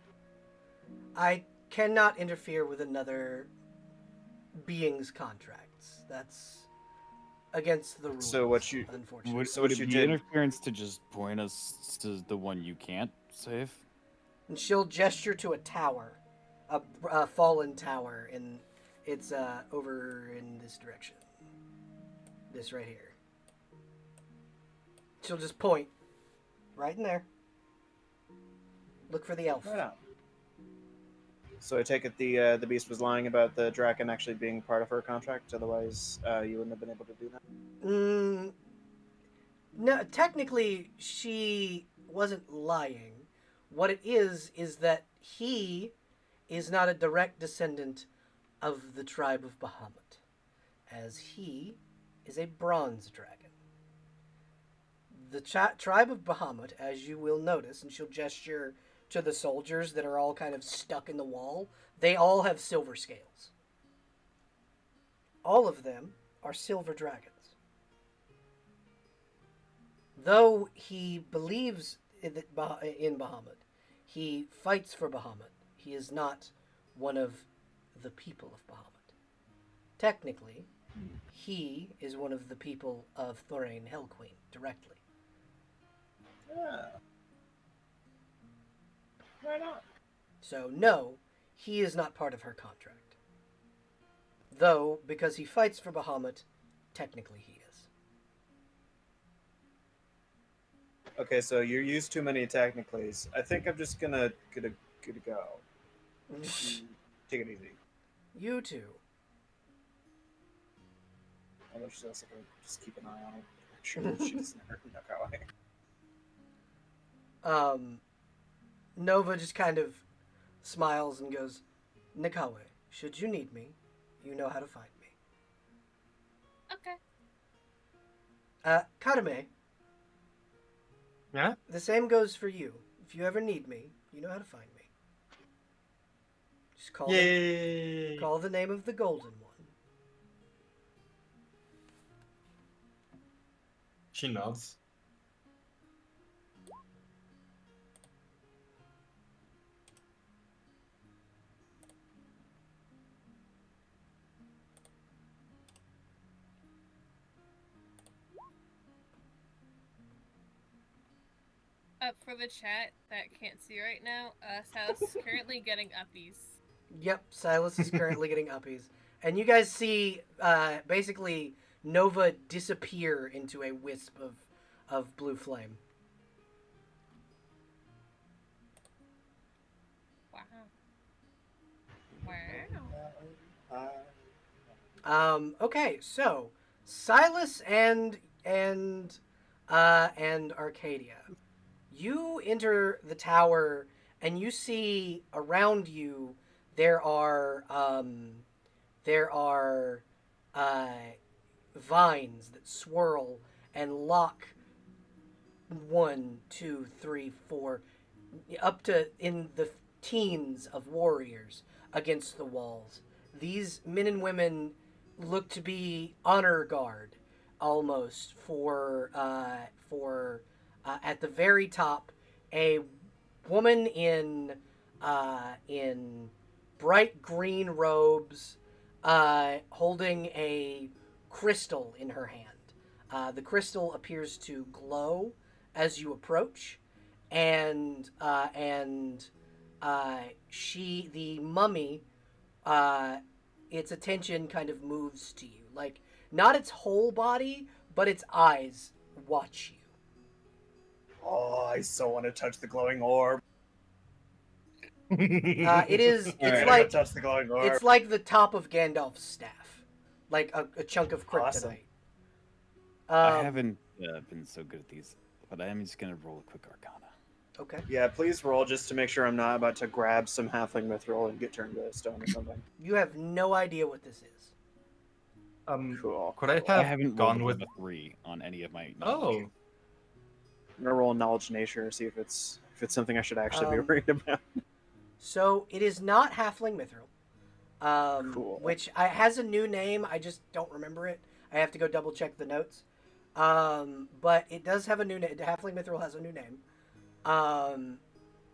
I cannot interfere with another being's contracts. That's against the rules. So what you- unfortunately. Would, So would what it you be did- interference to just point us to the one you can't save? And she'll gesture to a tower, a fallen tower, and it's over in this direction. This right here. She'll just point right in there. Look for the elf. Right on. So I take it the beast was lying about the Draken actually being part of her contract. Otherwise, you wouldn't have been able to do that. No, technically, she wasn't lying. What it is that he is not a direct descendant of the tribe of Bahamut, as he is a bronze dragon. The tribe of Bahamut, as you will notice, and she'll gesture to the soldiers that are all kind of stuck in the wall, they all have silver scales. All of them are silver dragons. Though he believes in Bahamut, he fights for Bahamut. He is not one of the people of Bahamut. Technically, he is one of the people of Thorain Hell Queen directly. Yeah. Right on. So no, he is not part of her contract. Though, because he fights for Bahamut, technically he is. Okay, so you used too many technicalities. I think I'm just gonna go. Take it easy. You too. Although she's also gonna just keep an eye on it. Make sure that she doesn't hurt Nakawe. Nova just kind of smiles and goes, Nakawe, should you need me, you know how to find me. Okay. Karame, Yeah? the same goes for you. If you ever need me, you know how to find me. Just Yay! call the name of the golden one. She nods. For the chat that can't see right now, Sal's currently getting uppies. Yep, Silas is currently getting uppies. And you guys see basically Nova disappear into a wisp of blue flame. Wow. Wow. Okay, so Silas and Arcadia, you enter the tower and you see around you there are vines that swirl and lock 1, 2, 3, 4, up to in the teens of warriors against the walls. These men and women look to be honor guard, almost for at the very top, a woman in bright green robes, holding a crystal in her hand. The crystal appears to glow as you approach, and the mummy, its attention kind of moves to you, like not its whole body, but its eyes watch you. Oh, I so want to touch the glowing orb. It is. It's Alright, like touch the glowing orb. it's like the top of Gandalf's staff, like a chunk of kryptonite. Awesome. I haven't been so good at these, but I am just gonna roll a quick Arcana. Okay. Yeah, please roll just to make sure I'm not about to grab some halfling mithril and get turned to stone or something. You have no idea what this is. Cool. Could I I have haven't gone rolled with? a 3 on any of my. Oh, I'm gonna roll knowledge nature, see if it's something I should actually be Um, worried about. So it is not halfling mithril, Cool. which has a new name. I just don't remember it. I have to go double check the notes. But it does have a new name. Halfling mithril has a new name.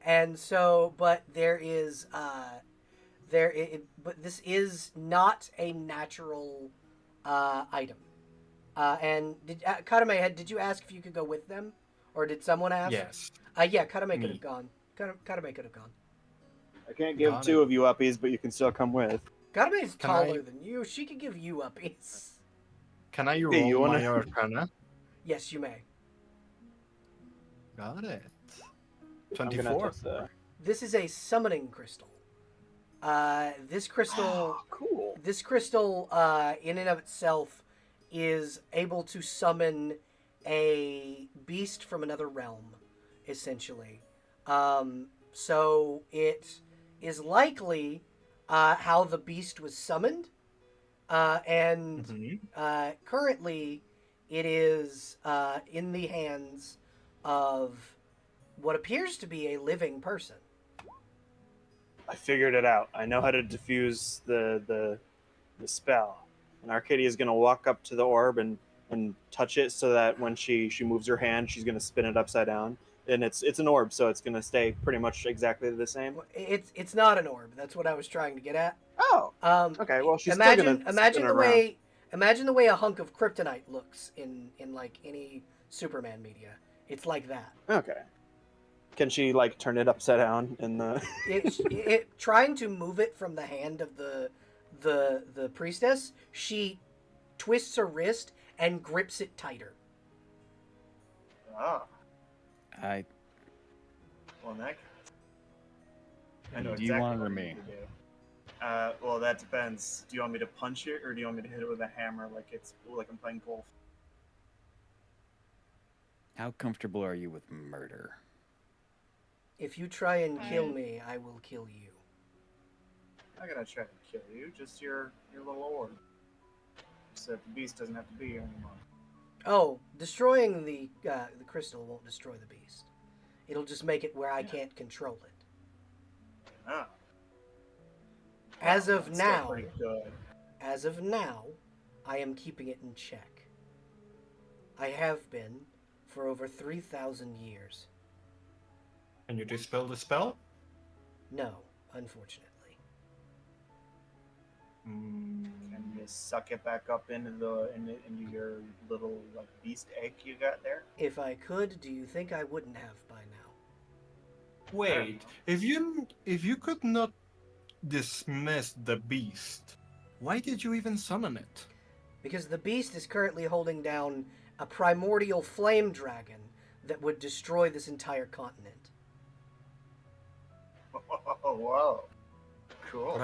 And so, but there is but this is not a natural item. And did you ask if you could go with them, or did someone ask? yes. Yeah, Karame could Me. have gone. Karame could have gone. I can't give Got two it. of you uppies, but you can still come with. Karame is Can taller I- than you. She could give you uppies. Can I roll Hey, you wanna- my Arcana? Yes, you may. Got it. I'm gonna 24. touch the... This is a summoning crystal. This crystal, cool. in and of itself, is able to summon a beast from another realm, essentially. So it is likely how the beast was summoned, and Mhm. currently it is in the hands of what appears to be a living person. I figured it out. I know how to diffuse the spell. And Arcadia is gonna walk up to the orb and touch it so that when she moves her hand, she's gonna spin it upside down. And it's an orb, so it's gonna stay pretty much exactly the same. It's not an orb. That's what I was trying to get at. Oh, okay. Well, she's still gonna imagine spin the around. imagine the way a hunk of kryptonite looks in like any Superman media. It's like that. Okay. Can she like turn it upside down in the? It trying to move it from the hand of the priestess. She twists her wrist and grips it tighter. Oh, I well, that. Do you want it or me? Well, that depends. Do you want me to punch it, or do you want me to hit it with a hammer, like I'm playing golf? How comfortable are you with murder? If you try and kill Fine. me, I will kill you. I'm not gonna try to kill you. Just your little orb. So the beast doesn't have to be here anymore. Oh, destroying the crystal won't destroy the beast. It'll just make it where I Yeah. can't control it. Ah. As Well, of that's still now, pretty good. I am keeping it in check. I have been for over 3,000 years. Can you dispel the spell? No, unfortunately. Can you suck it back up into your little like beast egg you got there? If I could, do you think I wouldn't have by now? Wait, if you could not dismiss the beast, why did you even summon it? Because the beast is currently holding down a primordial flame dragon that would destroy this entire continent. Oh, whoa. Cool.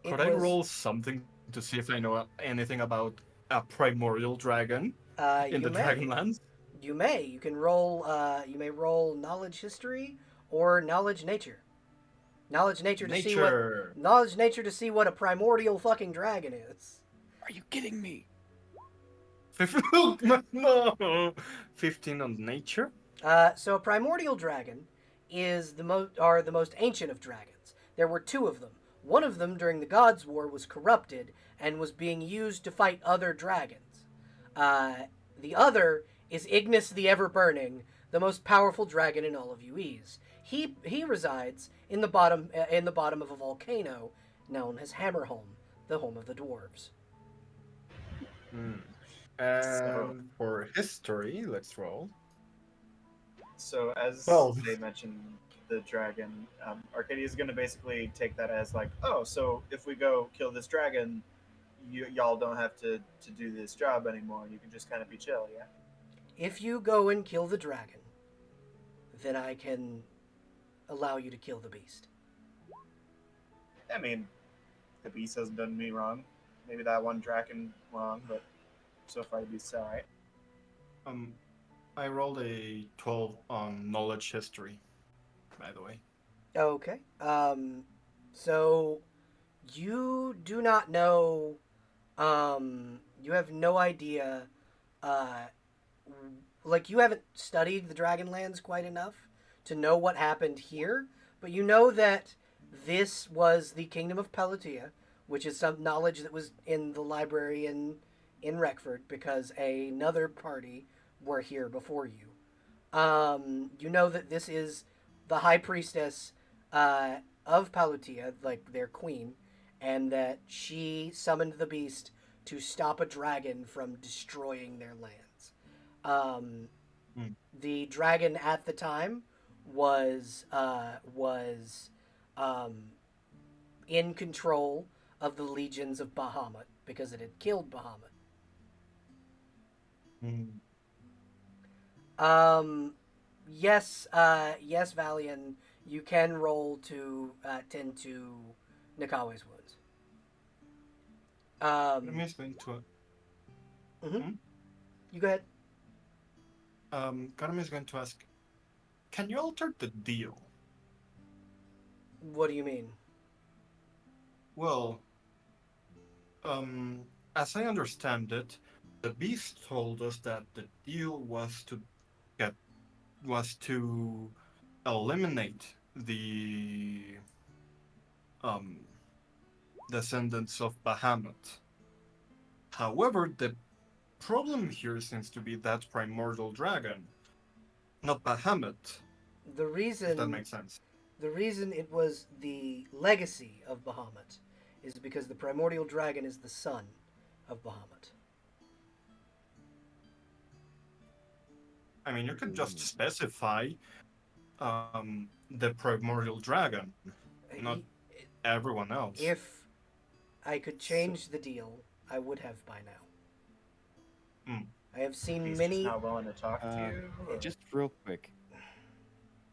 Could I roll something to see if I know anything about a primordial dragon in the Dragonlands? You may. You can roll. You may roll knowledge history or knowledge nature. Knowledge nature to see what a primordial fucking dragon is. Are you kidding me? No, 15 on nature. So a primordial dragon is the most ancient of dragons. There were two of them. One of them during the Gods' War was corrupted and was being used to fight other dragons. The other is Ignis the Ever-Burning, the most powerful dragon in all of UEs. He resides in the bottom of a volcano known as Hammerholm, the home of the dwarves. And for history, let's roll. So as 12. they mentioned the dragon, Arcadia is going to basically take that as like, oh, so if we go kill this dragon, y'all don't have to do this job anymore. You can just kind of be chill, yeah? If you go and kill the dragon, then I can allow you to kill the beast. I mean, the beast hasn't done me wrong. Maybe that one dragon wrong, but so far the beast's alright. I rolled a 12 on knowledge history, by the way. Okay. So you do not know. You have no idea. Like you haven't studied the Dragonlands quite enough to know what happened here, but you know that this was the Kingdom of Palatia, which is some knowledge that was in the library in Reckford because another party were here before you. You know that this is the High Priestess of Palatia, like their queen, and that she summoned the beast to stop a dragon from destroying their lands. The dragon at the time was in control of the legions of Bahamut because it had killed Bahamut. Yes, Valian, you can roll to tend to Nakawe's wounds. I'm just going to. You go ahead. Karami is going to ask, can you alter the deal? What do you mean? Well, as I understand it, the beast told us that the deal was to eliminate the descendants of Bahamut. However, the problem here seems to be that primordial dragon, not Bahamut. The reason If that makes sense. The reason it was the legacy of Bahamut is because the primordial dragon is the son of Bahamut. I mean, you could just specify the primordial dragon, not everyone else. If I could change the deal, I would have by now. I have seen He's many. just not willing to talk to you. Or... Just real quick,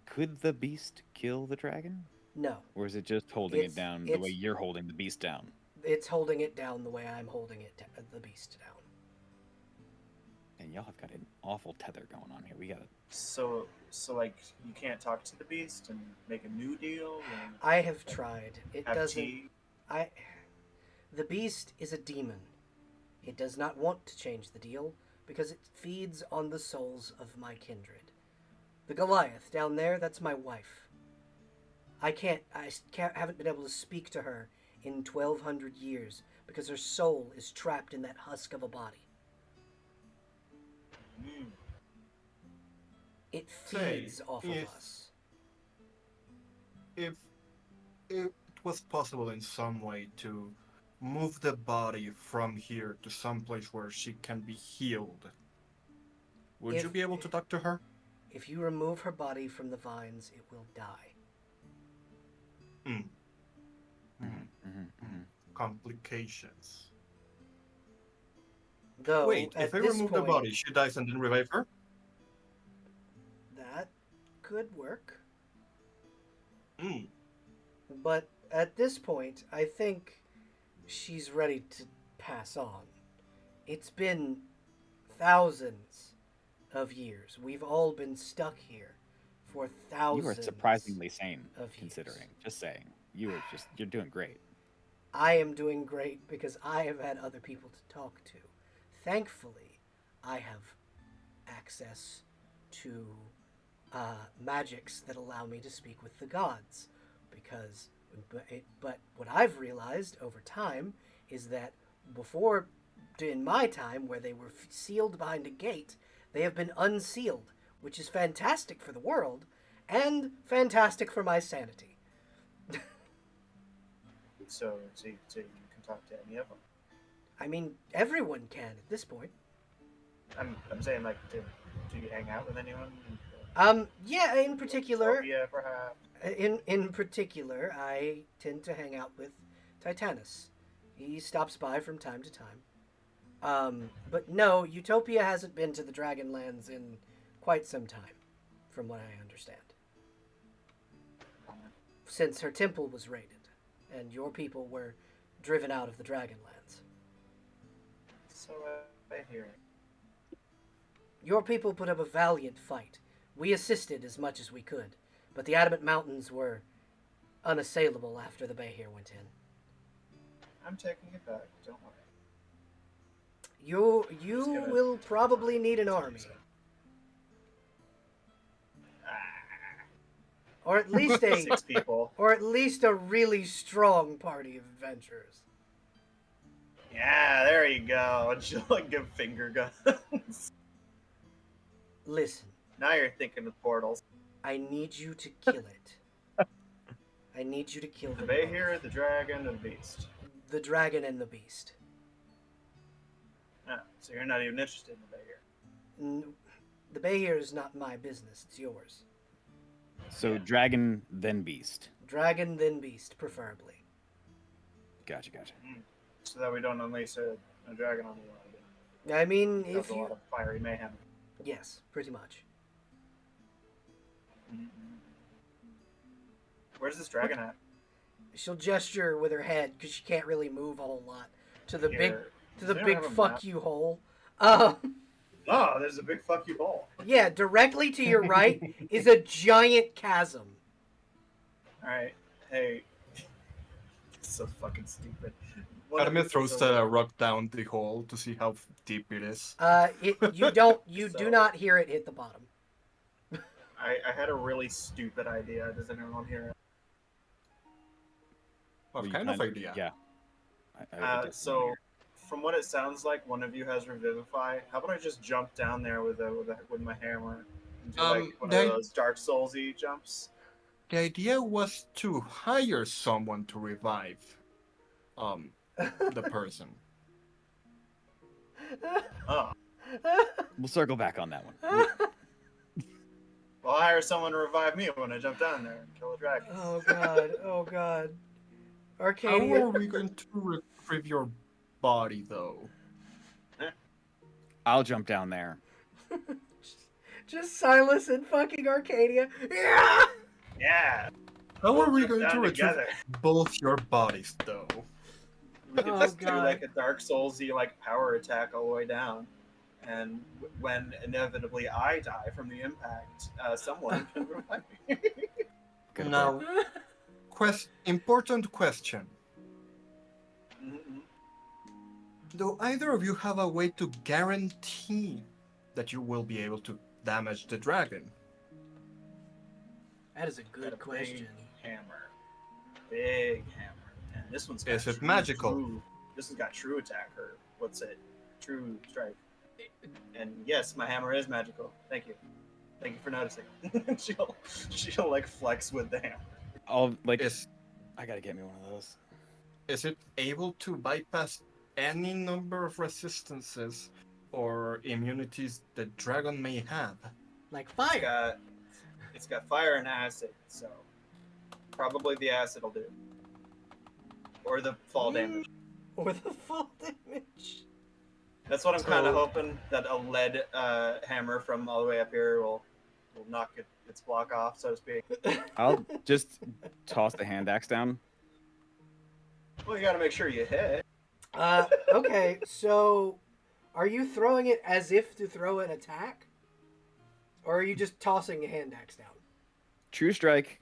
could the beast kill the dragon? No. Or is it just holding it down the way you're holding the beast down? It's holding it down the way I'm holding the beast down. And y'all have got an awful tether going on here. We gotta. So like you can't talk to the beast and make a new deal. And I have tried. It have doesn't. tea? The beast is a demon. It does not want to change the deal because it feeds on the souls of my kindred. The Goliath down there, that's my wife. I haven't been able to speak to her in 1,200 years because her soul is trapped in that husk of a body. Mm. It Say, feeds off of if- us. If it was possible in some way to move the body from here to some place where she can be healed, would you If- be able to talk to her? If you remove her body from the vines, it will die. Mm. Mm-hmm. Complications. Though, Wait, at if I this remove point, the body, she dies and then revive her? that could work. Mm. But at this point, I think she's ready to pass on. It's been thousands of years. We've all been stuck here for thousands. You are surprisingly sane, of years. considering. Just saying. You're doing great. I am doing great because I have had other people to talk to. Thankfully, I have access to magics that allow me to speak with the gods. But what I've realized over time is that before, in my time, where they were sealed behind a gate, they have been unsealed, which is fantastic for the world and fantastic for my sanity. So you can talk to any of them. I mean, everyone can at this point. I'm saying, like, do you hang out with anyone? Yeah, in particular, Yeah, perhaps. in particular, I tend to hang out with Titanus. He stops by from time to time. But no, Utopia hasn't been to the Dragonlands in quite some time, from what I understand. Since her temple was raided, and your people were driven out of the Dragonlands. So I hear. Your people put up a valiant fight. We assisted as much as we could, but the Adamant Mountains were unassailable after the Behir went in. I'm taking it back. Don't worry. You Just gonna- will probably need an army, or at least a 6 people. or at least a really strong party of adventurers. Yeah, there you go. And she'll like give finger guns. Listen, Now you're thinking of portals. I need you to kill it. I need you to kill The them Behir, both. the dragon, and the beast. The dragon and the beast. Ah, so you're not even interested in the Behir. The Behir is not my business. It's yours. So dragon, then beast. Dragon, then beast, preferably. Gotcha. So that we don't unleash a dragon on the world. I mean, Cause if a you... lot of fiery mayhem. Yes, pretty much. Mm-hmm. Where's this dragon at? She'll gesture with her head because she can't really move a whole lot to the Here. to the Does anyone big have a fuck map? you hole. Oh, there's a big fuck you hole. Yeah, directly to your right is a giant chasm. Alright, hey. It's so fucking stupid. Adamir throws a rock down the hole to see how deep it is. You So- do not hear it hit the bottom. I had a really stupid idea. Does anyone hear it? What Well, you kind of idea? Yeah. I definitely So, hear. from what it sounds like, one of you has Revivify. How about I just jump down there with my hammer and do like one of they- those Dark Souls-y jumps? The idea was to hire someone to revive the person. Oh, We'll circle back on that one. well, I'll hire someone to revive me when I jump down there and kill a dragon. Oh god, oh god. How Arcadia. are we going to retrieve your body, though? I'll jump down there. Just Silas and fucking Arcadia. Yeah! Yeah, How are we jump going to down retrieve together. both your bodies, though? We could Oh, just do God. like a Dark Soulsy like power attack all the way down, and when inevitably I die from the impact, someone can revive me. Good Now, important question. Do either of you have a way to guarantee that you will be able to damage the dragon? That is a Got good a question. big hammer, and this one's got Is it magical? This has got true attack, or what's it? True strike. And yes, my hammer is magical. Thank you for noticing. she'll like flex with the hammer. I'll like. Is I gotta get me one of those. is it able to bypass any number of resistances or immunities the dragon may have? Like fire. It's got fire and acid, so probably the acid will do, or the fall damage. Or the fall damage. That's what I'm kind of So- hoping, that a lead hammer from all the way up here will knock its block off, so to speak. I'll just toss the hand axe down. Well, you got to make sure you hit. Okay, so are you throwing it as if to throw an attack? Or are you just tossing a hand axe down? True strike.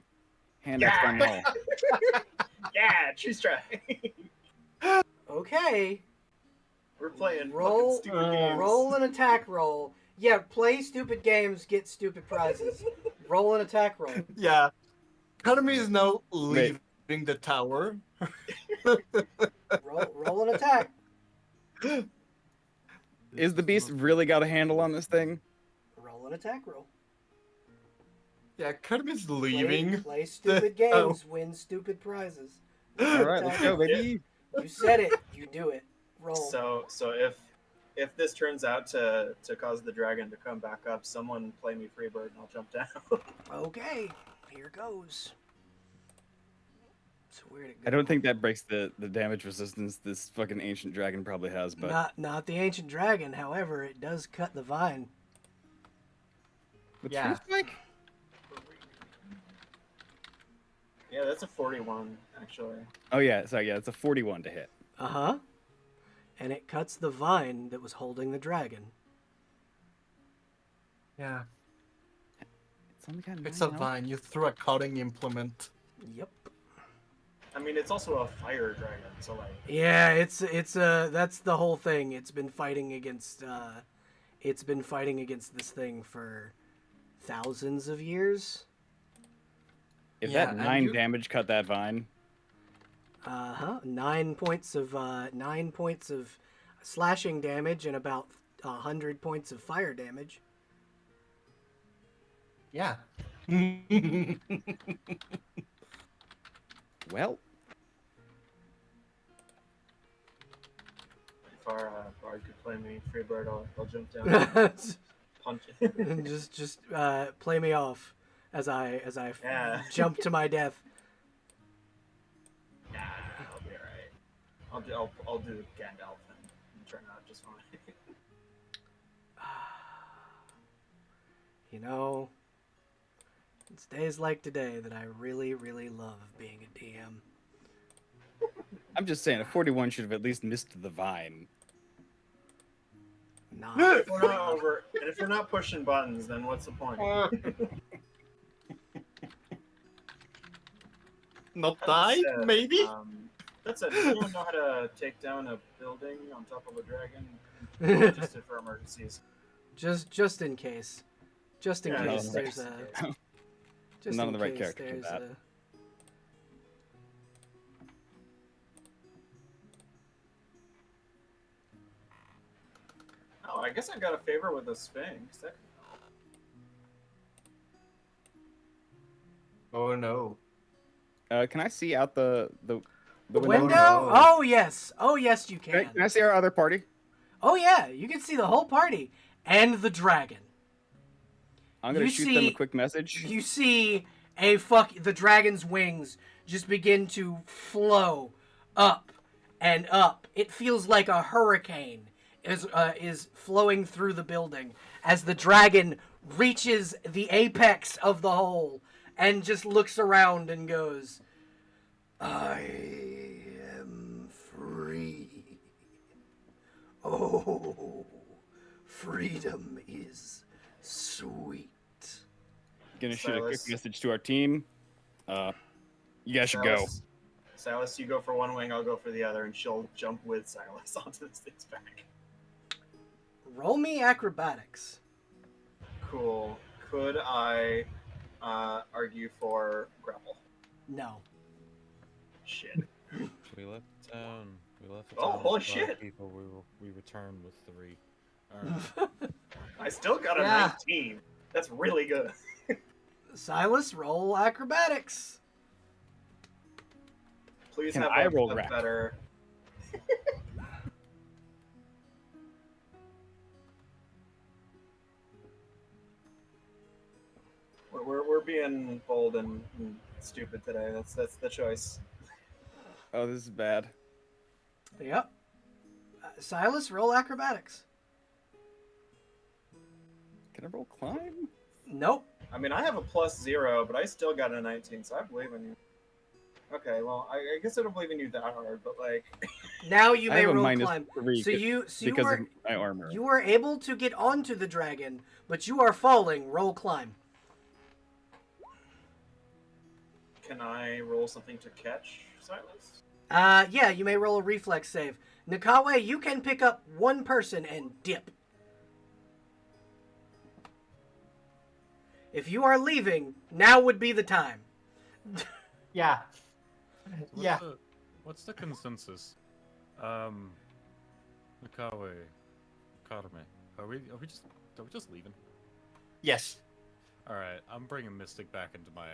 Hand axe down the hall. Yeah, true strike. Okay. We're playing Roll- fucking stupid games. Roll an attack roll. Yeah, play stupid games, get stupid prizes. Roll an attack roll. Yeah. Academy is now leaving the tower. Roll an attack. Is the beast really got a handle on this thing? Roll an attack roll. Yeah, Academy is leaving. Play stupid games, win stupid prizes. All right, let's go, baby. You said it. You do it. Roll. So if this turns out to cause the dragon to come back up, someone play me Freebird and I'll jump down. Okay, here goes. So where'd it go? I don't think that breaks the damage resistance this fucking ancient dragon probably has, but Not the ancient dragon. However, it does cut the vine. with Yeah. true strike? Yeah, that's a 41 actually. Oh yeah, sorry, yeah, it's a 41 to hit. Uh huh. And it cuts the vine that was holding the dragon. Yeah, It's only got it's a 9 health. vine. You threw a cutting implement. Yep. I mean, it's also a fire dragon, so like. Yeah, it's that's the whole thing. It's been fighting against this thing for thousands of years. If Yeah, that and 9 you- damage cut that vine, 9 points of slashing damage and about 100 points of fire damage. Yeah. well, If our bard could play me Freebird, I'll jump down and punch it. just play me off as I Yeah. jump to my death. Nah, I'll be alright. I'll do Gandalf and turn out just fine. You know, it's days like today that I really, really love being a DM. I'm just saying a 41 should have at least missed the vine. Not If we're not over, and if we're not pushing buttons, then what's the point? Not die, That said, maybe? That said, does anyone know how to take down a building on top of a dragon? Just for emergencies. just in case. Just in Yeah, case just there's in a. case. Just None in of the right case character for there's that. a. Oh, I guess I got a favor with the Sphinx. That could help. Oh no. Can I see out the The window? window? no. Oh yes. Oh yes, you Can I, can. can I see our other party? Oh yeah, you can see the whole party and the dragon. I'm gonna You shoot them a see- quick message. You see the dragon's wings just begin to flow up and up. It feels like a hurricane is flowing through the building as the dragon reaches the apex of the hole and just looks around and goes, "I am free. Oh, freedom is sweet." Gonna shoot a quick Silas. message to our team. You guys should go. Silas, you go for one wing, I'll go for the other, and she'll jump with Silas onto this thing's back. Roll me acrobatics. Cool. Could I argue for grapple? No. Shit. We left town. We left Oh, town holy with 5 shit. people. We returned with 3. Alright. I still got a Yeah. 19. That's really good. Silas, roll acrobatics. Please Can have I a roll grapple? better. We're being bold and stupid today. That's the choice. Oh, this is bad. Yep. Silas, roll acrobatics. Can I roll climb? Nope. I mean, I have a +0, but I still got a 19, so I believe in you. Okay, well, I guess I don't believe in you that hard, but like, Now you I may have a roll minus climb. 3 So you because were of my armor. you were able to get onto the dragon, but you are falling. Roll climb. can I roll something to catch Silas? Yeah, you may roll a reflex save. Nakawe, you can pick up one person and dip. If you are leaving, now would be the time. Yeah. What's the consensus? Nakawe, Karame, are we just leaving? Yes. All right, I'm bringing Mystic back into my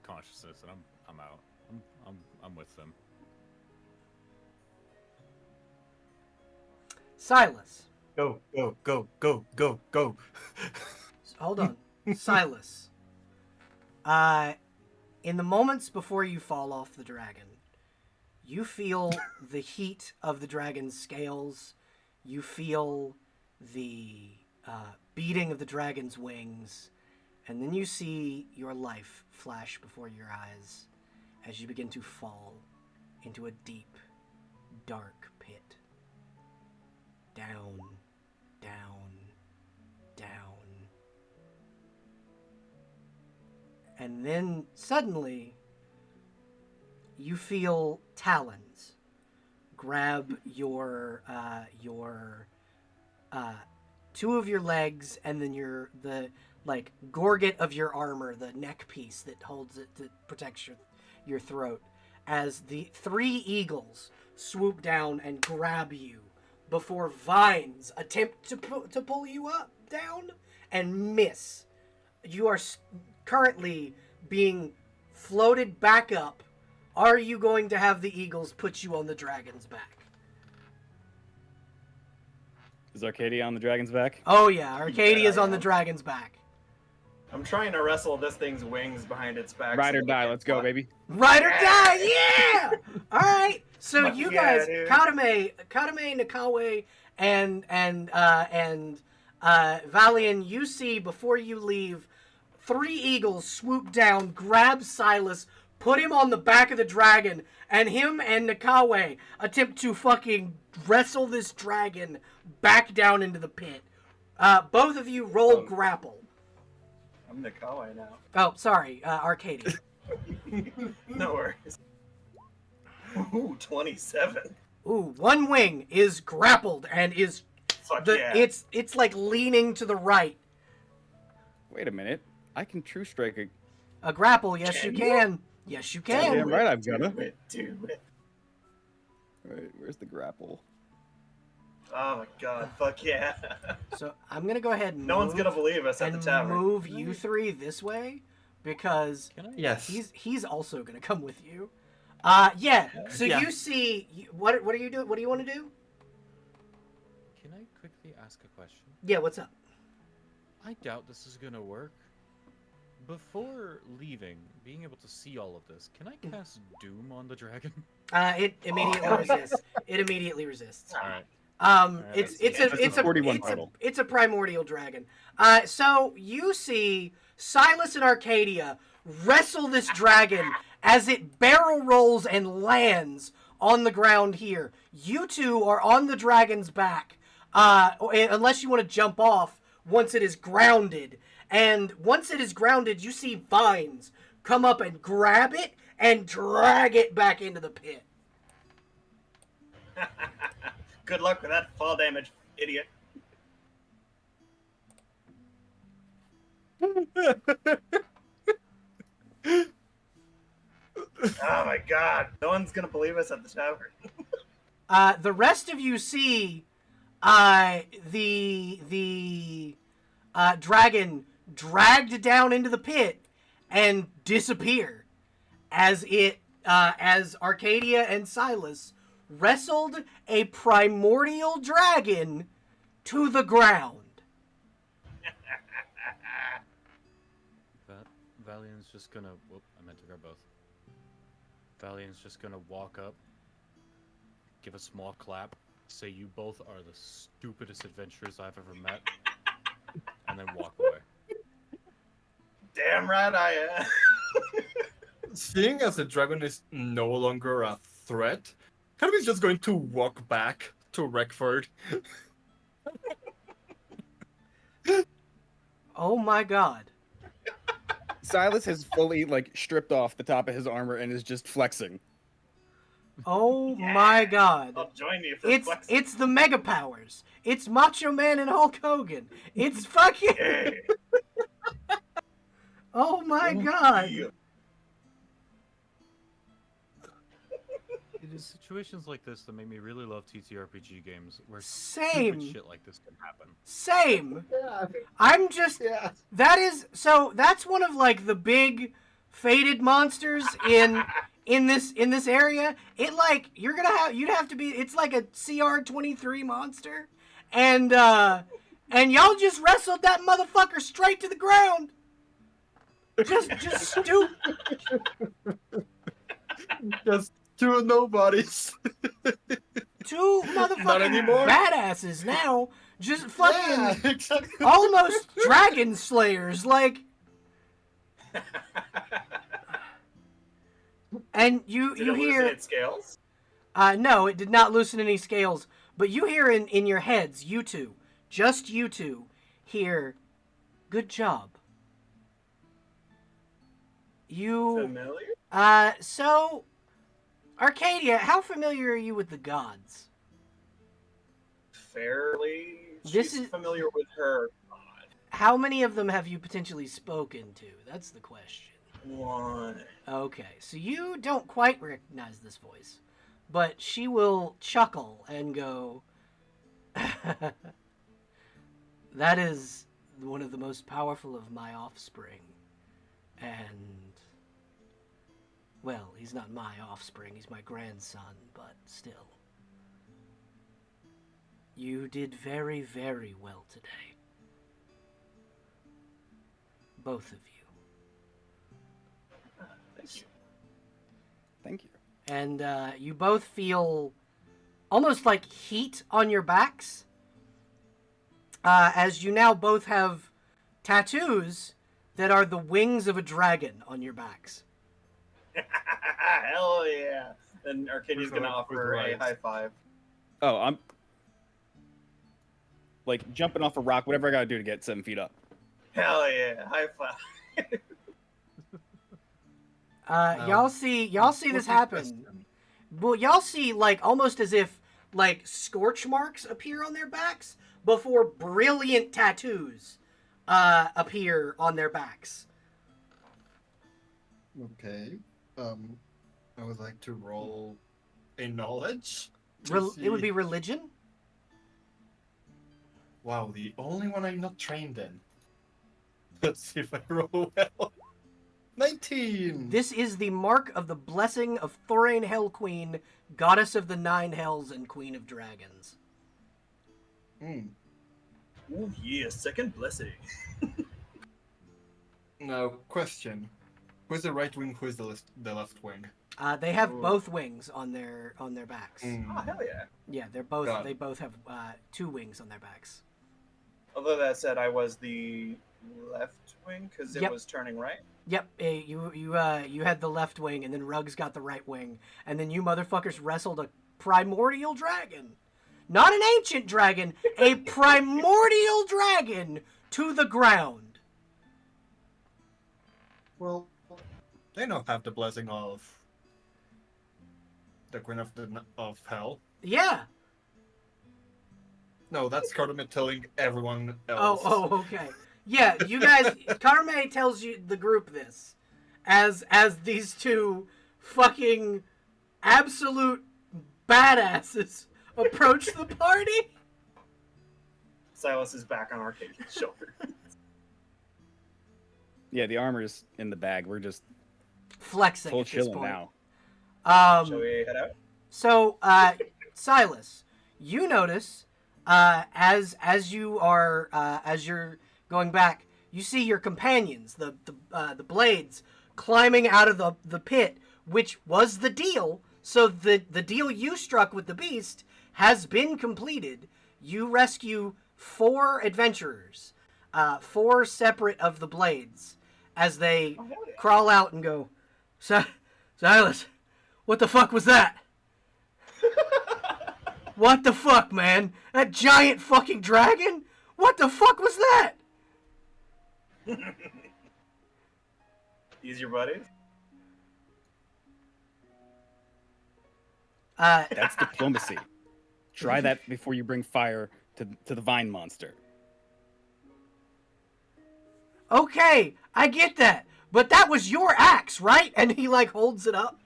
consciousness, and I'm out. I'm with them. Silas. Go, go, go, go, go, go. Hold on. Silas. In the moments before you fall off the dragon, you feel the heat of the dragon's scales. You feel the beating of the dragon's wings. And then you see your life flash before your eyes as you begin to fall into a deep, dark pit. Down, down, down. And then suddenly, you feel talons grab your two of your legs, and then the gorget of your armor, the neck piece that holds it, that protects your throat, as the 3 eagles swoop down and grab you before vines attempt to pull you up, down, and miss. You are currently being floated back up. Are you going to have the eagles put you on the dragon's back? Is Arcadia on the dragon's back? Oh yeah, Arcadia's Yeah, I on the am. dragon's back. I'm trying to wrestle this thing's wings behind its back. Ride so or it die, can't let's go, fly. baby. Ride or die, yeah! All right, so Fuck you yeah, guys, dude. Kadame, Nakawe, and Valian, you see before you leave, 3 eagles swoop down, grab Silas, put him on the back of the dragon, and him and Nakawe attempt to fucking wrestle this dragon back down into the pit. Both of you roll grapple. I'm Nakawe now. Oh, sorry, Arcadia. No worries. Ooh, 27. Ooh, one wing is grappled and is Fuck yeah. it's like leaning to the right. Wait a minute. I can true strike a... A grapple, yes Can you you? can. Yes you can. Damn right I've got Do it. it. Alright, where's the grapple? Oh my god, fuck yeah. So I'm gonna go ahead and No one's gonna believe us at the and tavern. move you 3 this way because Can I? Yes. he's also gonna come with you. Yeah. So Yeah. you see what are you doing? What do you want to do? Can I quickly ask a question? Yeah. What's up? I doubt this is gonna work. Before leaving, being able to see all of this, can I cast Doom on the dragon? It immediately resists. It immediately resists. All right. It's let's it's see. a it's a 41 it's a total. it's a primordial dragon. So you see Silas and Arcadia wrestle this dragon as it barrel rolls and lands on the ground here. You two are on the dragon's back, unless you want to jump off once it is grounded. And once it is grounded, you see vines come up and grab it and drag it back into the pit. Good luck with that fall damage, idiot. Oh my god, no one's gonna believe us at the tavern. The rest of you see the dragon dragged down into the pit and disappear as Arcadia and Silas wrestled a primordial dragon to the ground. Valiant's just gonna. Whoop, I meant to grab both. Valiant's just gonna walk up, give a small clap, say you both are the stupidest adventurers I've ever met, and then walk away. Damn right I am. Seeing as the dragon is no longer a threat, Kirby's just going to walk back to Reckford. Oh my god. Silas has fully stripped off the top of his armor and is just flexing. Oh my god. I'll join you for It's the Mega Powers. It's Macho Man and Hulk Hogan. It's fucking Hey. Oh my god. Yeah. It is situations like this that make me really love TTRPG games where Same. stupid shit like this can happen. Same. Yeah. I'm just Yeah. that's one of the big fated monsters in this area. You'd have to be, it's like a CR-23 monster, and y'all just wrestled that motherfucker straight to the ground. Just stupid. Just two nobodies. Two Not motherfucking anymore. badasses now. Just fucking Yeah, exactly. almost dragon slayers, and you Did it hear loosen its scales? no, it did not loosen any scales, but you hear in your heads, you two, just you two, hear, good job. You Familiar? so Arcadia, how familiar are you with the gods? Fairly. This She's is- familiar with her god. How many of them have you potentially spoken to? That's the question. One. Okay, so you don't quite recognize this voice, but she will chuckle and go, that is one of the most powerful of my offspring. And, well, he's not my offspring, he's my grandson, but still. You did very, very well today. Both of you. Thank you. Thank you. And you both feel almost like heat on your backs, as you now both have tattoos that are the wings of a dragon on your backs. Hell yeah. Then Arcadia's Where's gonna the offer a right? high five. Oh, I'm jumping off a rock, whatever I gotta do to get 7 feet up. Hell yeah. High five. Y'all see this happen. Well, y'all see almost as if scorch marks appear on their backs before brilliant tattoos appear on their backs. Okay. I would like to roll a knowledge. It would be religion. Wow, the only one I'm not trained in. Let's see if I roll well. 19! This is the mark of the blessing of Thoraine Hell Queen, goddess of the 9 hells and queen of dragons. Hmm. Oh yeah, second blessing. Now, question. Who's the right wing, who's the left wing? They have Ooh. both wings on their backs. Oh hell yeah. Yeah, they both have 2 wings on their backs. Although that said, I was the left wing because it Yep. was turning right. Yep, you had the left wing, and then Ruggs got the right wing, and then you motherfuckers wrestled a primordial dragon. Not an ancient dragon, a primordial dragon to the ground. Well, They don't have the blessing of the Queen of Hell. Yeah. No, that's Cardamid telling everyone Oh, else. okay. Yeah, you guys. Carme tells you the group this, as these two fucking absolute badasses approach the party. Silas is back on Arcadian's shoulder. Yeah, the armor's in the bag. We're just Flexing full at this chilling point. now. Shall we head out? So, Silas, you notice as you're going back, you see your companions, the blades, climbing out of the pit, which was the deal. So the deal you struck with the beast has been completed. You rescue 4 adventurers, 4 separate of the blades, as they crawl out and go, Silas, what the fuck was that? What the fuck, man? That giant fucking dragon? What the fuck was that? These your buddies? That's diplomacy. Try that before you bring fire to the vine monster. Okay, I get that. But that was your axe, right? And he, like, holds it up.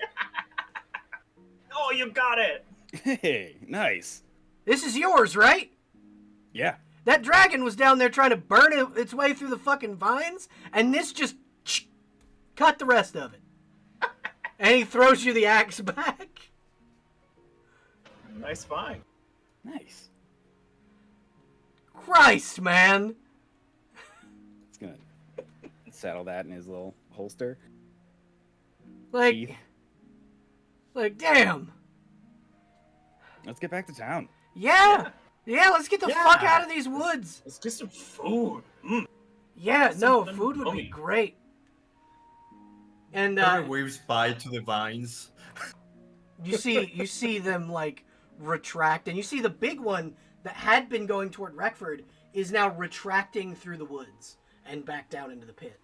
Oh, you got it! Hey, nice. This is yours, right? Yeah. That dragon was down there trying to burn its way through the fucking vines, and this just cut the rest of it. And he throws you the axe back. Nice find. Nice. Christ, man. It's gonna settle that in his little holster. Like, Teeth. like, damn. Let's get back to town. Yeah. Yeah, let's get the Yeah. fuck out of these woods. Let's get some food. Mm. Yeah, no, Something food would be yummy. great. And Every waves by to the vines. you see them like retract, and you see the big one that had been going toward Reckford is now retracting through the woods and back down into the pit.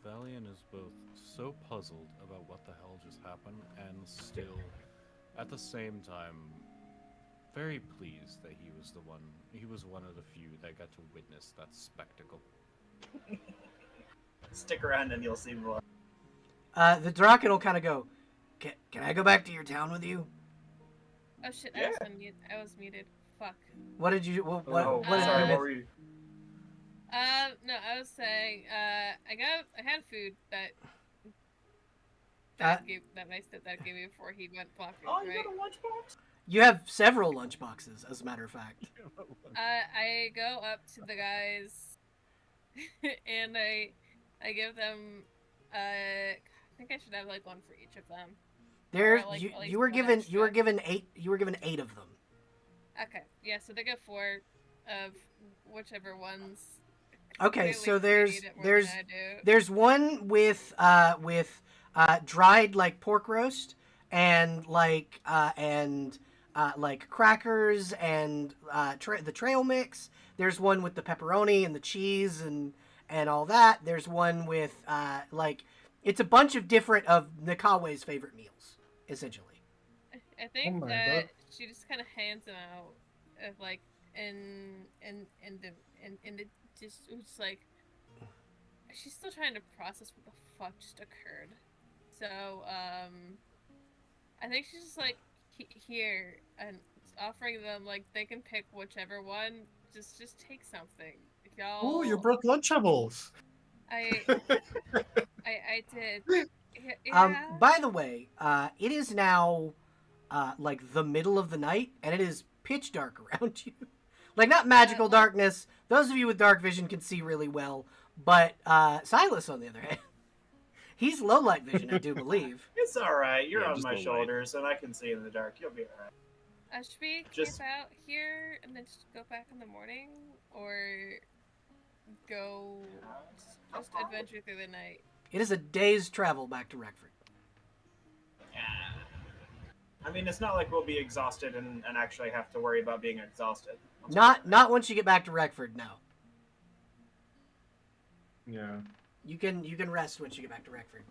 Valian is both so puzzled about what the hell just happened and still, at the same time, very pleased that he was one of the few that got to witness that spectacle. Stick around and you'll see more. The Draken will kind of go, can I go back to your town with you? Oh shit, Yeah. I was muted. Fuck. What did you, what Oh, did sorry, you what were you? No, I was saying, I had food that Uh, that my stepdad gave me before he went blockers, Oh, you right? got a lunchbox? You have several lunchboxes, as a matter of fact. I go up to the guys and I give them I think I should have like one for each of them. There, like, at least you were one given extra. you were given 8 of them. Okay, yeah, so they get 4 of whichever ones. Okay, clearly so they there's need it more there's than I do. there's one with dried like pork roast and like crackers and the trail mix. There's one with the pepperoni and the cheese and all that. There's one with it's a bunch of different of Nakawe's favorite meals, essentially. I think my that God. she just kind of hands them out, of like in the just it was like she's still trying to process what the fuck just occurred. So I think she's just like here and offering them like they can pick whichever one. Just take something, y'all. Oh, you brought Lunchables. I did. Yeah. By the way, it is now like the middle of the night, and it is pitch dark around you. Like, not magical darkness. Those of you with dark vision can see really well, but Silas, on the other hand, he's low light vision, I do believe. It's alright. You're Yeah, on just my a light. shoulders, and I can see in the dark. You'll be alright. Should we Just- camp out here and then just go back in the morning, or go just adventure through the night? It is a day's travel back to Reckford. I mean, it's not like we'll be exhausted and actually have to worry about being exhausted. Not once you get back to Reckford, no. Yeah. You can rest once you get back to Reckford.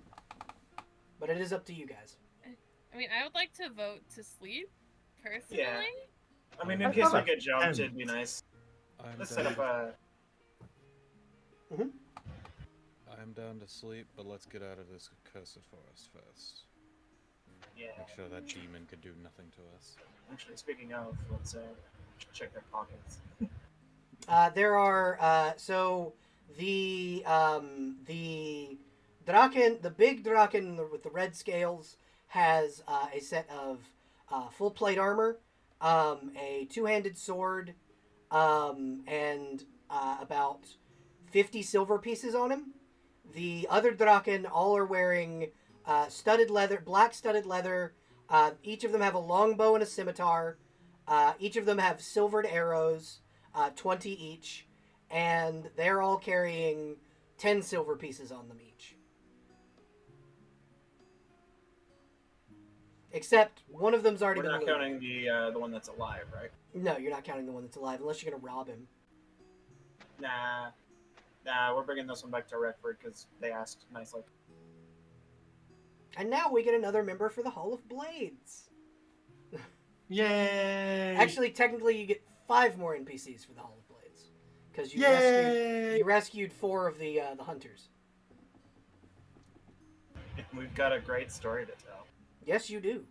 But it is up to you guys. I mean, I would like to vote to sleep, personally. Yeah. I mean, I in case we thought get jumped, and- it'd be nice. I'm Let's set down, up a. I'm down to sleep, but let's get out of this cursed forest first. Yeah. Make sure that demon could do nothing to us. Actually, speaking of, let's check their pockets. There are so the Draken, the big Draken with the red scales, has a set of full plate armor, a two-handed sword, and about 50 silver pieces on him. The other Draken all are wearing studded leather, black studded leather. Each of them have a longbow and a scimitar. Each of them have silvered arrows, 20 each, and they're all carrying 10 silver pieces on them each. Except one of them's already We're been not looted. counting the one that's alive, right? No, you're not counting the one that's alive unless you're gonna rob him. Nah, we're bringing this one back to Redford because they asked nicely. And now we get another member for the Hall of Blades. Yay! Actually, technically, you get 5 more NPCs for the Hall of Blades because Yay! you rescued 4 of the hunters. We've got a great story to tell. Yes, you do.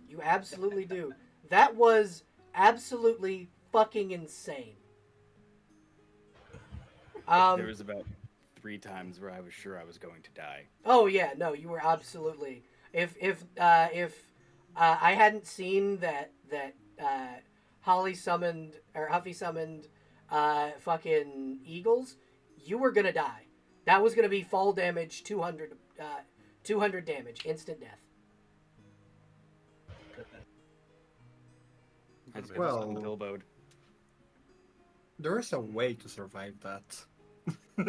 You absolutely do. That was absolutely fucking insane. There was about 3 times where I was sure I was going to die. Oh yeah, no, you were absolutely. If I hadn't seen that Holly summoned or Huffy summoned fucking eagles, you were gonna die. That was gonna be fall damage, 200 damage, instant death. I just Well- got elbowed. There is a way to survive that.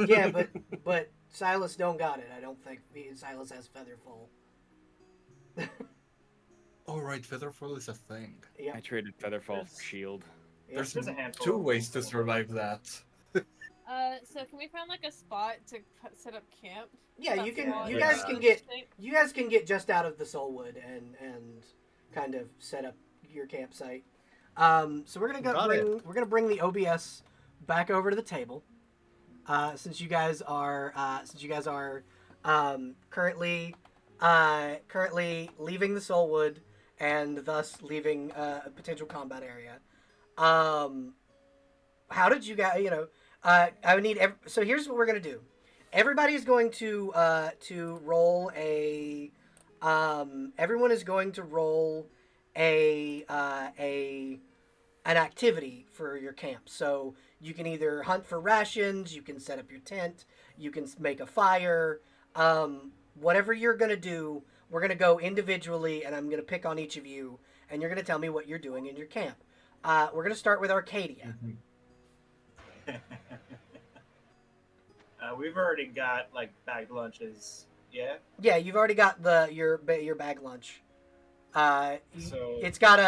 Yeah, but Silas don't got it. I don't think Silas has Featherfall. Oh right, Featherfall is a thing. Yeah, I traded Featherfall There's- for Shield. yeah. There's There's a handful 2 of ways to them. survive that. So can we find like a spot to set up camp? Yeah, That's you can. why- You guys Yeah. can get. You guys can get just out of the Soulwood and kind of set up your campsite. So we're gonna bring the OBS back over to the table. Since you guys are currently leaving the Soulwood and thus leaving a potential combat area. How did you guys? I would need. So here's what we're gonna do. Everybody's going to roll a. Everyone is going to roll an activity for your camp. So you can either hunt for rations, you can set up your tent, you can make a fire. Whatever you're gonna do, we're gonna go individually, and I'm gonna pick on each of you, and you're gonna tell me what you're doing in your camp. We're gonna start with Arcadia. We've already got like bagged lunches. Yeah. Yeah, you've already got your bag lunch. So It's got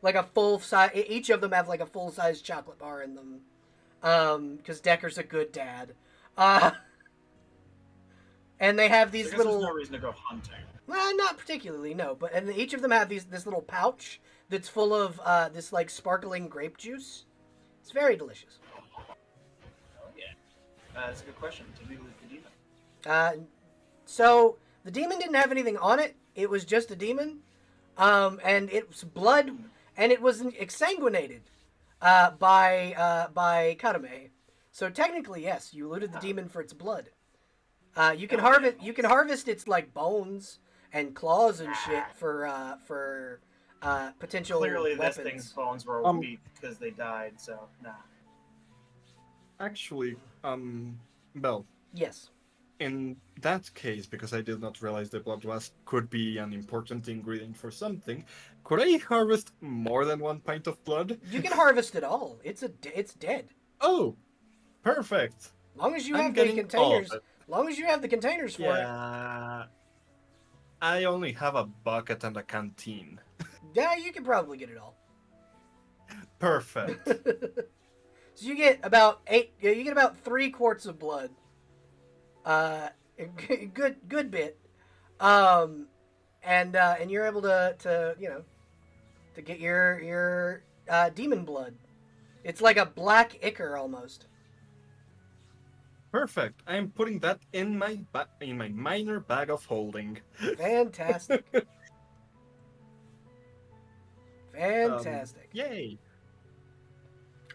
like a full size. Each of them have like a full size chocolate bar in them. Because Decker's a good dad. And they have I these guess little. there's no reason to go hunting. Well, not particularly, no. But and each of them have this little pouch that's full of this like sparkling grape juice. It's very delicious. Oh yeah. That's a good question. To do with the demon. So the demon didn't have anything on it. It was just a demon, and it's blood, and it was exsanguinated by Karame. So technically, yes, you looted the demon for its blood. You can harvest its like bones and claws and shit for potential Clearly, weapons. this thing's bones were weak because they died. So nah. Actually, Belle, Yes. in that case, because I did not realize the blood could be an important ingredient for something, could I harvest more than 1 pint of blood? You can harvest it all. It's dead. Oh, perfect. Long as you I'm have the getting all of containers. it. Long as you have the containers for it. Yeah. I only have a bucket and a canteen. Yeah, you can probably get it all. Perfect. So you get about 8. You get about 3 quarts of blood. Good bit. And you're able to to get your demon blood. It's like a black ichor almost. Perfect. I'm putting that in my minor bag of holding. Fantastic. Fantastic. Yay.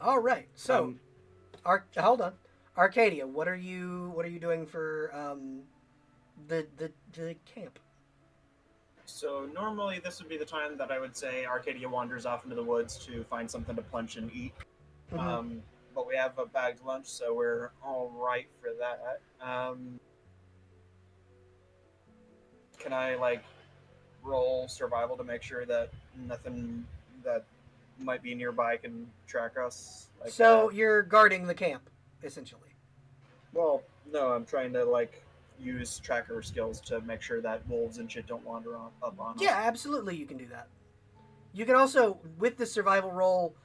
All right. So, Um, hold on, Arcadia. What are you doing for the camp? So normally this would be the time that I would say Arcadia wanders off into the woods to find something to punch and eat. Mhm. But we have a bagged lunch, so we're all right for that. Can I like roll survival to make sure that nothing that might be nearby can track us? Like, So you're guarding the camp, essentially. well, no, I'm trying to like use tracker skills to make sure that wolves and shit don't wander up on Yeah, us. absolutely. You can do that. You can also, with the survival roll,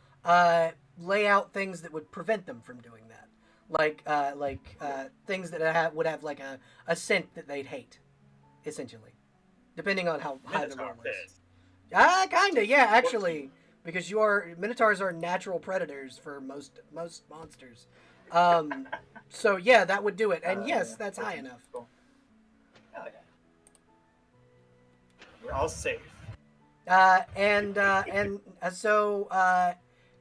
lay out things that would prevent them from doing that, like things that would have like a scent that they'd hate, essentially, depending on how high the roll Minotaur is. pit. Kinda, yeah, actually, because minotaurs are natural predators for most monsters. So yeah, that would do it. And yes, Yeah, that's high 14. enough. Cool. Hell yeah. We're all safe.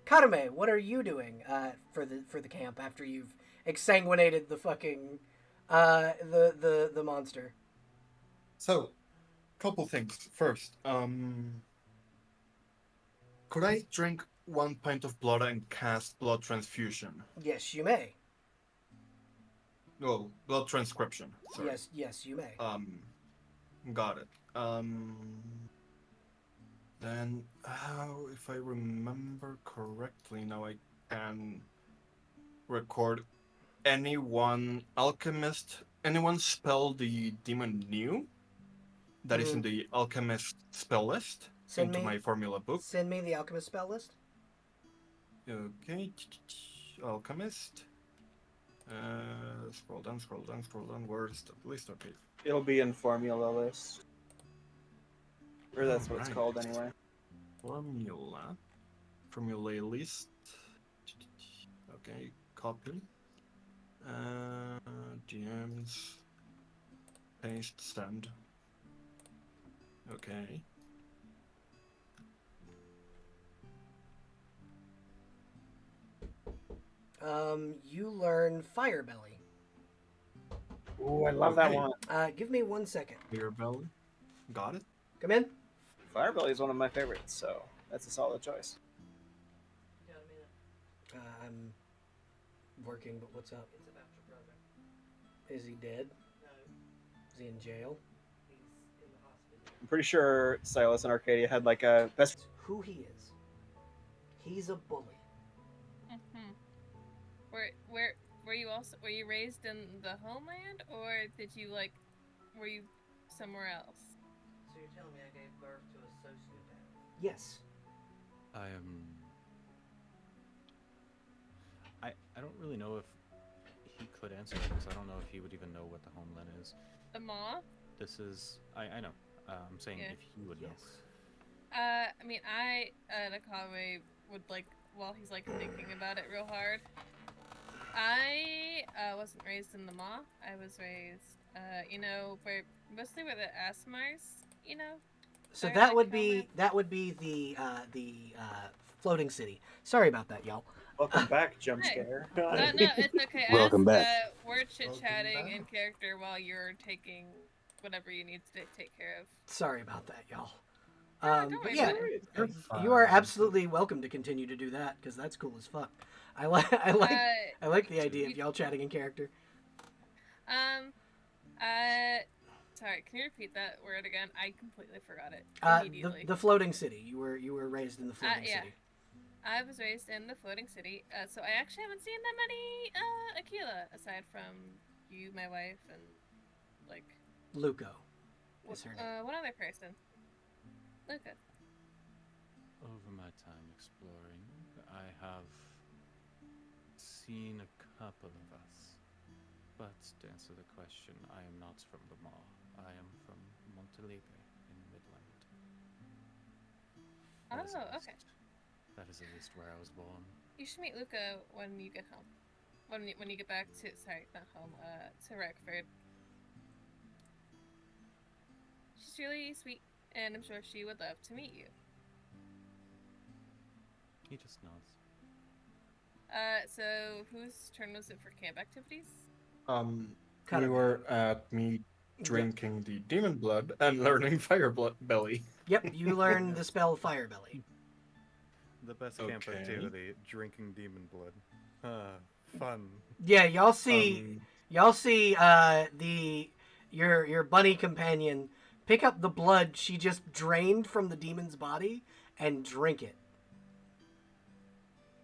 Karame, what are you doing for the camp after you've exsanguinated the fucking the monster? so, couple things. First, could I drink 1 pint of blood and cast blood transfusion? Yes, you may. No, blood transcription. Sorry. Yes, you may. Got it. Then, how, if I remember correctly, now I can record anyone spell the demon new that is in the alchemist spell list into my formula book. Send me the alchemist spell list. Okay, alchemist. Scroll down. Where's the list? Okay. It'll be in formula list. Or that's what it's Alright. called anyway. Formula list. Okay, copy. DMs. Paste, send. Okay. You learn Firebelly. Ooh, I love that Okay. one. Give me 1 second. Beer belly. Got it. Come in. Firebelly is one of my favorites, so that's a solid choice. I'm working, but what's up? It's about your brother. Is he dead? No. Is he in jail? He's in the hospital. I'm pretty sure Silas and Arcadia had like a best. Who he is. He's a bully. Mm-hmm. Were you raised in the homeland, or were you somewhere else? So you're telling me I gave birth to a sociopath? Yes. I don't really know if he could answer that because I don't know if he would even know what the homeland is. The maw? This is I know. I'm saying Yeah. if he would know. Yes. Nakawe would while he's thinking about it real hard. I wasn't raised in the maw. I was raised, mostly where the Asmars, So Sorry, that would Nakawe. be the floating city. Sorry about that, y'all. Welcome back, jump Hey. scare. No, it's okay. Welcome back. We're chit-chatting Welcome in back. character while you're taking whatever you need to take care of. Sorry about that, y'all. Don't But worry yeah, about it. You're you are fine. absolutely welcome to continue to do that because that's cool as fuck. I like the idea of y'all chatting in character. Sorry, can you repeat that word again? I completely forgot it The immediately. the floating city. You were raised in the floating Yeah. city. I was raised in the floating city, so I actually haven't seen that many Aquila aside from you, my wife, and Luco is her name. one other person. Luca. Over my time exploring, I have seen a couple of us. But to answer the question, I am not from the Maw. I am from Montelipe in Midland. That is at Oh, okay. least- That is at least where I was born. You should meet Luca when you get home. When you get back to not home, to Redford. She's really sweet, and I'm sure she would love to meet you. He just nods. So whose turn was it for camp activities? We Cutter. were at me drinking the demon blood and learning fire belly. Yep, you learn the spell Fire Belly. The best camp Okay. activity, drinking demon blood. Fun. Yeah, y'all see your bunny companion pick up the blood she just drained from the demon's body and drink it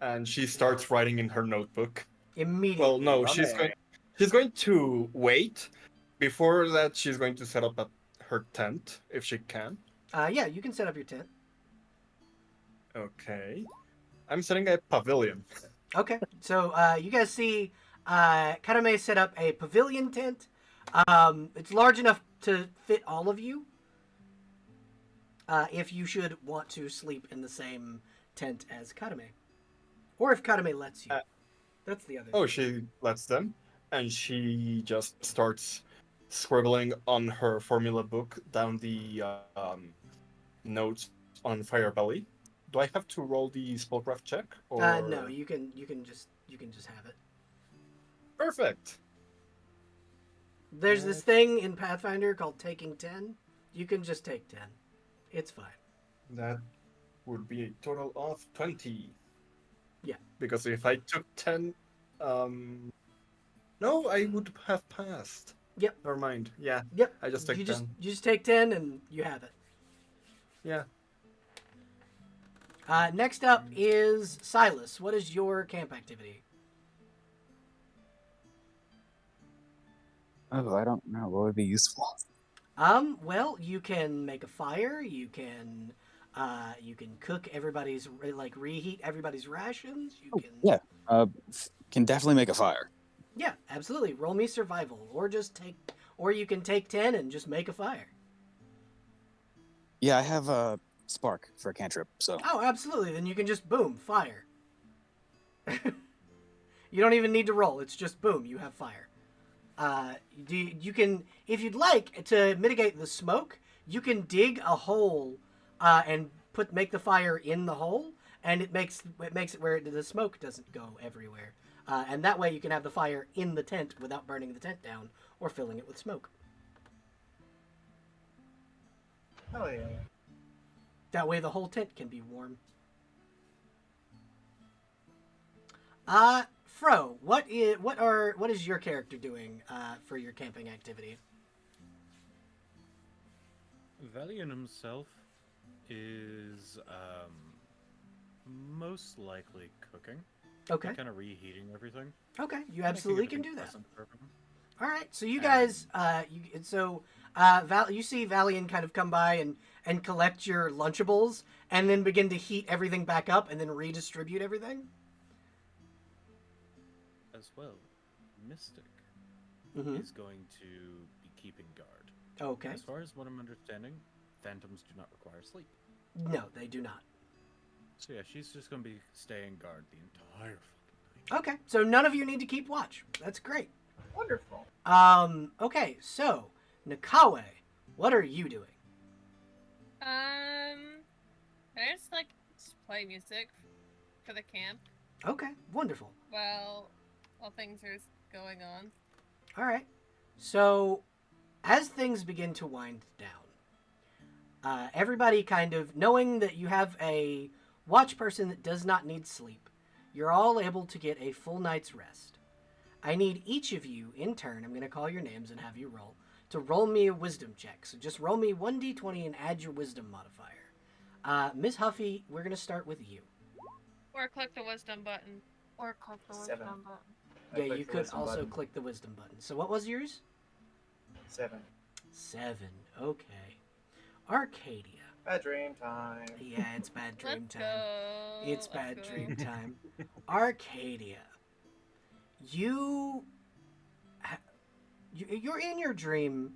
And she starts writing in her notebook. immediately. Well, no, Yummy. she's going to wait. Before that, she's going to set up her tent if she can. Yeah, you can set up your tent. Okay. I'm setting a pavilion. Okay, so you guys see Karame set up a pavilion tent. It's large enough to fit all of you. If you should want to sleep in the same tent as Karame. Or if Karame lets you. That's the other Oh, thing. she lets them, and she just starts scribbling on her formula book down the notes on Fire Belly. Do I have to roll the spellcraft check? Or... No, you can just have it. Perfect. There's this thing in Pathfinder called taking 10. You can just take 10. It's fine. That would be a total of 20. Yeah. Because if I took 10, no, I would have passed. Yep. Never mind. Yeah. Yep. I just take you 10. You just take 10 and you have it. Yeah. Next up is Silas. What is your camp activity? Oh, I don't know. What would be useful? Well, you can make a fire. You can cook everybody's, like, reheat everybody's rations. You can. Yeah. Can definitely make a fire. Yeah, absolutely. Roll me survival, or you can take 10 and just make a fire. Yeah, I have a spark for a cantrip, so. Oh, absolutely. Then you can just boom, fire. You don't even need to roll. It's just boom, you have fire. You can, if you'd like to mitigate the smoke, you can dig a hole and make the fire in the hole, and it makes it where the smoke doesn't go everywhere. And that way you can have the fire in the tent without burning the tent down or filling it with smoke. Hell yeah. That way the whole tent can be warm. Fro, what is your character doing for your camping activity? Valiant himself is most likely cooking. Okay. Kind of reheating everything. Okay, you absolutely can Making do everything that. pleasant for him. All right, so you guys, you see Valian kind of come by and collect your Lunchables, and then begin to heat everything back up, and then redistribute everything. As well, Mystic Mm-hmm. is going to be keeping guard. Okay. As far as what I'm understanding, phantoms do not require sleep. No, they do not. So yeah, she's just going to be staying guard the entire fucking night. Okay, so none of you need to keep watch. That's great. Wonderful. Okay, so Nakawe, what are you doing? Can I just play music for the camp Okay, wonderful. while things are going on? All right. So, as things begin to wind down, everybody kind of knowing that you have a watch person that does not need sleep, you're all able to get a full night's rest. I need each of you in turn, I'm going to call your names and have you roll, to roll me a wisdom check. So just roll me 1d20 and add your wisdom modifier. Ms. Huffy, we're going to start with you. Or click the wisdom button. Seven. I Yeah, clicked you the could wisdom also button. click the wisdom button. So what was yours? 7. 7. Okay. Arcadia. Bad dream time. Yeah, it's bad dream Let's time. go. It's Let's bad go. dream time. Arcadia. you, you're in your dream.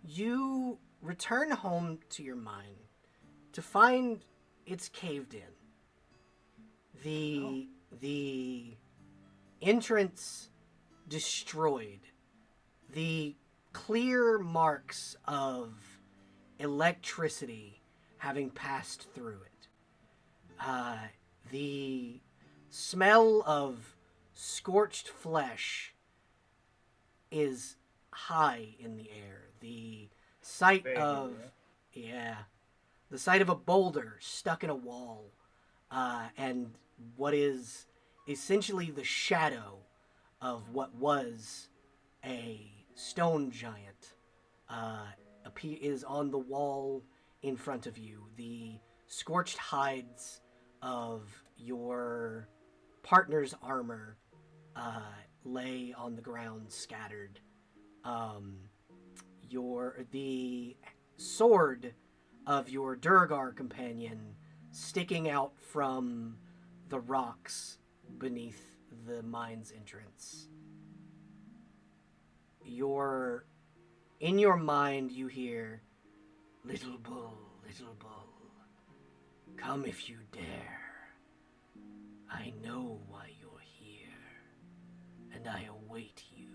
You return home to your mind to find it's caved in. The entrance destroyed. The clear marks of electricity having passed through it. The smell of scorched flesh is high in the air. The sight of the sight of a boulder stuck in a wall, and what is essentially the shadow of what was a stone giant is on the wall in front of you. The scorched hides of your partner's armor lay on the ground scattered. The sword of your Durgar companion sticking out from the rocks beneath the mine's entrance. In your mind you hear, little bull, come if you dare. I know why you're here, and I await you.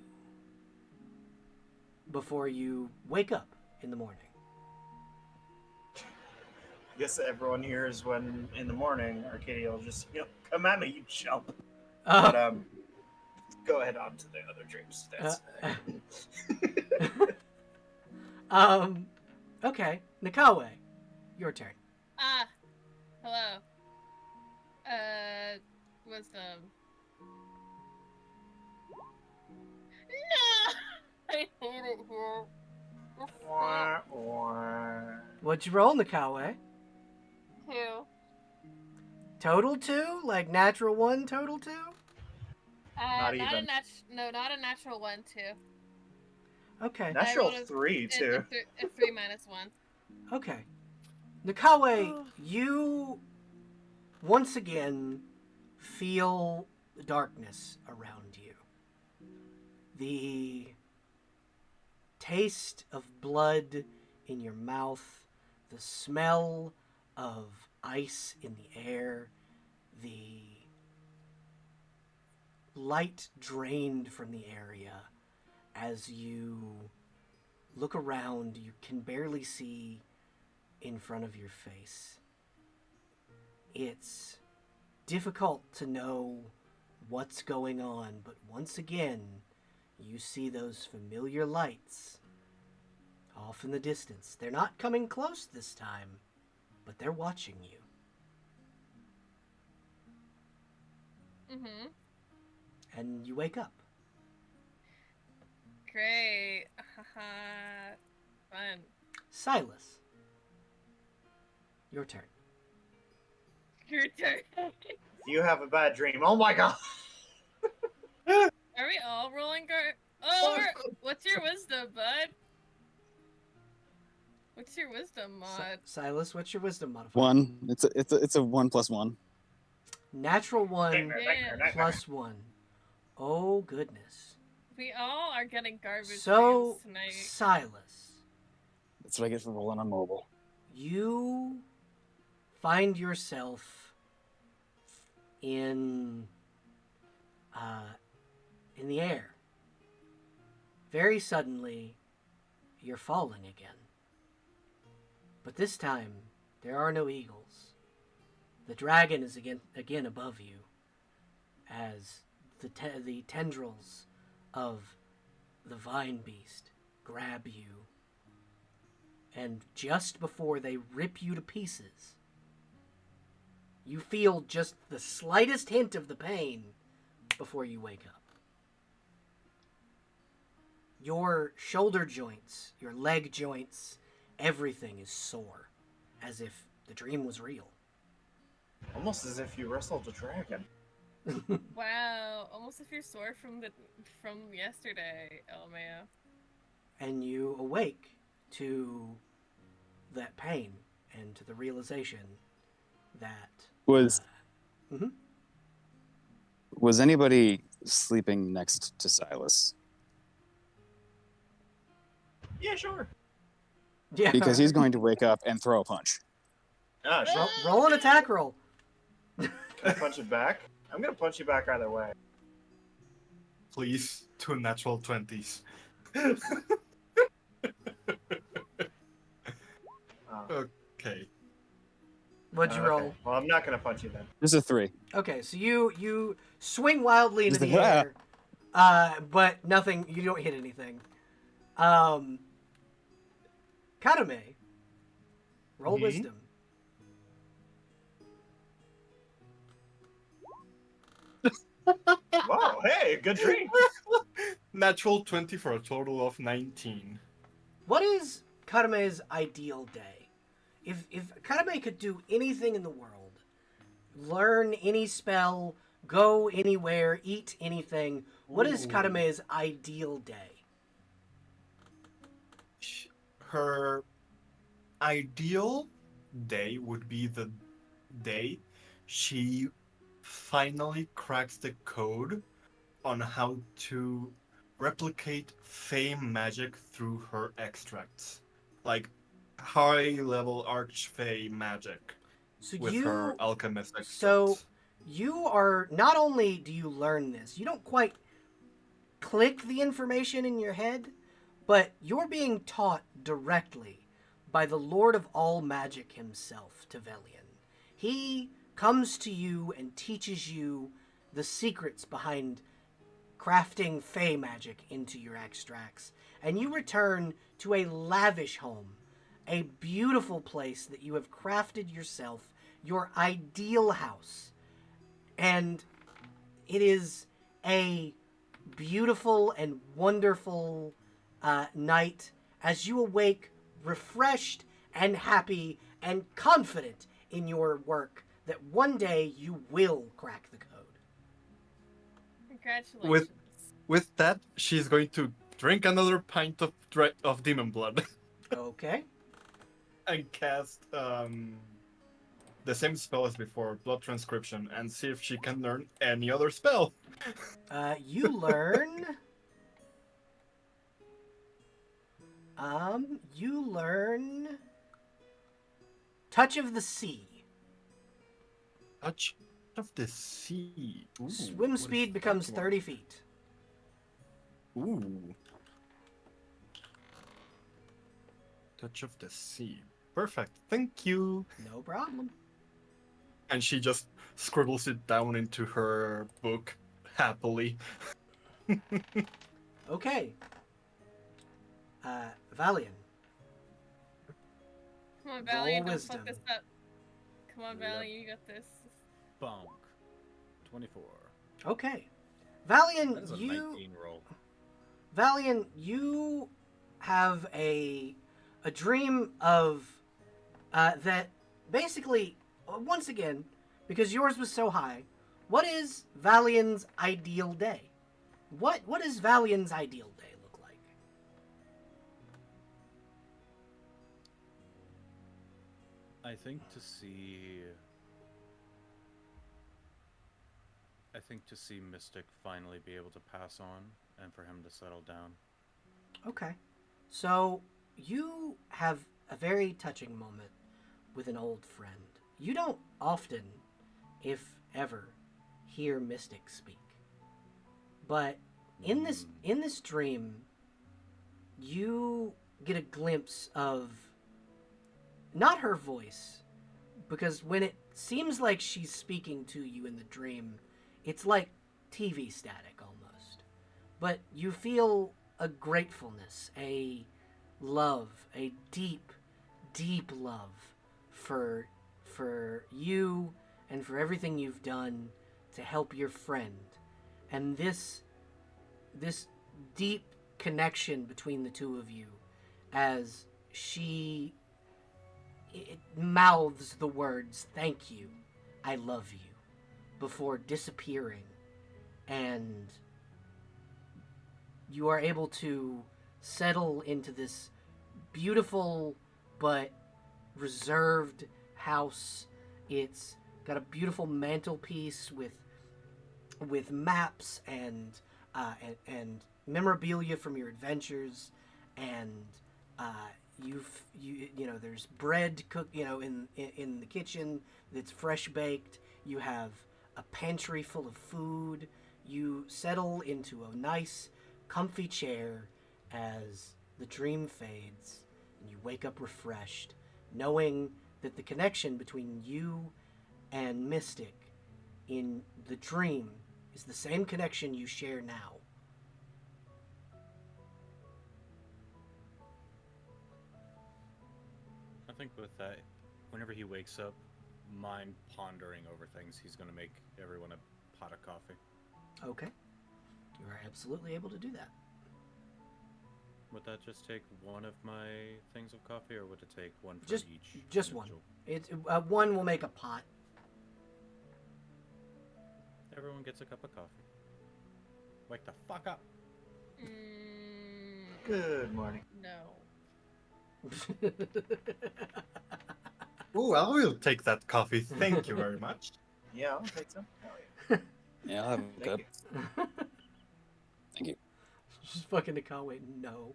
Before you wake up in the morning. I guess everyone hears when in the morning Arcadia will just, come at me, you chump. But go ahead on to the other dreams. Okay, Nakawe, your turn. Hello. Wisdom. No! I hate it here. What'd you roll, Nakawe? 2. Total 2? Like natural 1, total 2? Not even. Not a natural 1, 2. Okay. Natural 3, too. A 3 minus 1. Okay. Nakawe, you once again feel darkness around you. The taste of blood in your mouth, the smell of ice in the air, the light drained from the area. As you look around, you can barely see in front of your face. It's difficult to know what's going on, but once again, you see those familiar lights off in the distance. They're not coming close this time, but they're watching you. Mm-hmm. And you wake up. Great. Fun. Silas, your turn. Your turn. You have a bad dream. Oh my god. Are we all rolling what's your wisdom, bud? What's your wisdom mod? Silas, what's your wisdom modifier? 1. It's a 1 plus 1. Natural 1 Nightmare. plus 1. Oh, goodness. We all are getting garbage So, dreams tonight. Silas, That's what I get for rolling on mobile. you find yourself in the air. Very suddenly, you're falling again. But this time, there are no eagles. The dragon is again above you, as the tendrils of the vine beast grab you, and just before they rip you to pieces, you feel just the slightest hint of the pain before you wake up. Your shoulder joints, your leg joints, everything is sore, as if the dream was real. Almost as if you wrestled a dragon. Wow, almost if you're sore from yesterday, LMAO. And you awake to that pain and to the realization that Was mhm. was anybody sleeping next to Silas Yeah, sure. Yeah. because he's going to wake up and throw a punch. Ah, sure. Roll an attack roll. Can I punch it back? I'm gonna punch you back either way. Please, 2 natural 20s. Oh, Okay. What'd you okay. roll? Well, I'm not gonna punch you then. This is a 3. Okay, so you swing wildly into Just the like, air, but nothing. You don't hit anything. Karame, roll Mhm. wisdom. Whoa, hey, good dream. Natural 20 for a total of 19. What is Karame's ideal day? If Karame could do anything in the world, learn any spell, go anywhere, eat anything, what is Ooh. Karame's ideal day? Her ideal day would be the day she finally cracks the code on how to replicate fame magic through her extracts. Like high level archfey magic So with you her alchemist extracts. so you are not only do you learn this, you don't quite click the information in your head, but you're being taught directly by the Lord of all magic himself, Tevelian. He comes to you and teaches you the secrets behind crafting fey magic into your extracts, and you return to a lavish home, a beautiful place that you have crafted yourself, your ideal house. And it is a beautiful and wonderful night as you awake refreshed and happy and confident in your work that one day you will crack the code. Congratulations. With that, she's going to drink another pint of demon blood Okay. and cast the same spell as before, blood transcription, and see if she can learn any other spell. You learn. You learn. Touch of the Sea. Touch of the Sea. Ooh, Swim what is speed that becomes one? 30 feet. Ooh. Touch of the Sea. Perfect. Thank you. No problem. And she just scribbles it down into her book happily. Okay. Valian. Come on, Roll Valiant, don't wisdom. fuck this up. Come on, Valiant, you got this. Bonk. 24. Okay. That Valian, is a you 19 roll. Valian, you have a dream of that basically once again, because yours was so high, what is Valian's ideal day? What does Valian's ideal day look like? I think to see Mystic finally be able to pass on and for him to settle down. Okay. So you have a very touching moment with an old friend. You don't often, if ever, hear Mystic speak. But in this dream, you get a glimpse of not her voice, because when it seems like she's speaking to you in the dream, it's like TV static almost. But you feel a gratefulness, a love, a deep, deep love for you and for everything you've done to help your friend. And this deep connection between the two of you as she mouths the words, "Thank you, I love you," before disappearing. And you are able to settle into this beautiful but reserved house. It's got a beautiful mantelpiece with with maps and memorabilia from your adventures, and there's bread cooked in the kitchen that's fresh baked. You have a pantry full of food. You settle into a nice, comfy chair as the dream fades, and you wake up refreshed, knowing that the connection between you and Mystic in the dream is the same connection you share now. I think with that, whenever he wakes up, mind pondering over things, he's going to make everyone a pot of coffee. Okay. You are absolutely able to do that. Would that just take one of my things of coffee, or would it take one for Just each? one. individual? One will make a pot. Everyone gets a cup of coffee. Wake the fuck up. Good morning. No. Ooh, I will take that coffee. Thank you very much. Yeah, I'll take some. Hell yeah. Yeah, I'll have a cup. Thank you. Thank you. Just fucking Nakawe, no.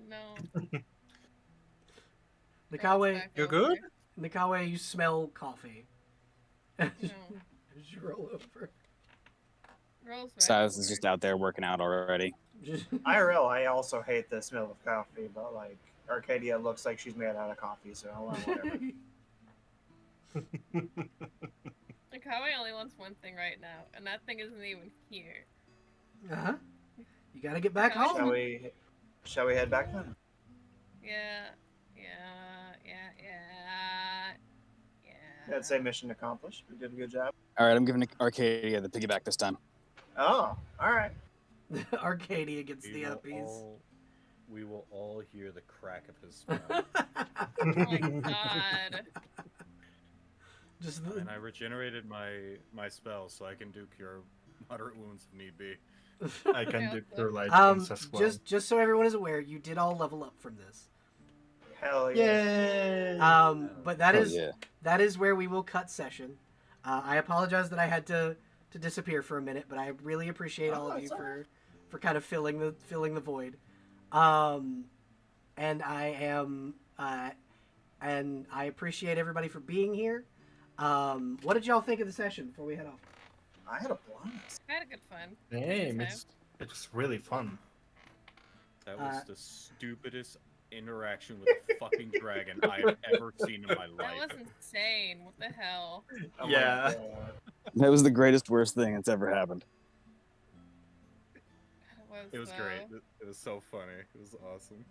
No. Nakawe, You good? Nakawe, you smell coffee. No. As you roll over. Rolls back Silas is over. just out there working out already. IRL, I also hate the smell of coffee, but like Arcadia looks like she's made out of coffee, so whatever. Nakawe only wants one thing right now, and that thing isn't even here. Uh-huh. You gotta get back Shall home. Shall we head back then? Yeah. I'd say mission accomplished. We did a good job. All right, I'm giving Arcadia the piggyback this time. Oh, all right. Arcadia gets the uppies. We will all hear the crack of his spell. Oh my god. Just And I regenerated my spell, so I can do cure moderate wounds if need be. I can do cure light um, wounds as well. just so everyone is aware, you did all level up from this. Hell yeah. Yay! But that Oh, is yeah. that is where we will cut session. I apologize that I had to disappear for a minute, but I really appreciate all of you for kind of filling the void. And I appreciate everybody for being here. What did y'all think of the session before we head off? I had a blast. I had a good fun. Damn, Good it's really fun. That was the stupidest interaction with a fucking dragon I have ever seen in my That life. was insane. What the hell? Oh my Yeah. God. That was the greatest, worst thing that's ever happened. It was great. It was so funny. It was awesome.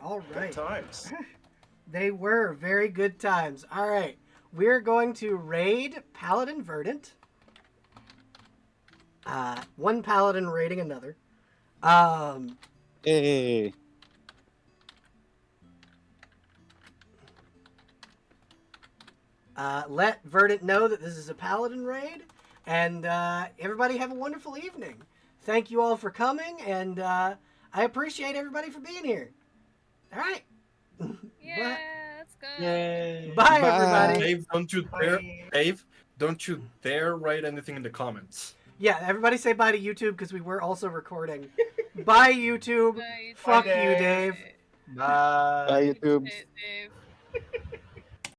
All Good right. times. They were very good times. All right. We're going to raid Paladin Verdant. One Paladin raiding another. Hey. Let Verdant know that this is a Paladin raid. And everybody have a wonderful evening. Thank you all for coming. And I appreciate everybody for being here. All right. Yeah, let's go. Yay! Bye, everybody. Dave, don't you dare! Bye. Dave, don't you dare write anything in the comments. Yeah, everybody say bye to YouTube because we were also recording. Bye, YouTube. Bye, Fuck Bye, you, Dave. Dave. Bye. Bye, YouTube. Dave.